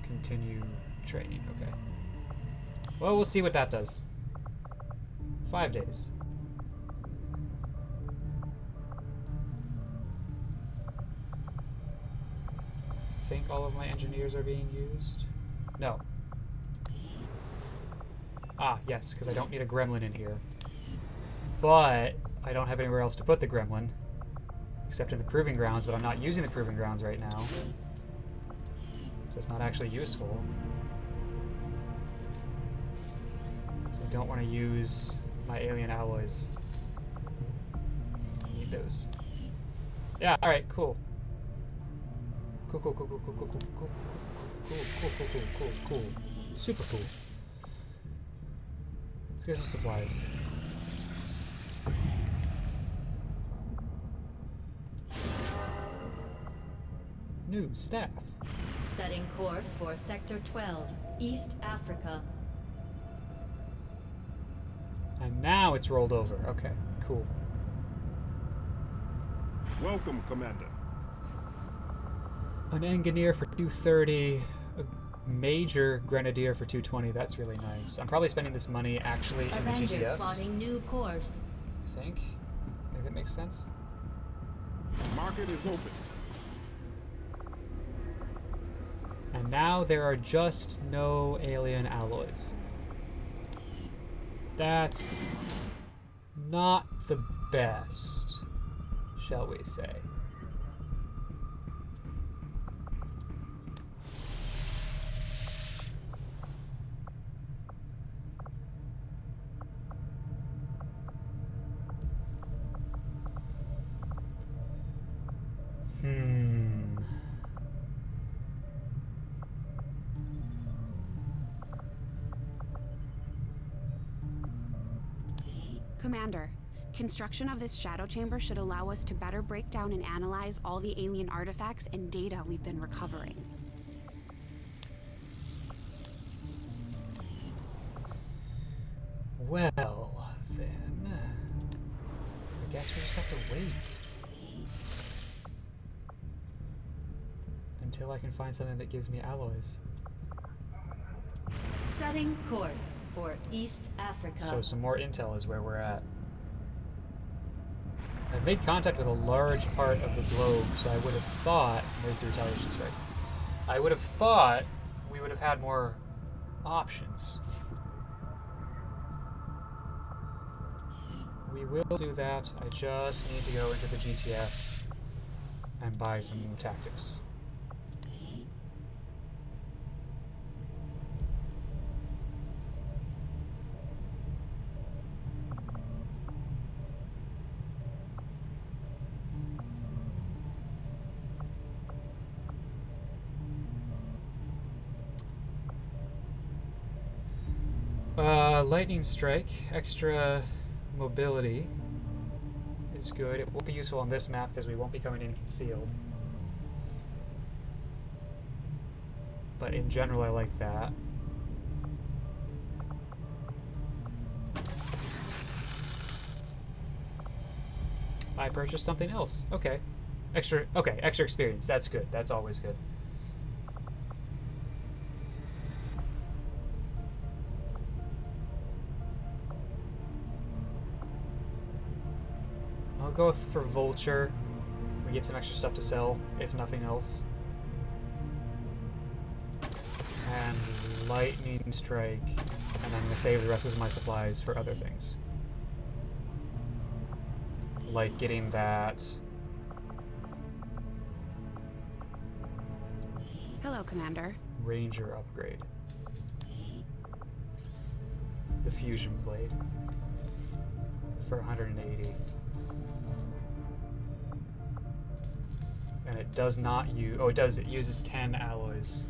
continue training. Okay. Well, we'll see what that does. 5 days. I think all of my engineers are being used. No. Ah, yes, because I don't need a gremlin in here. But I don't have anywhere else to put the gremlin. Except in the proving grounds, but I'm not using the proving grounds right now. So it's not actually useful. So I don't want to use my alien alloys. I need those. Yeah, alright, cool. Cool, cool, cool, cool, cool, cool, cool, cool, cool, cool, cool, cool, cool, cool. Super cool. Let's get some supplies. New staff. Setting course for Sector 12, East Africa. And now it's rolled over. Okay, cool. Welcome, Commander. An engineer for 230. Major Grenadier for 220. That's really nice. I'm probably spending this money actually in the Avenger GTS. plotting new course. I think that makes sense. Market is open. And now there are just no alien alloys. That's not the best, shall we say. Commander, construction of this shadow chamber should allow us to better break down and analyze all the alien artifacts and data we've been recovering. Well, then, I guess we just have to wait until I can find something that gives me alloys. Setting course for East Africa. So some more intel is where we're at. I've made contact with a large part of the globe, so I would have thought... There's the retaliation strike. I would have thought we would have had more options. We will do that. I just need to go into the GTS and buy some tactics. Lightning strike, extra mobility is good. It won't be useful on this map because we won't be coming in concealed. But in general, I like that. I purchased something else. Okay. Extra experience. That's good. That's always good. I'll go for Vulture. We get some extra stuff to sell, if nothing else. And Lightning Strike. And I'm going to save the rest of my supplies for other things. Like getting that... Hello, Commander. Ranger upgrade. The Fusion Blade. For 180. And it does not use... Oh, it does. It uses 10 alloys.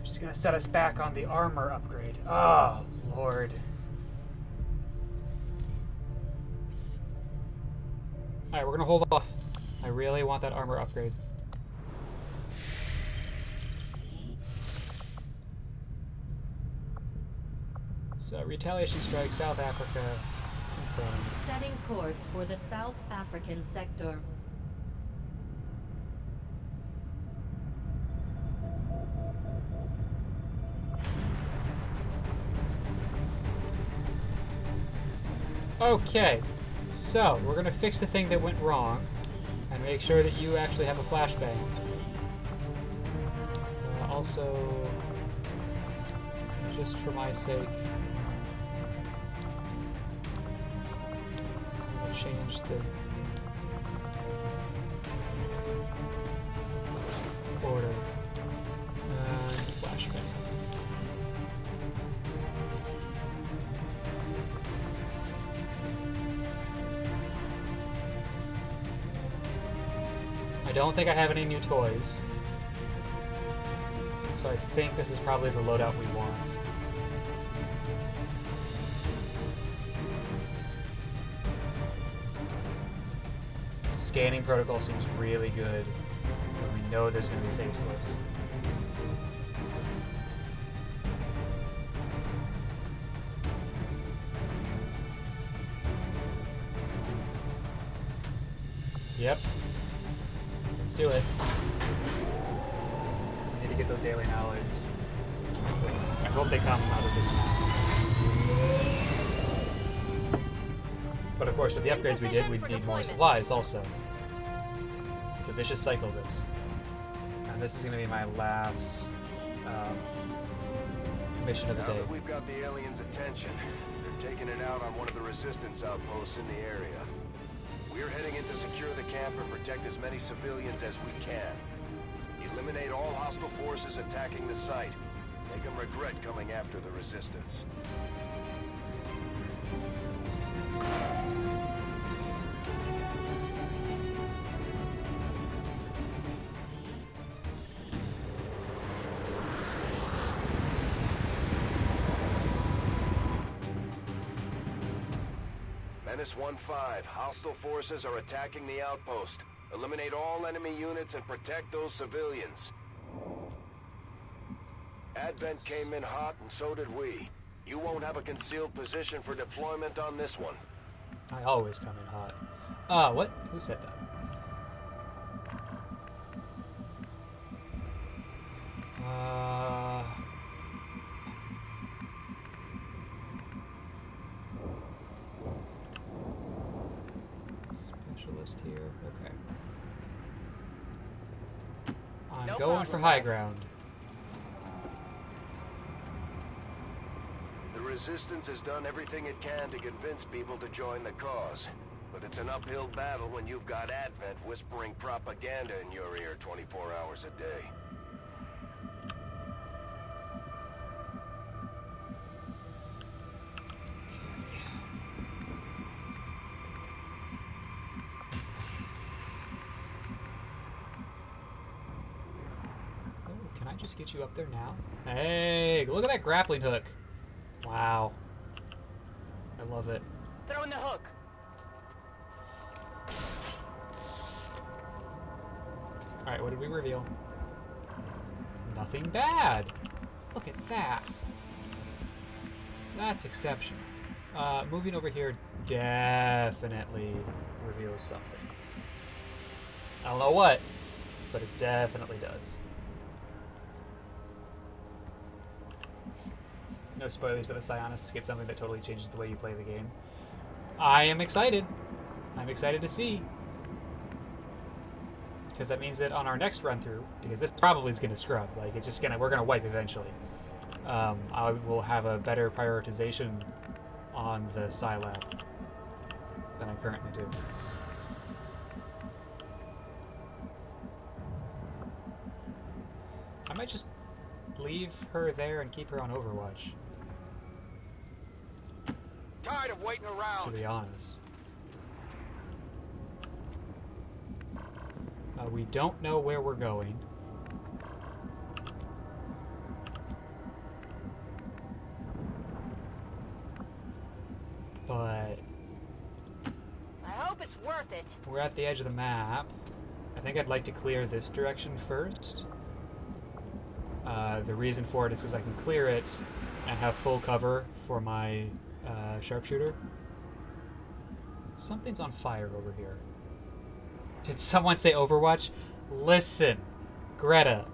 Just gonna set us back on the armor upgrade. Oh, Lord. Alright, we're gonna hold off. I really want that armor upgrade. So, retaliation strike, South Africa. Confirmed. Setting course for the South African sector. Okay, so we're gonna fix the thing that went wrong and make sure that you actually have a flashbang. Also, just for my sake, I'm gonna change the order and flashbang. I don't think I have any new toys, so I think this is probably the loadout we want. Scanning protocol seems really good, but we know there's going to be faceless. Yep. Let's do it. I need to get those alien alloys. I hope they come out of this map. But of course, with the upgrades we did, we'd need more supplies also. It's a vicious cycle, this. And this is going to be my last mission of the Now day. that we've got the aliens' attention, they're taking it out on one of the resistance outposts in the area. We're heading in to secure the camp and protect as many civilians as we can. Eliminate all hostile forces attacking the site. Make them regret coming after the resistance. Menace 1-5, hostile forces are attacking the outpost. Eliminate all enemy units and protect those civilians. Advent came in hot and so did we. You won't have a concealed position for deployment on this one. I always come in hot. What? Who said that? Specialist here. Okay. I'm No going problem, for high boss. ground. The Resistance has done everything it can to convince people to join the cause. But it's an uphill battle when you've got Advent whispering propaganda in your ear 24 hours a day. Oh, can I just get you up there now? Hey, look at that grappling hook. Wow. I love it. Throw in the hook. Alright, what did we reveal? Nothing bad. Look at that. That's exceptional. Moving over here definitely reveals something. I don't know what, but it definitely does. No spoilers, but the Psionists get something that totally changes the way you play the game. I am excited. I'm excited to see. Because that means that on our next run through, because this probably is going to scrub, like it's just we're going to wipe eventually. I will have a better prioritization on the Psi-Lab than I currently do. I might just leave her there and keep her on Overwatch, Tired of waiting to around. be honest. We don't know where we're going. But I hope it's worth it. we're at the edge of the map. I think I'd like to clear this direction first. The reason for it is because I can clear it and have full cover for my sharpshooter. Something's on fire over here. Did someone say Overwatch? Listen, Greta,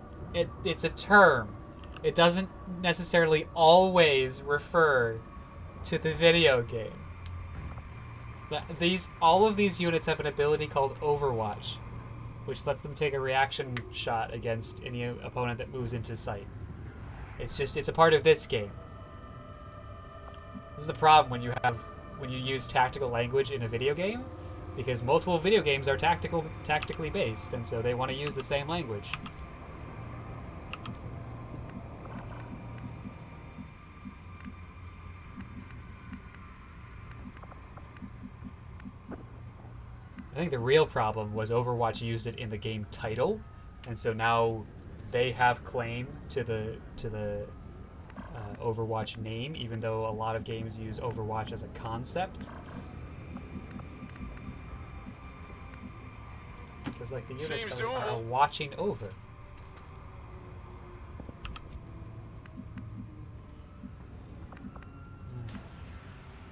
it's a term. It doesn't necessarily always refer to the video game. All of these units have an ability called Overwatch, which lets them take a reaction shot against any opponent that moves into sight. It's a part of this game. This is the problem when you use tactical language in a video game, because multiple video games are tactically based, and so they want to use the same language. I think the real problem was Overwatch used it in the game title, and so now they have claim to the Overwatch name, even though a lot of games use Overwatch as a concept. Because like the units are watching over.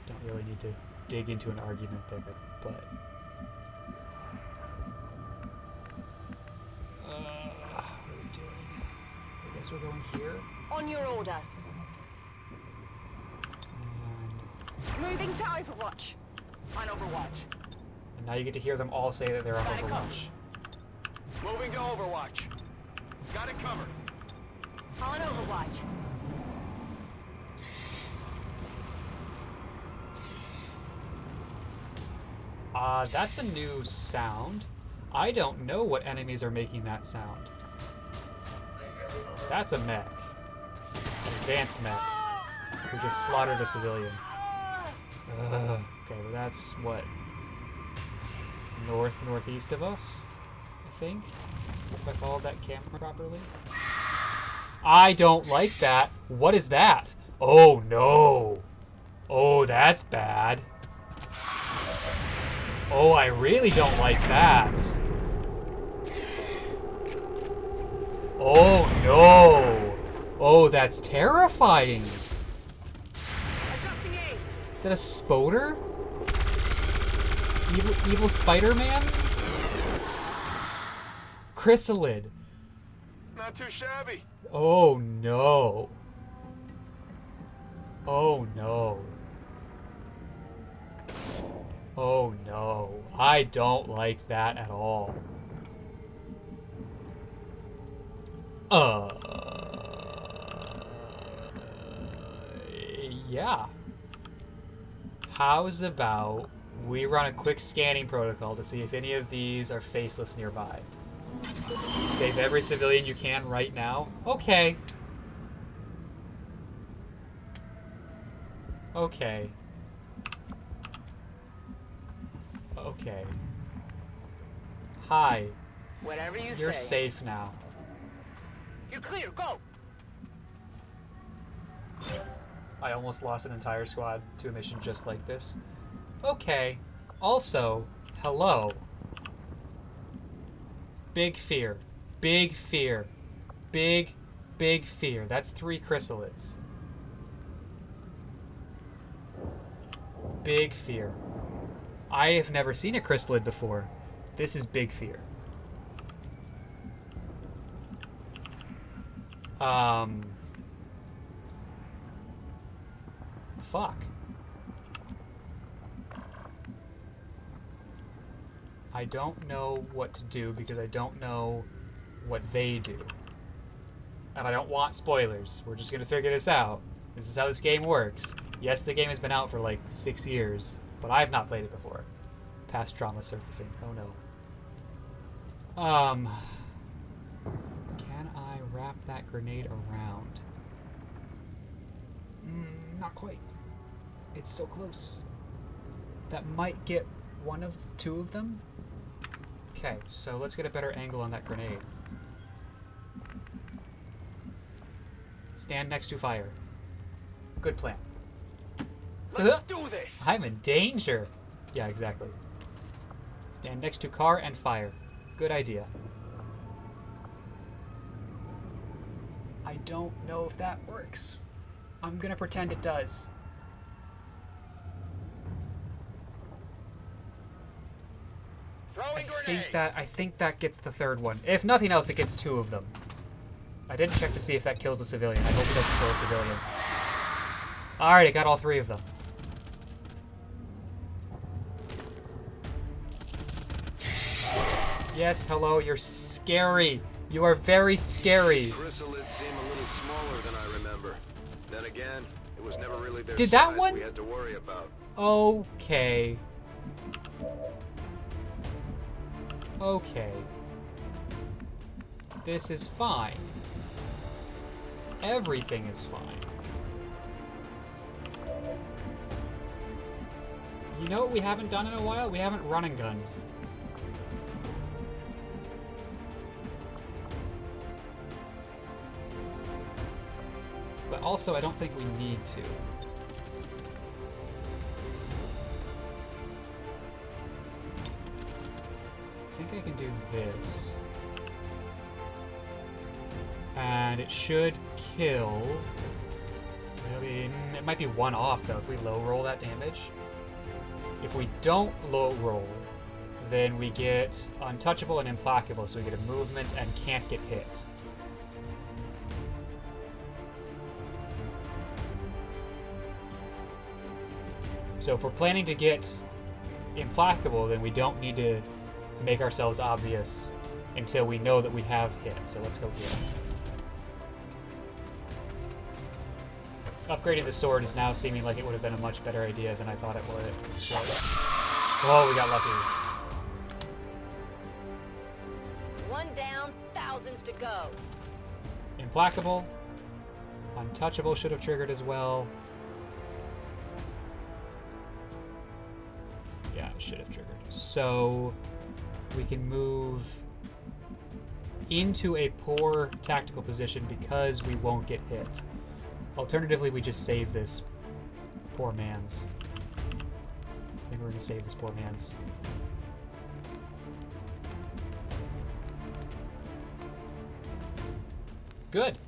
Don't really need to dig into an argument there, but what are we doing? We're guess we're going here. On your order. Moving to Overwatch. On Overwatch. And now you get to hear them all say that they're on Got it Overwatch. Moving to Overwatch. Got it covered. On Overwatch. That's a new sound. I don't know what enemies are making that sound. That's a mech. An advanced mech. Who just slaughtered a civilian. Okay, well that's what? Northeast of us? I think? If I followed that camera properly? I don't like that. What is that? Oh no. Oh, that's bad. Oh, I really don't like that. Oh no. Oh, that's terrifying. Is that a spoder? Evil Spider-Man's? Chrysalid. Not too shabby. Oh no. Oh no. Oh no. I don't like that at all. Yeah. How's about we run a quick scanning protocol to see if any of these are faceless nearby? Save every civilian you can right now? Okay. Okay. Okay. Hi. Whatever you You're say. safe now. You're clear, go! I almost lost an entire squad to a mission just like this. Okay. Also, hello. Big fear. Big fear. Big fear. That's 3 chrysalids. Big fear. I have never seen a chrysalid before. This is big fear. Fuck. I don't know what to do because I don't know what they do. And I don't want spoilers. We're just gonna figure this out. This is how this game works. Yes, the game has been out for like 6 years, but I've not played it before. Past trauma surfacing. Oh no. Can I wrap that grenade around? Not quite. It's so close. That might get 1 of 2 of them. Okay, so let's get a better angle on that grenade. Stand next to fire. Good plan. Let's do this. I'm in danger. Yeah, exactly. Stand next to car and fire. Good idea. I don't know if that works. I'm gonna pretend it does. Throwing grenade. I think that gets the 3rd one. If nothing else, it gets 2 of them. I didn't check to see if that kills a civilian. I hope it doesn't kill a civilian. Alright, I got all 3 of them. Yes, hello, you're scary. You are very scary. Chrysalids seem a little smaller than I remember. Then again, it was never really their Did that size one? we had to worry about. Okay. Okay. This is fine. Everything is fine. You know what we haven't done in a while? We haven't run and gunned. But also, I don't think we need to. I think I can do this. And it should kill. It might be 1 off though if we low roll that damage. If we don't low roll, then we get untouchable and implacable, so we get a movement and can't get hit. So if we're planning to get implacable, then we don't need to make ourselves obvious until we know that we have hit. So let's go here. Upgrading the sword is now seeming like it would have been a much better idea than I thought it would. So, oh, we got lucky. One down, thousands to go. Implacable. Untouchable should have triggered as well. Yeah, it should have triggered. So we can move into a poor tactical position because we won't get hit. Alternatively, we just save this poor man's. I think we're going to save this poor man's. Good.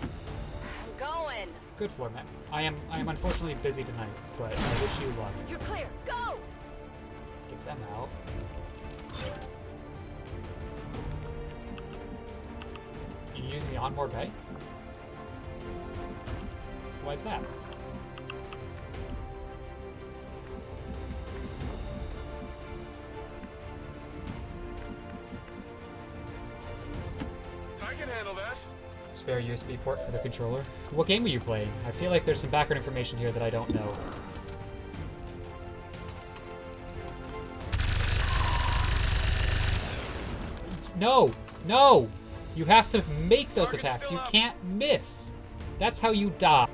I'm going. Good floor map. I am unfortunately busy tonight, but I wish you luck. You're clear. Go! Get them out. You using the onboard bank? Why is that? I can handle that. Spare USB port for the controller. What game are you playing? I feel like there's some background information here that I don't know. No! No! You have to make those attacks. You can't miss. That's how you die.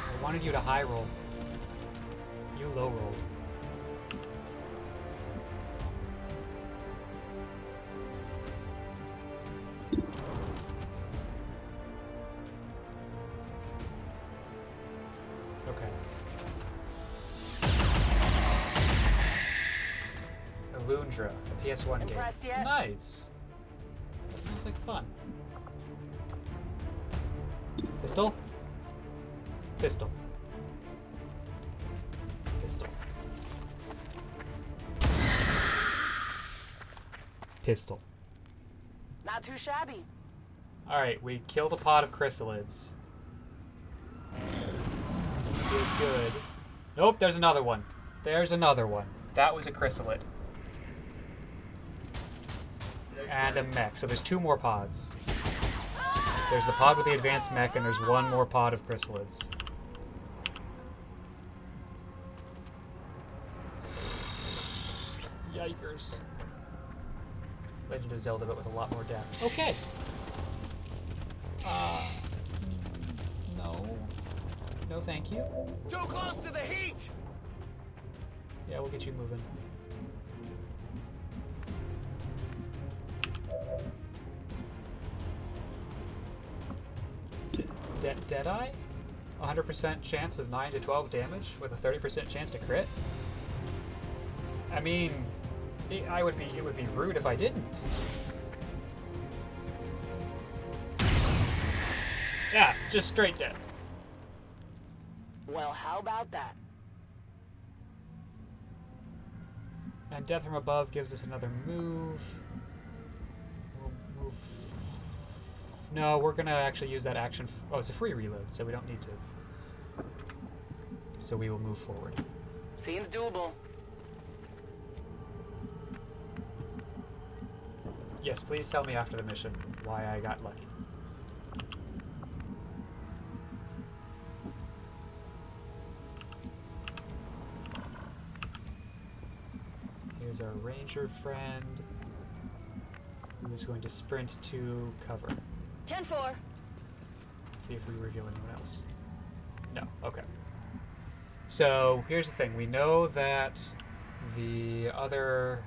I wanted you to high roll. You low rolled. Okay. Alundra, a PS1 game. Impressed yet? Nice. That sounds like fun. Pistol? Pistol. Pistol. Pistol. Not too shabby. Alright, we killed a pod of chrysalids. Feels good. Nope, there's another one. There's another one. That was a chrysalid. And a mech. So there's two more pods. There's the pod with the advanced mech, and there's one more pod of chrysalids. Yikers. Legend of Zelda, but with a lot more death. Okay. No. No, thank you. Too close to the heat! Yeah, we'll get you moving. Deadeye? 100% chance of 9 to 12 damage with a 30% chance to crit? I mean, it would be rude if I didn't. Yeah, just straight dead. Well, how about that? And death from above gives us another move. We'll move. No, we're gonna actually use that action. Oh, it's a free reload, so we don't need to. So we will move forward. Seems doable. Yes, please tell me after the mission why I got lucky. Here's our ranger friend who is going to sprint to cover. 10-4. Let's see if we reveal anyone else. No, okay. So here's the thing. We know that the other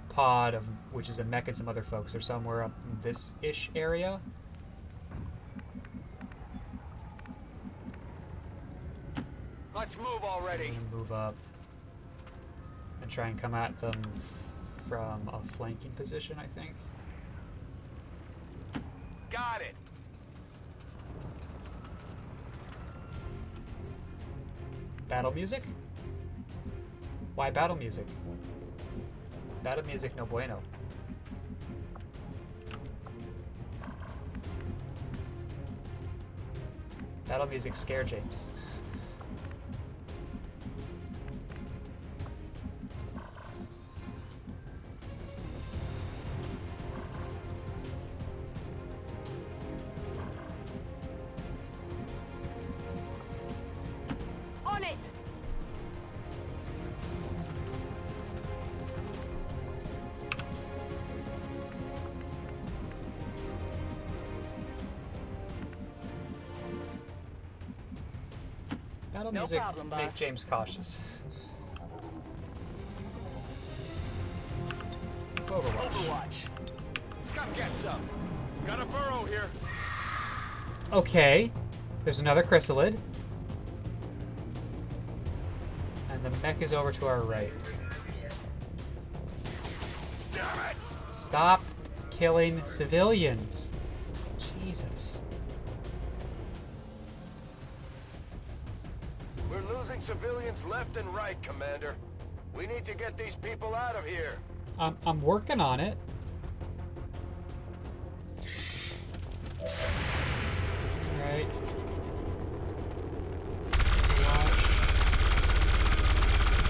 pod, of which is a mech and some other folks, are somewhere up in this-ish area. Let's move already. I'm gonna move up and try and come at them from a flanking position, I think. Got it. Battle music? Why battle music? Battle music no bueno. Battle music scare James. On it! Battle No music problem, make boss. James cautious. Overwatch. Overwatch. Come get some. Got a burrow here. Okay. There's another chrysalid. And the mech is over to our right. Damn it! Stop killing civilians. Jesus. We're losing civilians left and right, Commander. We need to get these people out of here. I'm working on it. Alright.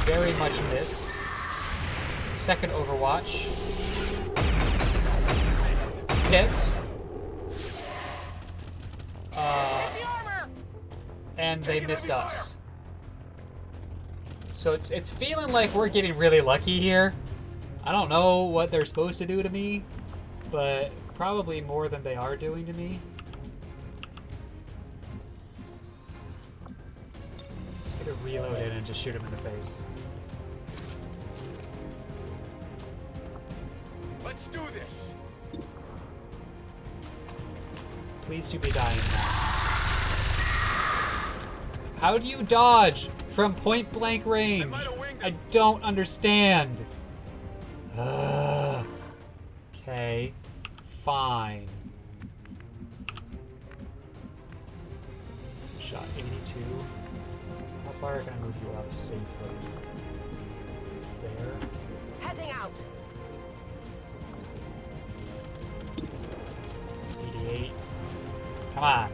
Very much missed. Second Overwatch. Hit. And they missed us. So it's feeling like we're getting really lucky here. I don't know what they're supposed to do to me, but probably more than they are doing to me. Let's get a reload in and just shoot him in the face. Let's do this. Please do be dying now. How do you dodge from point blank range? I don't understand. Okay, fine. So shot 82. How far can I move you up safely? There. Heading out. 88. Come on.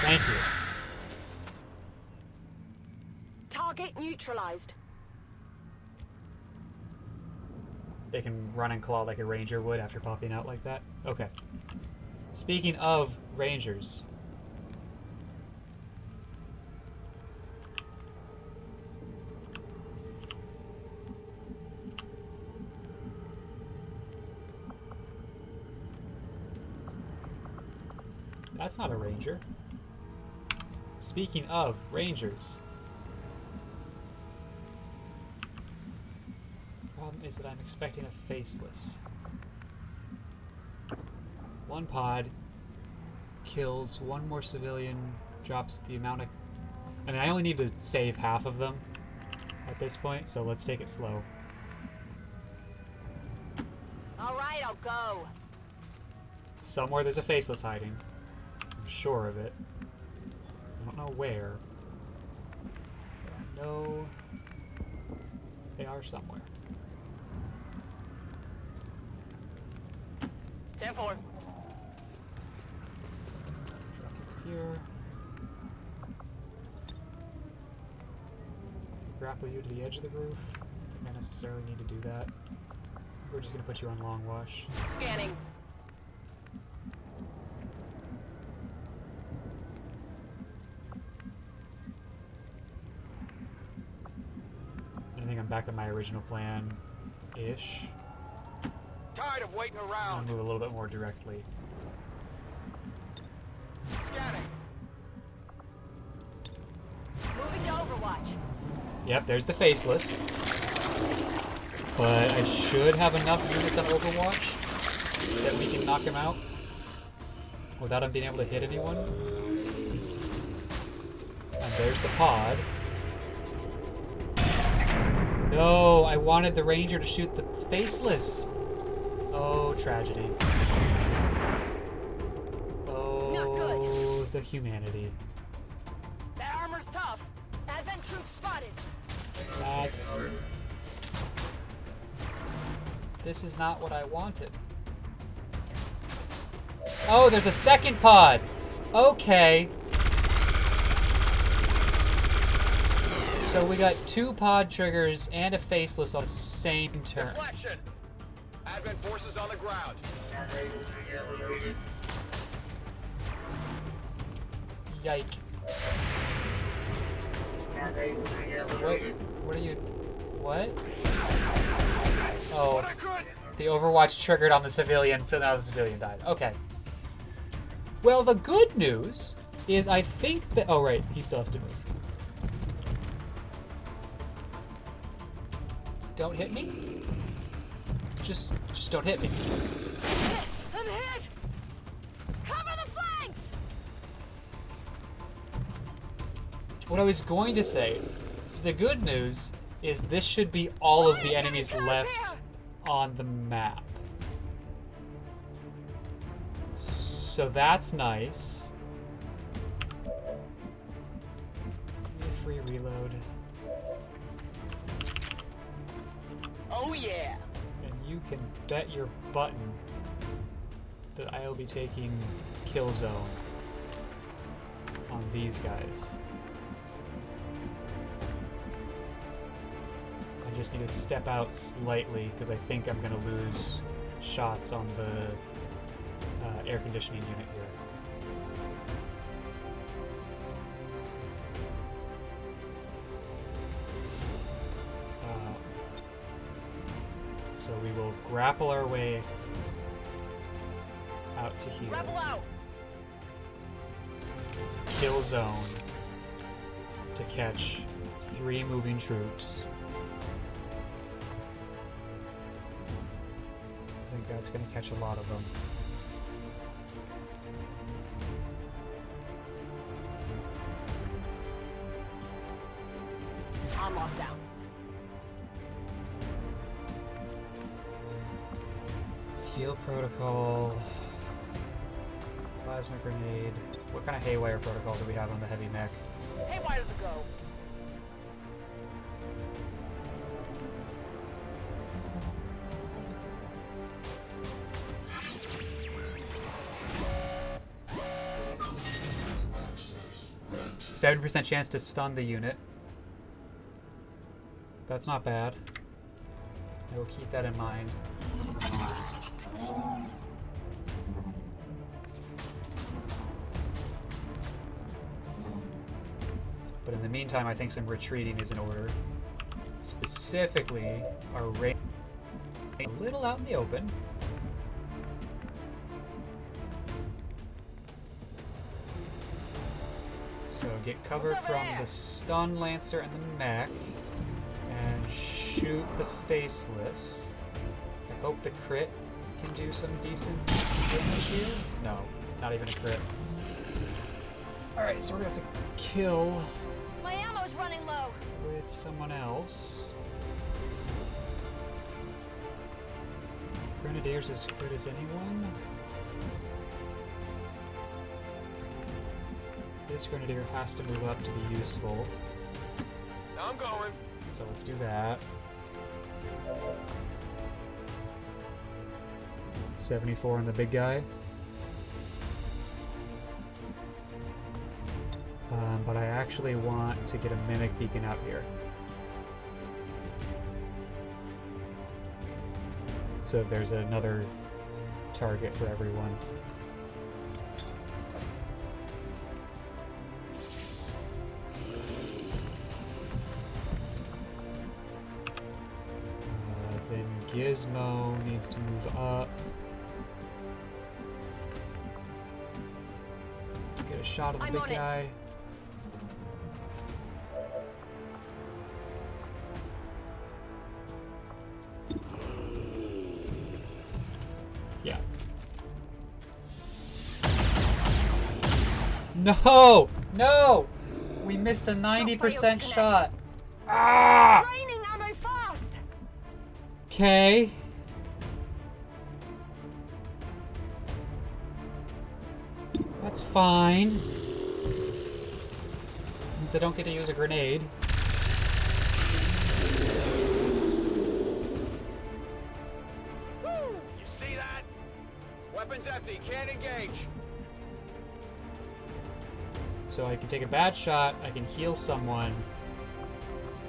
Thank you. Target neutralized. They can run and claw like a ranger would after popping out like that? Okay. Speaking of rangers. That's not a ranger. Speaking of rangers. Problem is that I'm expecting a faceless. One pod kills one more civilian, drops the amount of... I mean, I only need to save half of them at this point, so let's take it slow. All right, I'll go. Somewhere there's a faceless hiding. I'm sure of it. I don't know where. But I know they are somewhere. 10-4. Drop it here. Grapple you to the edge of the roof. I don't think I necessarily need to do that. We're just gonna put you on long wash. Scanning. I think I'm back on my original plan-ish. Tired of waiting I'll around. move a little bit more directly. Scanning. Moving to Overwatch. Yep, there's the faceless. But I should have enough units on Overwatch that we can knock him out without him being able to hit anyone. And there's the pod. No, I wanted the ranger to shoot the faceless. Oh, tragedy. Oh, the humanity. That armor's tough. That's... This is not what I wanted. Oh, there's a second pod! Okay. So we got 2 pod triggers and a faceless on the same turn. Deflection! Advent forces on the ground. Yike. What are you... What? Oh. The Overwatch triggered on the civilian, so now the civilian died. Okay. Well, the good news is I think that... Oh, right. He still has to move. Don't hit me. Just don't hit me. I'm hit! Cover the flanks! What I was going to say is the good news is this should be all of the enemies left on the map. So that's nice. Free reload. Oh yeah! And you can bet your button that I'll be taking kill zone on these guys. I just need to step out slightly because I think I'm going to lose shots on the air conditioning unit here. So we will grapple our way out to here. Rebel out! Kill zone to catch 3 moving troops. I think that's going to catch a lot of them. On lockdown. Heal protocol. Plasma grenade. What kind of haywire protocol do we have on the heavy mech? Hey, why does it go? %7% chance to stun the unit. That's not bad. I will keep that in mind. But in the meantime, I think some retreating is in order. Specifically, our range a little out in the open. So get cover from the stun lancer and the mech, and shoot the faceless. I hope the crit can do some decent damage here. No, not even a crit. Alright, so we're gonna have to kill My ammo's running low. with someone else. Grenadier's as good as anyone. This Grenadier has to move up to be useful. Now I'm going. So let's do that. 74 on the big guy. But I actually want to get a Mimic Beacon out here. So there's another target for everyone. Then Gizmo needs to move up. Get a shot of the big guy. Yeah. No! No! We missed a 90% shot. Ah! Raining ammo fast! Okay. That's fine. Means I don't get to use a grenade. You see that? Weapons empty. Can't engage. So I can take a bad shot, I can heal someone,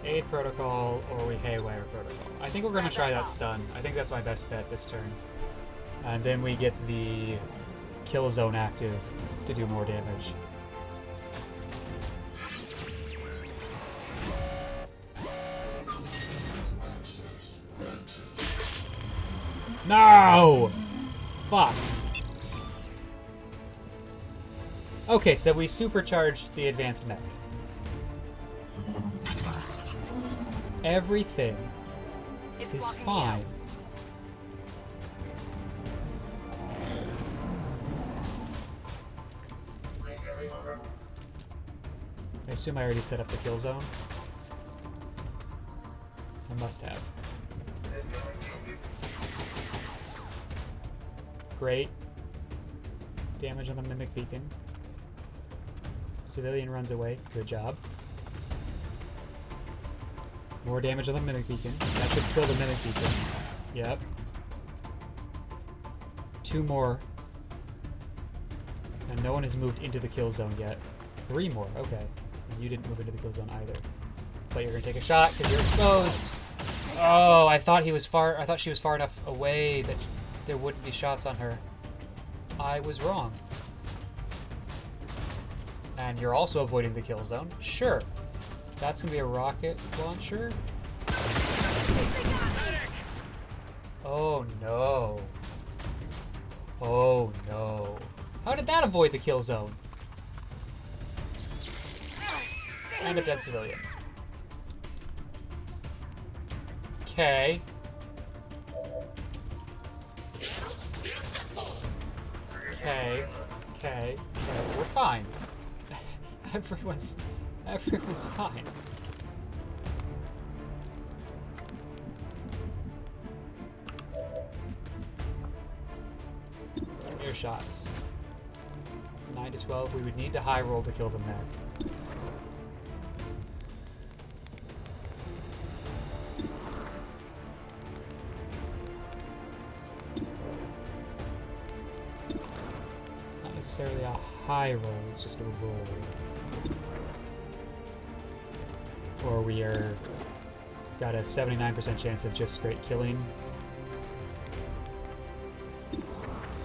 aid protocol, or we haywire protocol. I think we're going to try that stun. I think that's my best bet this turn. And then we get the kill zone active to do more damage. No! Fuck. Okay, so we supercharged the advanced mech. Everything is fine. I assume I already set up the kill zone. I must have. Great. Damage on the mimic beacon. Civilian runs away. Good job. More damage on the mimic beacon. That should kill the mimic beacon. Yep. 2 more. And no one has moved into the kill zone yet. 3 more. Okay. And you didn't move into the kill zone either. But you're gonna take a shot because you're exposed. Oh, I thought he was far. I thought she was far enough away that there wouldn't be shots on her. I was wrong. And you're also avoiding the kill zone. Sure. That's gonna be a rocket launcher. Oh no. Oh no. How did that avoid the kill zone? And a dead civilian. Okay. Okay. Okay. We're fine. Everyone's fine. Near shots. 9 to 12. We would need to high roll to kill them there. Not necessarily a high roll, it's just a roll. Or we are got a 79% chance of just straight killing.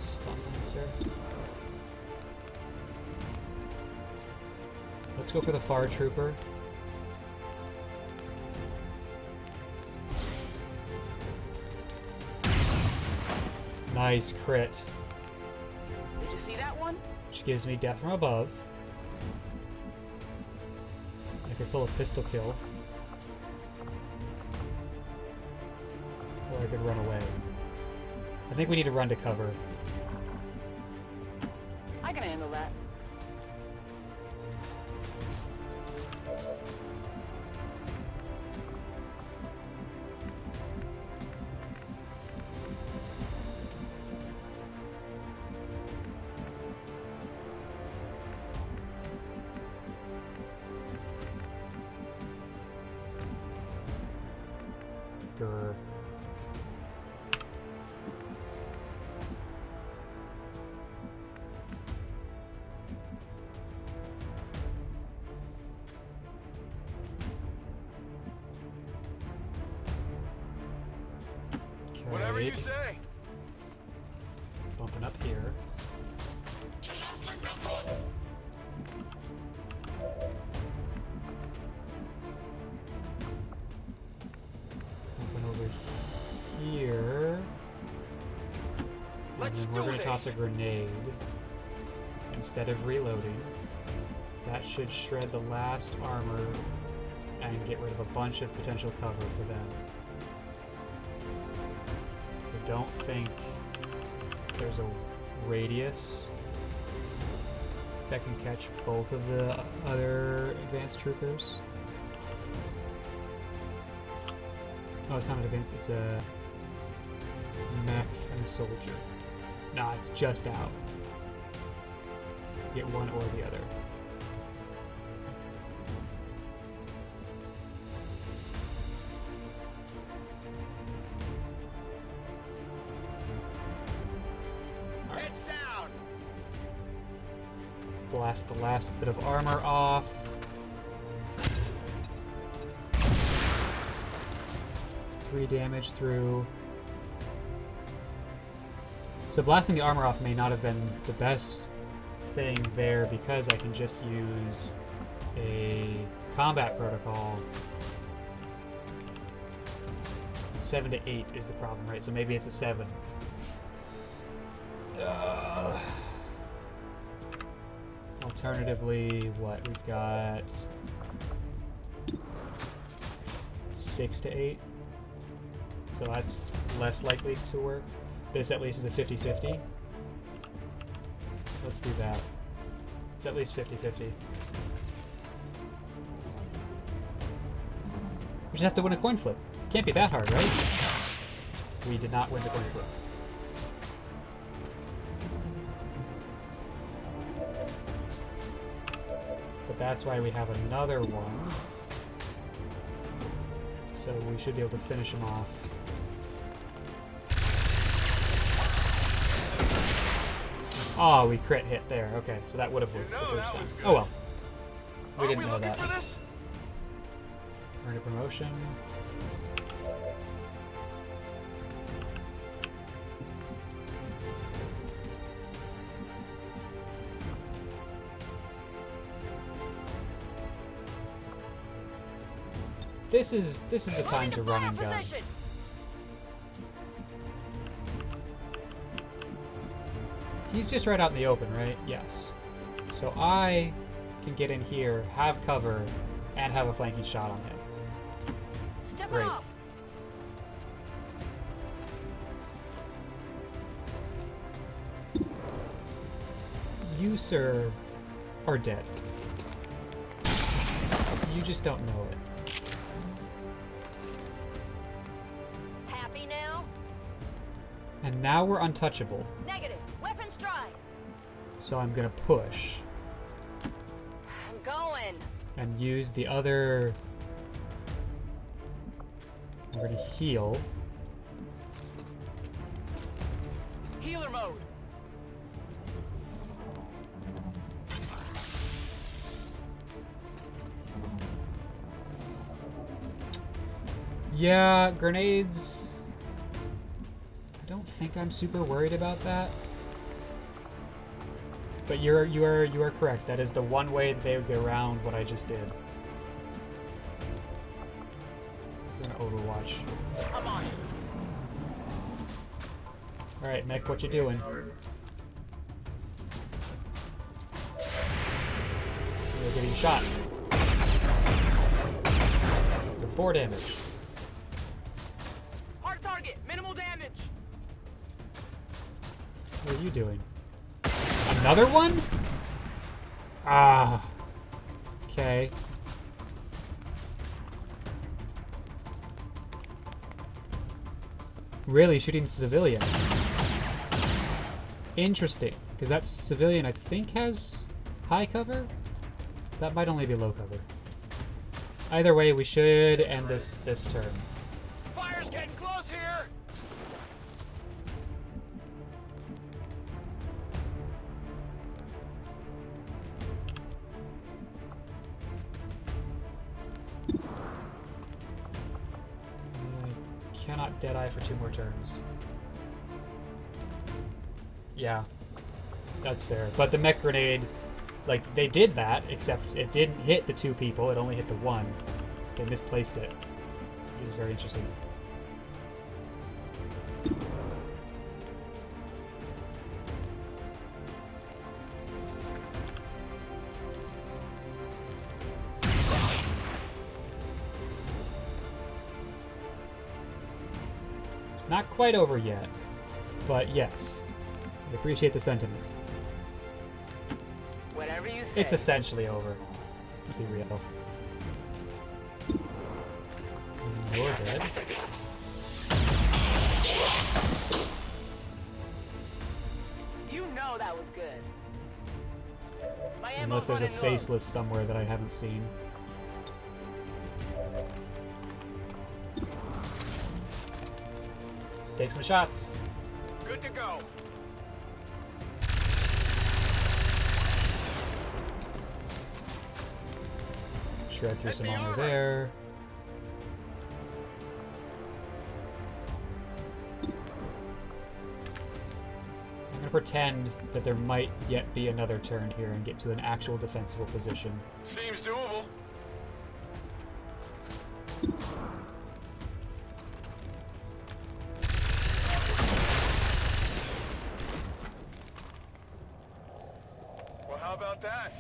Stun monster. Let's go for the far trooper. Nice crit. Did you see that one? Which gives me death from above. I could pull a pistol kill. Or I could run away. I think we need to run to cover. I can handle that. Grr. Whatever you say. Bumping up here. Bumping over here. And then we're going to toss a grenade instead of reloading. That should shred the last armor and get rid of a bunch of potential cover for them. I don't think there's a radius that can catch both of the other advanced troopers. Oh, it's not an advanced, it's a mech and a soldier. Nah, it's just out. Get one or the other. blast the last bit of armor off. Three damage through. So blasting the armor off may not have been the best thing there because I can just use a combat protocol. 7 to 8 is the problem, right? So maybe it's a 7. Alternatively, what? We've got 6 to 8. So that's less likely to work. This at least is a 50-50. Let's do that. It's at least 50-50. We just have to win a coin flip. Can't be that hard, right? We did not win the coin flip. But that's why we have another one. So we should be able to finish him off. Oh, we crit hit there. Okay, so that would have worked the first time. Oh well. We didn't know that. Earn a promotion. This is the time to run and gun. He's just right out in the open, right? Yes. So I can get in here, have cover, and have a flanking shot on him. Great. You, sir, are dead. You just don't know it. Happy now? And now we're untouchable. Negative. Weapons dry. So I'm gonna push. I'm going. And use the other... We're gonna heal. Healer mode. Yeah, grenades. I don't think I'm super worried about that. But you are correct. That is the one way that they would get around what I just did. We're gonna Overwatch. I'm on it. All right, mech, what you doing? You're getting shot for 4 damage. Hard target. Minimal damage. What are you doing? Another one? Ah. Okay. Really shooting civilian. Interesting, because that civilian I think has high cover? That might only be low cover. Either way, we should end this turn. Fire's getting close here. I cannot Deadeye for 2 more turns. Yeah, that's fair. But the mech grenade, like, they did that, except it didn't hit the 2 people, it only hit the 1. They misplaced it, which is very interesting. It's not quite over yet, but yes, I appreciate the sentiment. Whatever you say. It's essentially over. Let's be real. You're dead. You know that was good. My Unless ammo's there's a running low. faceless somewhere that I haven't seen. Let's take some shots. Good to go. shred through some armor there. I'm gonna pretend that there might yet be another turn here and get to an actual defensible position. Seems doable. Well, how about that?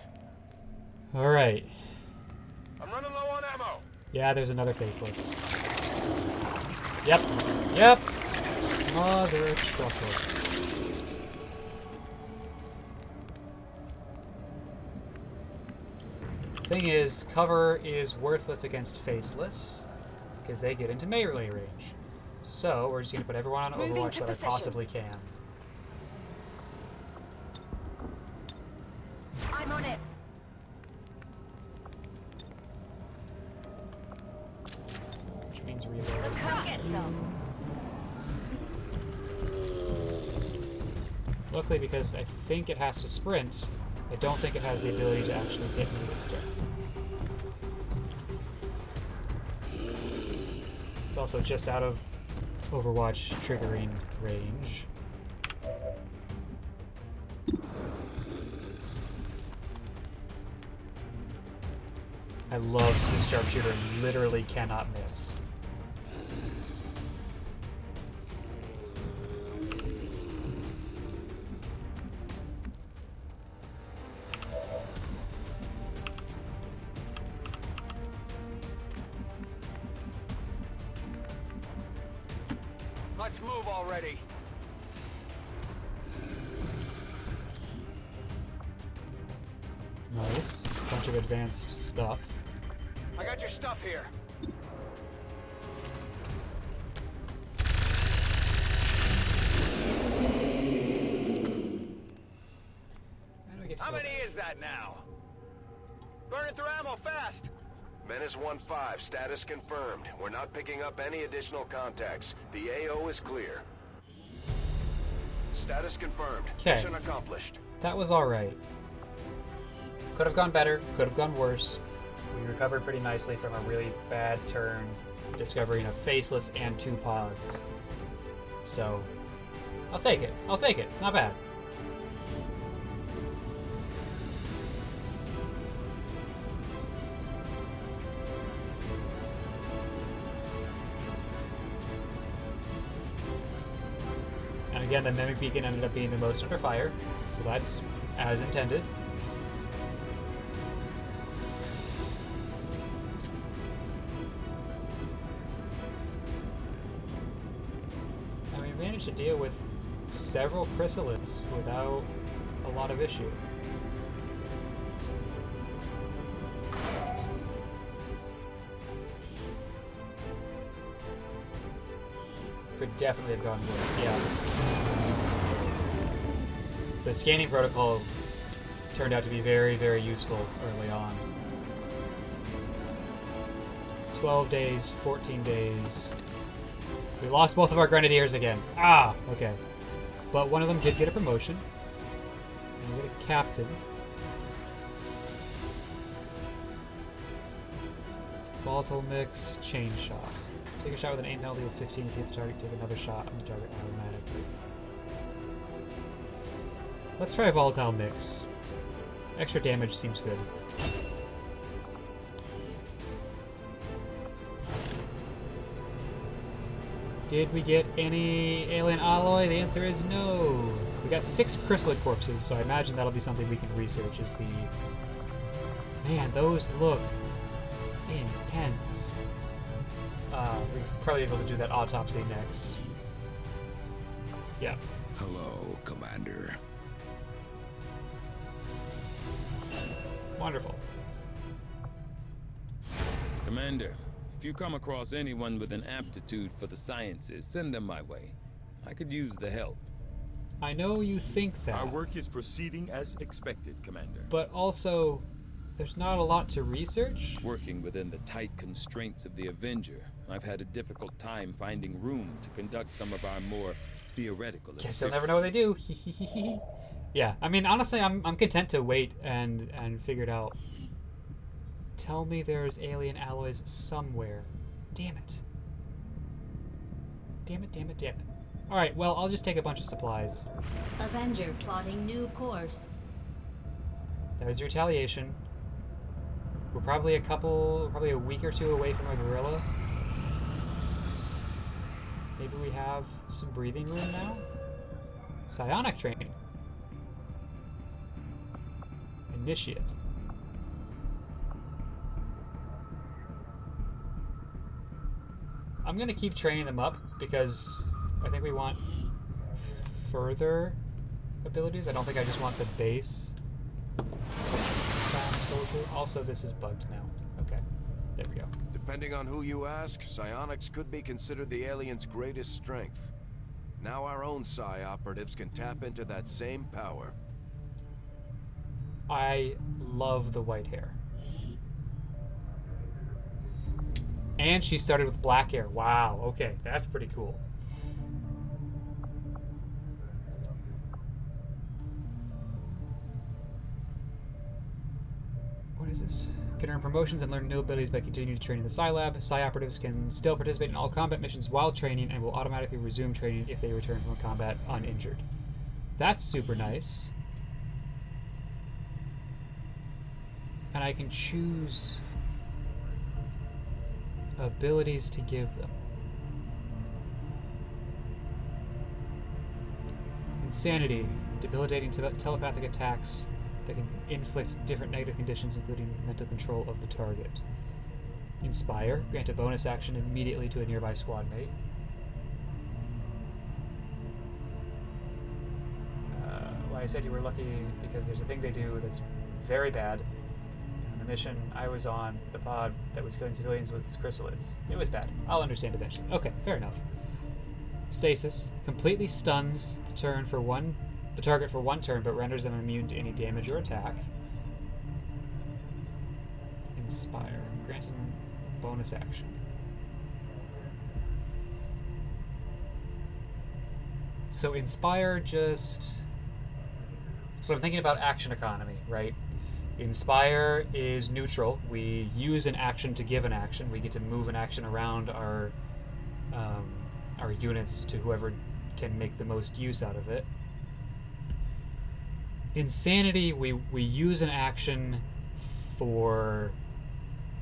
Alright. I'm running low on ammo. Yeah, there's another faceless. Yep. Yep. Mother trucker. Thing is, cover is worthless against faceless because they get into melee range. So we're just gonna put everyone on Moving Overwatch to that I position. possibly can. I'm on it. Which means reload. Let's go get some. Luckily, because I think it has to sprint, I don't think it has the ability to actually hit me this turn. It's also just out of Overwatch triggering range. I love this sharpshooter, literally cannot miss. Let's move already. Nice. Bunch of advanced stuff. I got your stuff here. How do I get to How go many there? is that now? Burning through ammo fast. Menace 1-5, status confirmed. We're not picking up any additional contacts. The AO is clear. Status confirmed. 'Kay. Mission accomplished. That was alright. Could have gone better, could have gone worse. We recovered pretty nicely from a really bad turn, discovering a faceless and 2 pods. So, I'll take it. I'll take it. Not bad. And again, the Mimic Beacon ended up being the most under fire, so that's as intended. And we managed to deal with several chrysalids without a lot of issue. Could definitely have gone worse, yeah. The scanning protocol turned out to be very, very useful early on. 12 days, 14 days. We lost both of our grenadiers again. Ah, okay. But one of them did get a promotion. And we get a captain. Volatile mix, chain shot. Take a shot with an aim penalty of 15 if you hit the target. Take another shot on the target automatically. Let's try a volatile mix. Extra damage seems good. Did we get any alien alloy? The answer is no. We got 6 chrysalid corpses, so I imagine that'll be something we can research. Is the man? Those look intense. We're probably able to do that autopsy next. Yeah. Hello, Commander. Wonderful. Commander, if you come across anyone with an aptitude for the sciences, send them my way. I could use the help. I know you think that. Our work is proceeding as expected, Commander. But also, there's not a lot to research. Working within the tight constraints of the Avenger, I've had a difficult time finding room to conduct some of our more theoretical Guess you'll never know what they do. Yeah, I mean, honestly, I'm content to wait and figure it out. Tell me there's alien alloys somewhere. Damn it. Damn it, damn it, damn it. Alright, well, I'll just take a bunch of supplies. Avenger plotting new course. There's retaliation. We're probably a week or two away from a gorilla. Maybe we have some breathing room now? Psionic training. Initiate. I'm gonna keep training them up because I think we want further abilities. I don't think I just want the base soldier. Also, this is bugged now. Okay, there we go. Depending on who you ask, psionics could be considered the aliens' greatest strength. Now our own psi operatives can tap into that same power. I love the white hair. And she started with black hair. Wow, okay, that's pretty cool. What is this? Can earn promotions and learn new abilities by continuing to train in the Psi Lab. Psi operatives can still participate in all combat missions while training and will automatically resume training if they return from combat uninjured. That's super nice. And I can choose abilities to give them. Insanity, debilitating telepathic attacks that can inflict different negative conditions, including mental control of the target. Inspire, grant a bonus action immediately to a nearby squad mate. Well, I said you were lucky because there's a thing they do that's very bad. The mission I was on, the pod that was killing civilians, was chrysalids. It was bad. I'll understand eventually. Okay, fair enough. Stasis completely stuns the target for one turn, but renders them immune to any damage or attack. Inspire, granting bonus action. So Inspire just... So I'm thinking about action economy, right? Inspire is neutral. We use an action to give an action. We get to move an action around our units to whoever can make the most use out of it. Insanity, we use an action for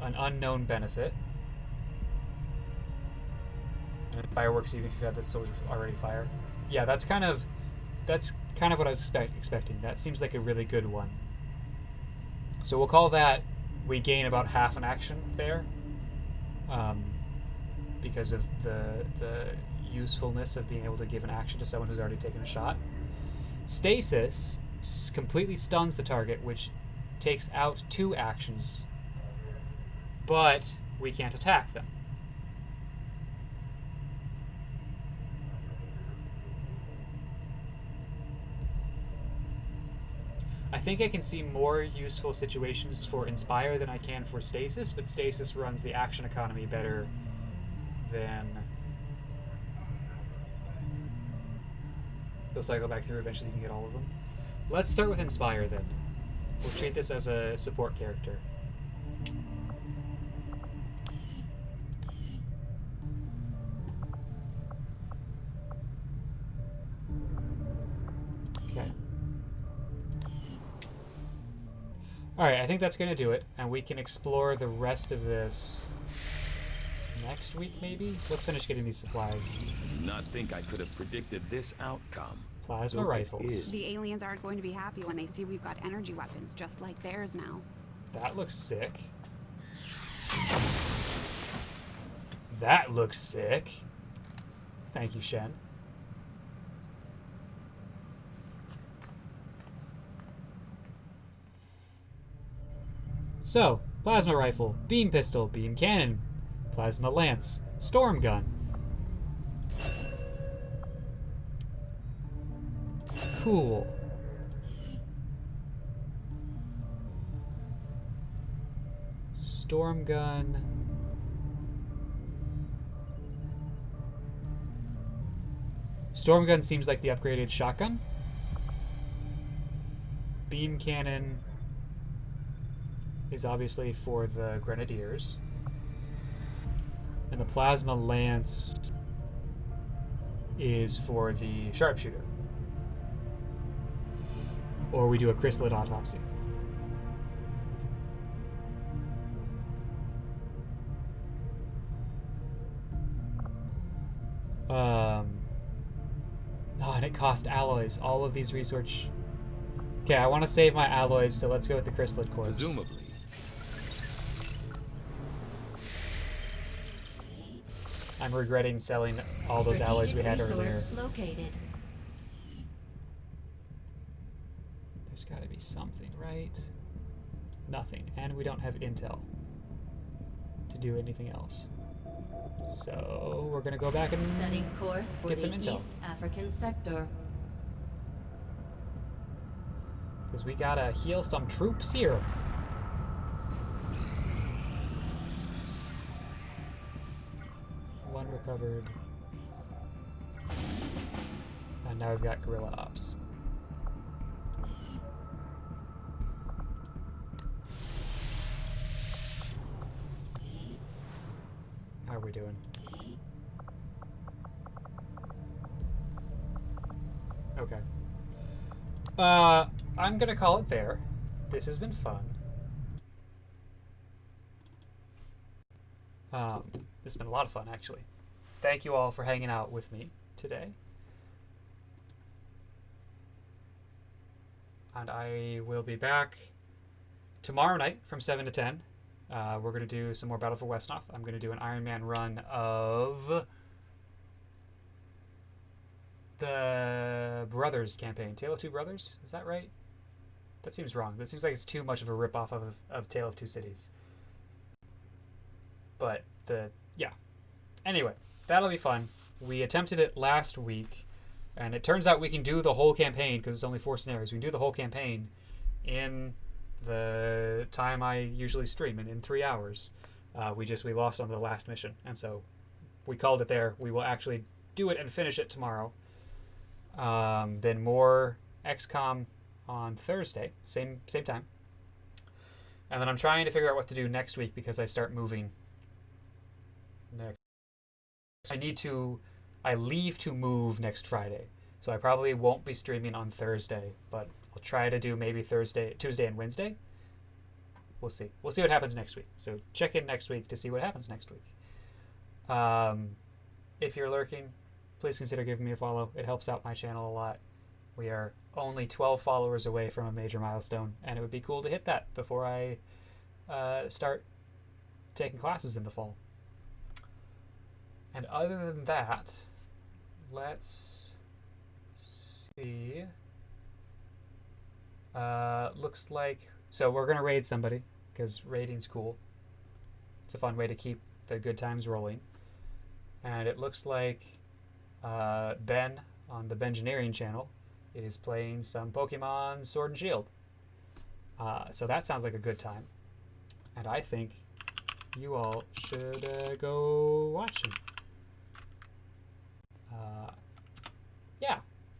an unknown benefit. And fireworks, even if you have the soldier already fire. Yeah, that's kind of what I was expecting. That seems like a really good one. So we'll call that, we gain about half an action there, because of the usefulness of being able to give an action to someone who's already taken a shot. Stasis completely stuns the target, which takes out 2 actions, but we can't attack them. I think I can see more useful situations for Inspire than I can for Stasis, but Stasis runs the action economy better than... They'll cycle back through, eventually you can get all of them. Let's start with Inspire then. We'll treat this as a support character. Okay. Alright, I think that's going to do it, and we can explore the rest of this next week, maybe? Let's finish getting these supplies. I do not think I could have predicted this outcome. Plasma rifles. The aliens aren't going to be happy when they see we've got energy weapons just like theirs now. That looks sick. That looks sick. Thank you, Shen. So, plasma rifle, beam pistol, beam cannon, plasma lance, storm gun. Cool. Storm gun. Storm gun seems like the upgraded shotgun. Beam cannon is obviously for the Grenadiers. And the Plasma Lance is for the Sharpshooter. Or we do a chrysalid autopsy. Oh, and it cost alloys. All of these research. Okay, I want to save my alloys, so let's go with the chrysalid cores. Presumably. I'm regretting selling all those alloys we had Strategic earlier. resource located. There's got to be something, right? Nothing. And we don't have intel to do anything else. So we're going to go back and Setting course for get the some intel. East African sector. Because we got to heal some troops here. One recovered. And now we've got guerrilla ops. How are we doing? Okay. I'm gonna call it there. This has been fun. This has been a lot of fun, actually. Thank you all for hanging out with me today. And I will be back tomorrow night from 7 to 10. We're going to do some more Battle for Westnoff. I'm going to do an Iron Man run of the Brothers campaign. Tale of Two Brothers? Is that right? That seems wrong. That seems like it's too much of a ripoff of Tale of Two Cities. But yeah. Anyway, that'll be fun. We attempted it last week, and it turns out we can do the whole campaign, because it's only 4 scenarios. We can do the whole campaign in the time I usually stream, in 3 hours. We lost on the last mission, and so we called it there. We will actually do it and finish it tomorrow. Then more XCOM on Thursday, same time. And then I'm trying to figure out what to do next week, because I start moving next. I leave to move next Friday, so I probably won't be streaming on Thursday, but I'll try to do maybe Tuesday and Wednesday. We'll see. We'll see what happens next week. So check in next week to see what happens next week. If you're lurking, please consider giving me a follow. It helps out my channel a lot. We are only 12 followers away from a major milestone, and it would be cool to hit that before I start taking classes in the fall. And other than that, let's see. Looks like... So we're going to raid somebody, because raiding's cool. It's a fun way to keep the good times rolling. And it looks like Ben on the Bengineering channel is playing some Pokemon Sword and Shield. So that sounds like a good time. And I think you all should go watch him. Yeah,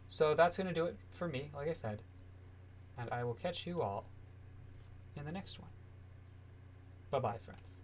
so that's going to do it for me, like I said. And I will catch you all in the next one. Bye-bye, friends.